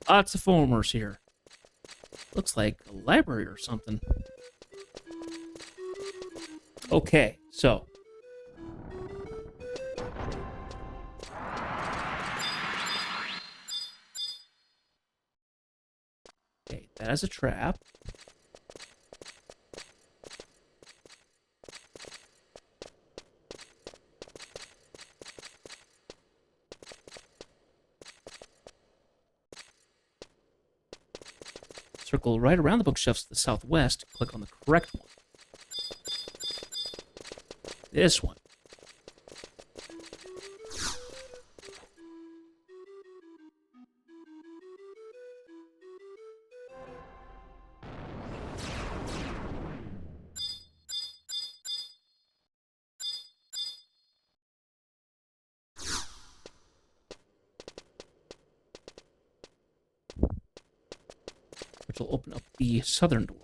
Lots of formers here. Looks like a library or something. Okay, so. Okay, that is a trap. Circle right around the bookshelves to the southwest. Click on the correct one. This one. Which will open up the southern door.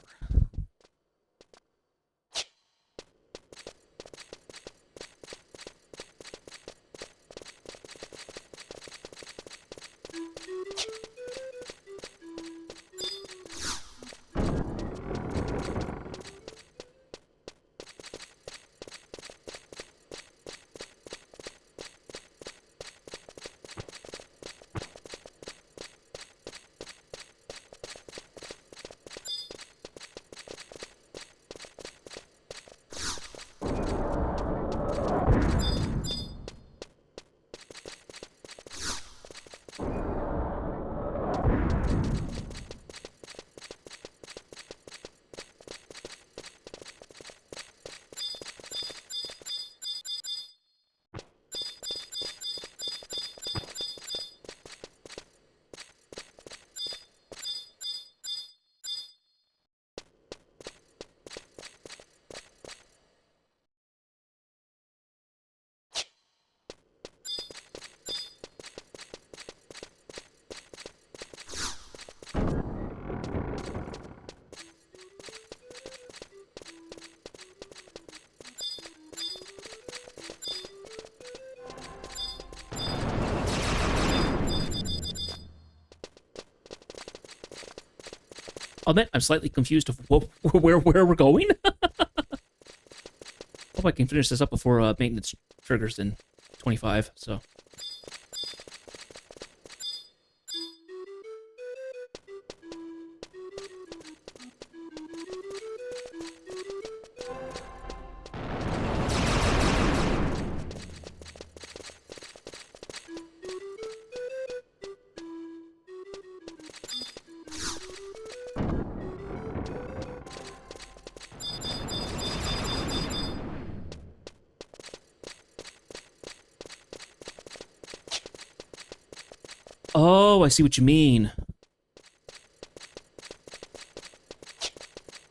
I'll admit, I'm slightly confused of where we're going. Hope I can finish this up before maintenance triggers in 25, so. Oh, I see what you mean.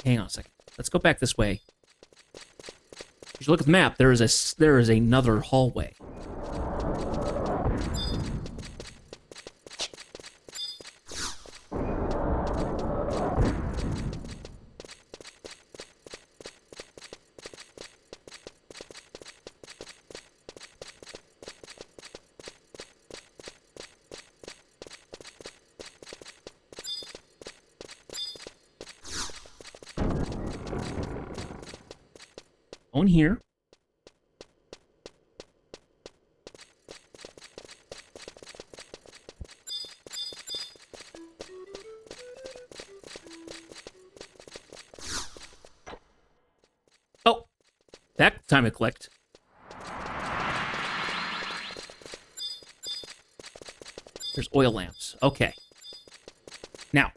Hang on a second. Let's go back this way. If you look at the map, there is another hallway. On here. Oh, that time it clicked. There's oil lamps. Okay. Now.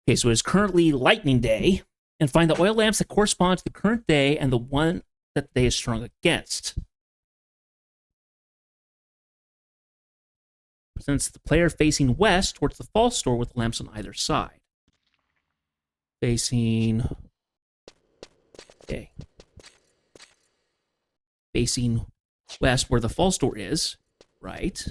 Okay, so it's currently lightning day, and find the oil lamps that correspond to the current day and the one that they is strung against. Presents the player facing west towards the false door with lamps on either side. Facing... Okay. Facing west where the false door is, right?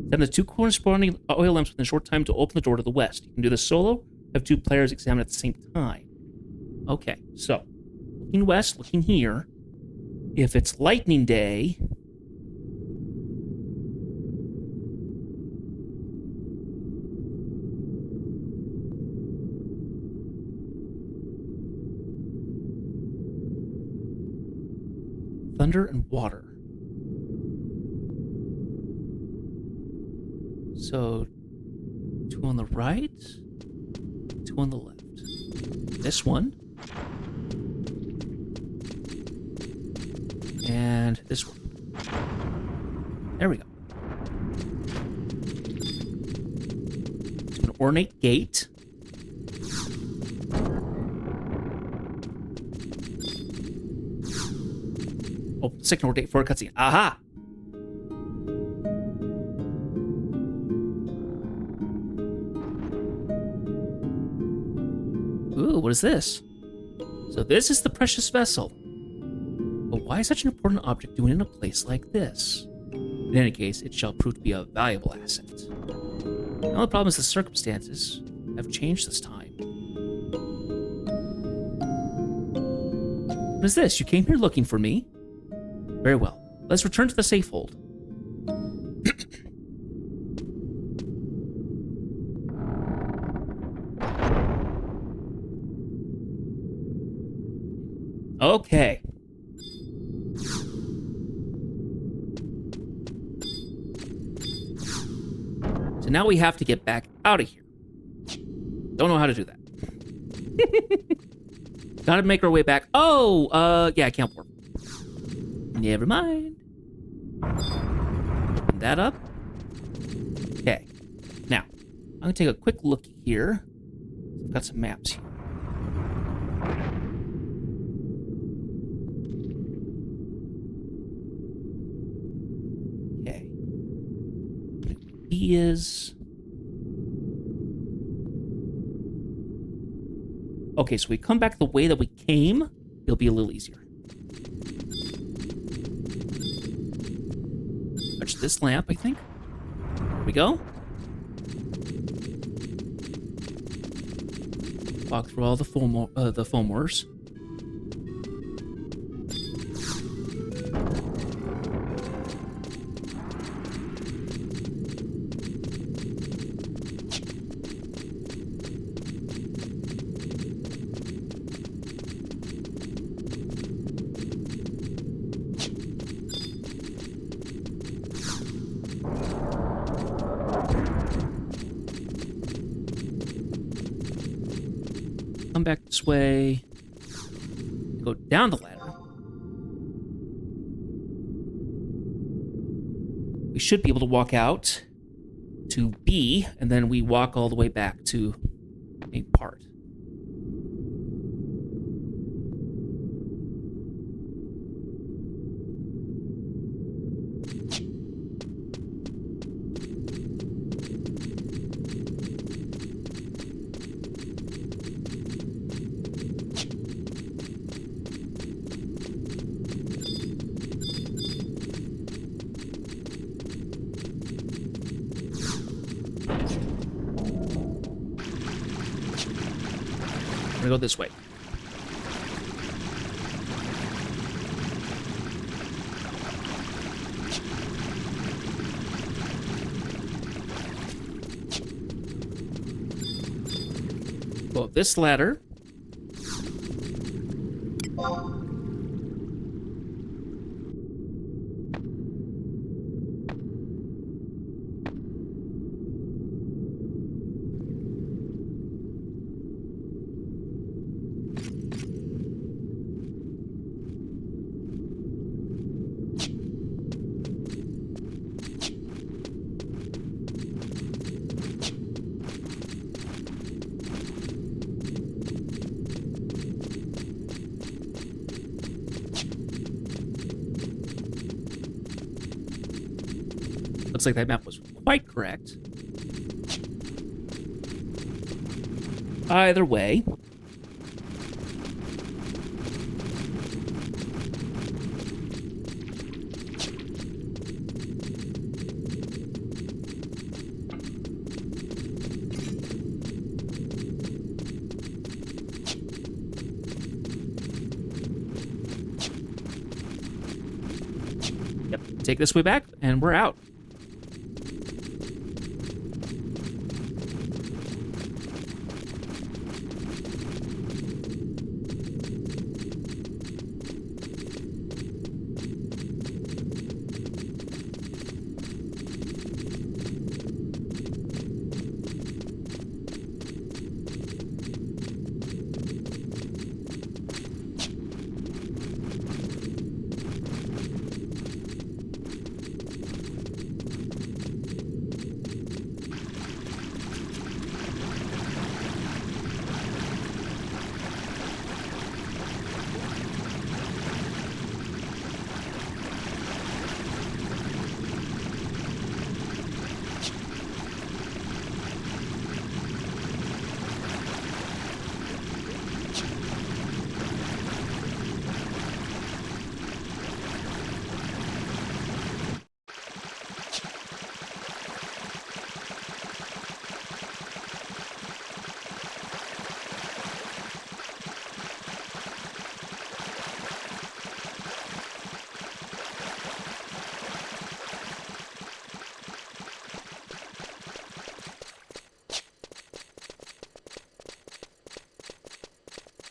Send the 2 corresponding oil lamps within a short time to open the door to the west. You can do this solo. Have 2 players examine at the same time. Okay, so looking west, looking here. If it's lightning day, thunder and water. So 2 on the right, 2 on the left. This one. And this one. There we go. It's an ornate gate. Oh, signal date for a cutscene. Aha! Ooh, what is this? So this is the precious vessel. But why is such an important object doing in a place like this? In any case, it shall prove to be a valuable asset. The only problem is the circumstances have changed this time. What is this? You came here looking for me? Very well. Let's return to the safe hold. Okay. So now we have to get back out of here. Don't know how to do that. Gotta make our way back. Oh, yeah, I can't warp. Never mind. Open that up. Okay. Now, I'm gonna take a quick look here. I've got some maps here. Okay. He is... Okay, so we come back the way that we came. It'll be a little easier. Touch this lamp, I think. There we go. Walk through all the foamers. Come back this way. Go down the ladder. We should be able to walk out to B, and then we walk all the way back to A part. Go this way. Go up this ladder. Looks like that map was quite correct. Either way. take this way back, and we're out.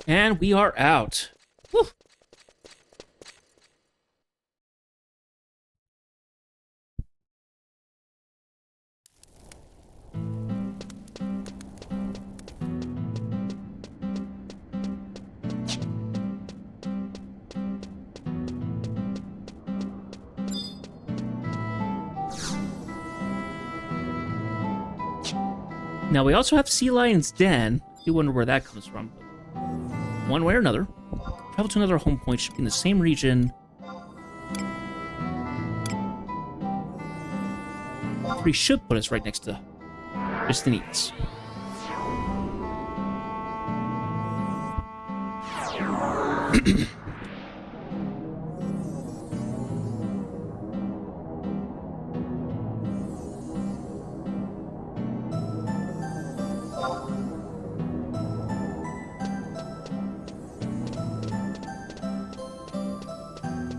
And we are out. Whew. Now we also have Sea Lion's Den. I do wonder where that comes from. One way or another, travel to another home point should be in the same region. He should put us right next to Dynamis.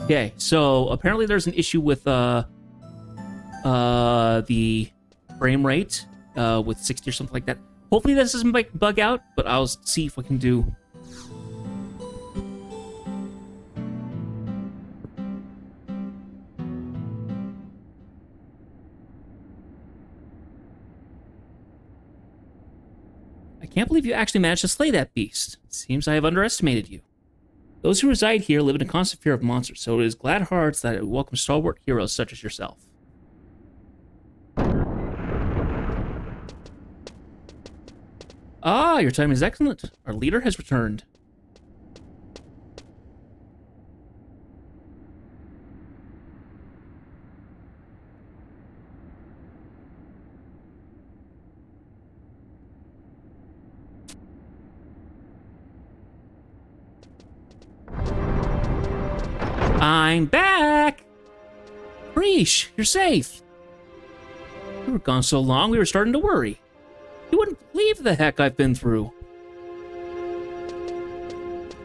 Okay, so apparently there's an issue with the frame rate with 60 or something like that. Hopefully this doesn't bug out, but I'll see if I can do. I can't believe you actually managed to slay that beast. Seems I have underestimated you. Those who reside here live in a constant fear of monsters, so it is glad hearts that it welcome stalwart heroes such as yourself. Ah, your timing is excellent. Our leader has returned. I'm back! Preesh, you're safe. You were gone so long, we were starting to worry. You wouldn't believe the heck I've been through.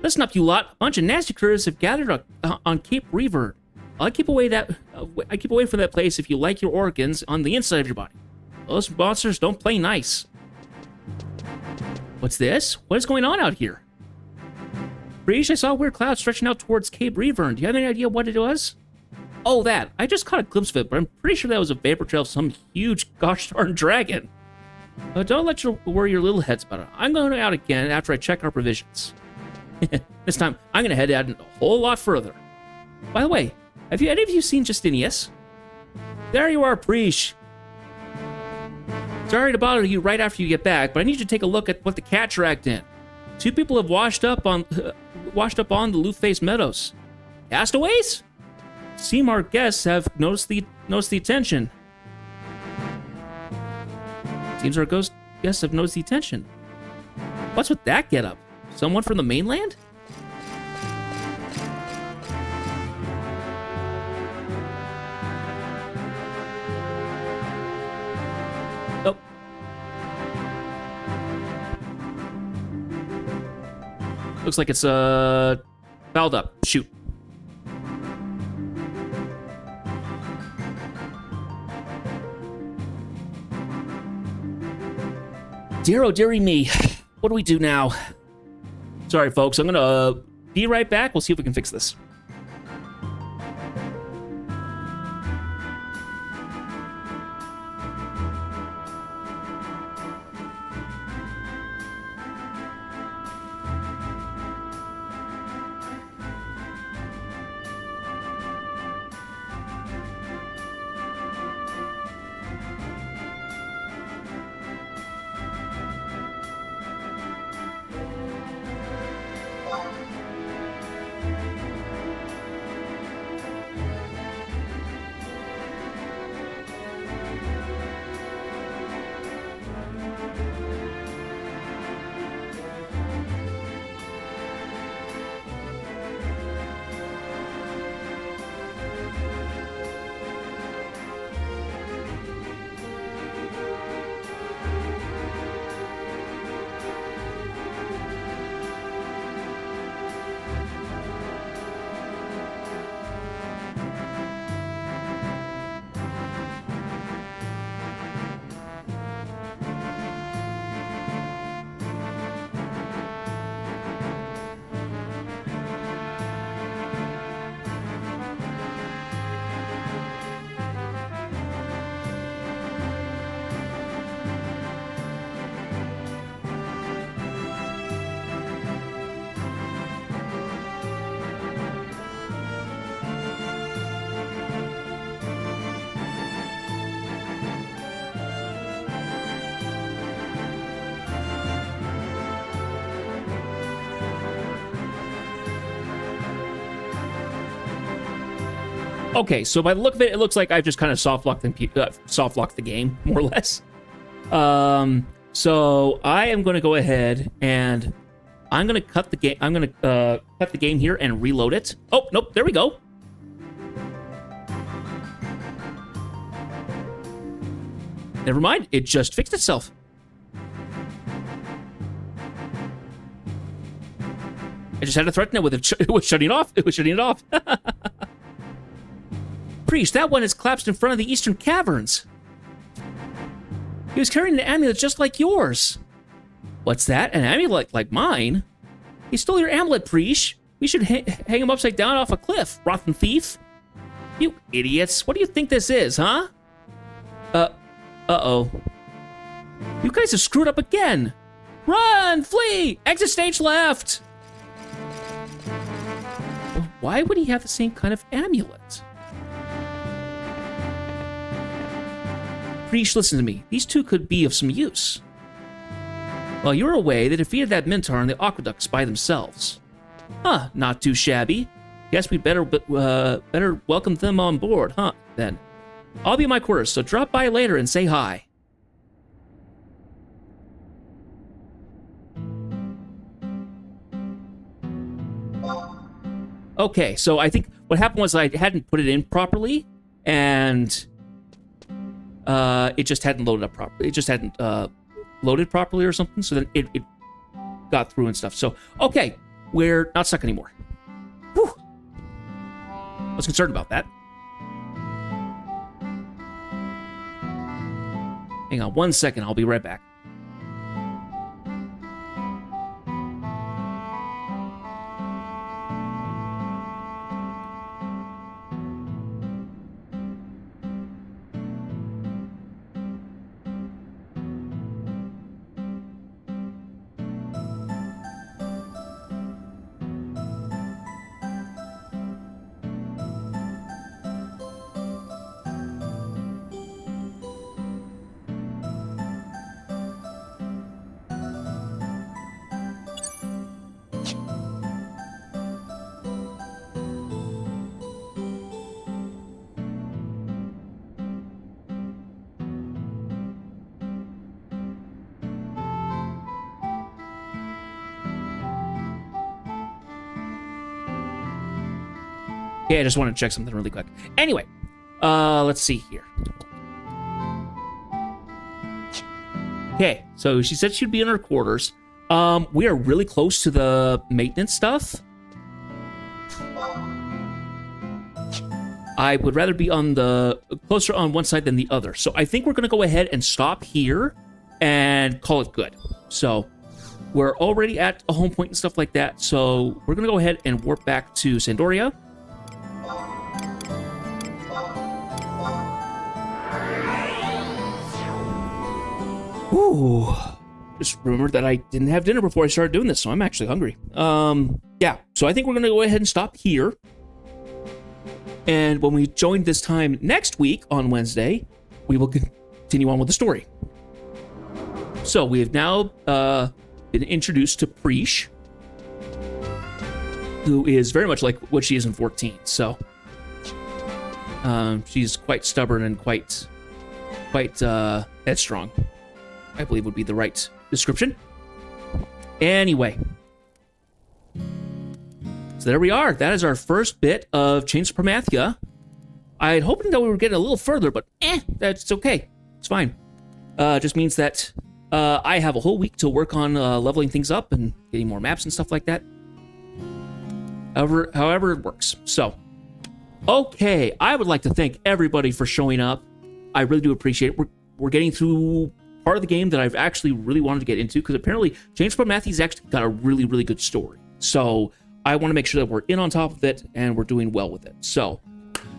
Listen up, you lot. A bunch of nasty critters have gathered on Cape Reaver. I keep away from that place if you like your organs on the inside of your body. Those monsters don't play nice. What's this? What is going on out here? Breach, I saw a weird cloud stretching out towards Cape Reaver. Do you have any idea what it was? Oh, that. I just caught a glimpse of it, but I'm pretty sure that was a vapor trail of some huge gosh darn dragon. Don't let you worry your little heads about it. I'm going out again after I check our provisions. This time, I'm going to head out a whole lot further. By the way, have any of you seen Dynamis? There you are, Preesh. Sorry to bother you right after you get back, but I need you to take a look at what the cat dragged in. 2 people have washed up on the Loop-Face Meadows. Castaways? Seem our guests have noticed the attention. Seems our guests have noticed the attention. What's with that getup? Someone from the mainland? Oh. Looks like it's fouled up. Shoot. Dear, oh, dearie me. What do we do now? Sorry, folks. I'm going to be right back. We'll see if we can fix this. Okay, so by the look of it, it looks like I've just kind of soft locked the game, more or less. So I am going to go ahead and I'm going to cut the game. I'm going to cut the game here and reload it. Oh, nope, there we go. Never mind, it just fixed itself. I just had to threaten it with it. It was shutting off. It was shutting it off. Priest, that one has collapsed in front of the Eastern Caverns. He was carrying an amulet just like yours. What's that? An amulet like mine? He stole your amulet, Priest. We should hang him upside down off a cliff, rotten thief. You idiots. What do you think this is, huh? Uh-oh. You guys have screwed up again. Run! Flee! Exit stage left! Why would he have the same kind of amulet? Priest, listen to me. These two could be of some use. While you were away, they defeated that Minotaur on the aqueducts by themselves. Huh, not too shabby. Guess we better welcome them on board, huh, then. I'll be at my quarters, so drop by later and say hi. Okay, so I think what happened was I hadn't put it in properly, and it just hadn't loaded up properly. It just hadn't loaded properly or something, so then it got through and stuff. So, okay, we're not stuck anymore. Whew. I was concerned about that. Hang on 1 second, I'll be right back. Okay, I just want to check something really quick. Anyway, let's see here. Okay, so she said she'd be in her quarters. We are really close to the maintenance stuff. I would rather be on the closer on one side than the other. So I think we're going to go ahead and stop here and call it good. So we're already at a home point and stuff like that. So we're going to go ahead and warp back to Sandoria. Ooh. Just remembered that I didn't have dinner before I started doing this, so I'm actually hungry. Yeah, so I think we're going to go ahead and stop here. And when we join this time next week on Wednesday, we will continue on with the story. So we have now been introduced to Preesh, who is very much like what she is in 14. So she's quite stubborn and quite headstrong, I believe would be the right description. Anyway, so there we are. That is our first bit of Chains of Promathia. I had hoped that we were getting a little further, but that's okay. It's fine. Just means that I have a whole week to work on leveling things up and getting more maps and stuff like that. However it works. So, okay, I would like to thank everybody for showing up. I really do appreciate it. We're getting through part of the game that I've actually really wanted to get into, because apparently Chains of Promathia's actually got a really, really good story. So I want to make sure that we're in on top of it and we're doing well with it. So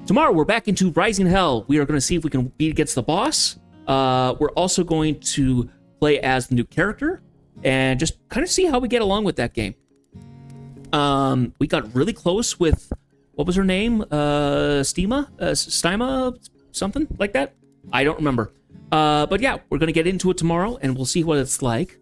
tomorrow we're back into Rising Hell. We are going to see if we can beat against the boss. We're also going to play as the new character and just kind of see how we get along with that game. We got really close with, what was her name? Stima, something like that. I don't remember. But yeah, we're going to get into it tomorrow and we'll see what it's like.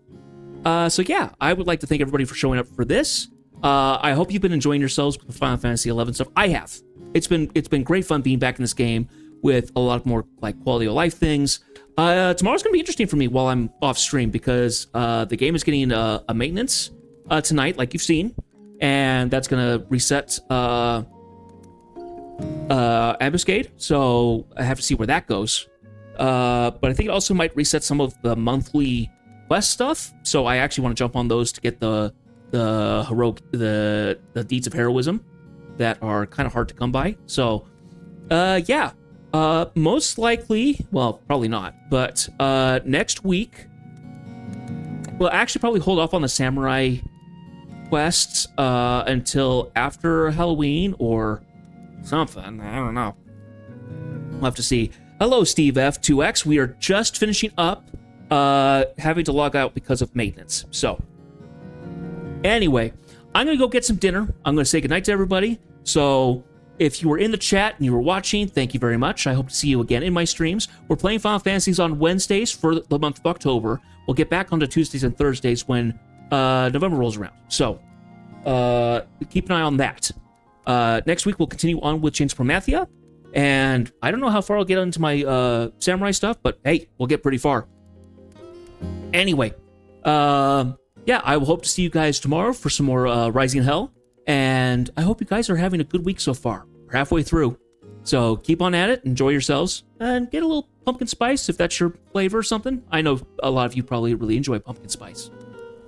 So yeah, I would like to thank everybody for showing up for this. I hope you've been enjoying yourselves with the Final Fantasy XI stuff. I have. It's been great fun being back in this game with a lot more like quality of life things. Tomorrow's going to be interesting for me while I'm off stream, because the game is getting a maintenance tonight, like you've seen, and that's going to reset Ambuscade. So I have to see where that goes. But I think it also might reset some of the monthly quest stuff. So I actually want to jump on those to get the deeds of heroism that are kind of hard to come by. So yeah, most likely, well, probably not, but next week we'll actually probably hold off on the samurai quests until after Halloween or something. I don't know. We'll have to see. Hello, Steve F2X. We are just finishing up, having to log out because of maintenance. So, anyway, I'm going to go get some dinner. I'm going to say goodnight to everybody. So, if you were in the chat and you were watching, thank you very much. I hope to see you again in my streams. We're playing Final Fantasies on Wednesdays for the month of October. We'll get back onto Tuesdays and Thursdays when November rolls around. So, keep an eye on that. Next week, we'll continue on with Chains of Promathia. And I don't know how far I'll get into my samurai stuff, but hey, we'll get pretty far. Anyway, yeah, I will hope to see you guys tomorrow for some more Rising Hell. And I hope you guys are having a good week so far. We're halfway through. So keep on at it, enjoy yourselves, and get a little pumpkin spice if that's your flavor or something. I know a lot of you probably really enjoy pumpkin spice.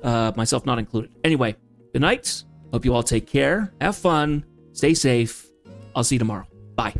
Myself not included. Anyway, good night. Hope you all take care. Have fun. Stay safe. I'll see you tomorrow. Bye.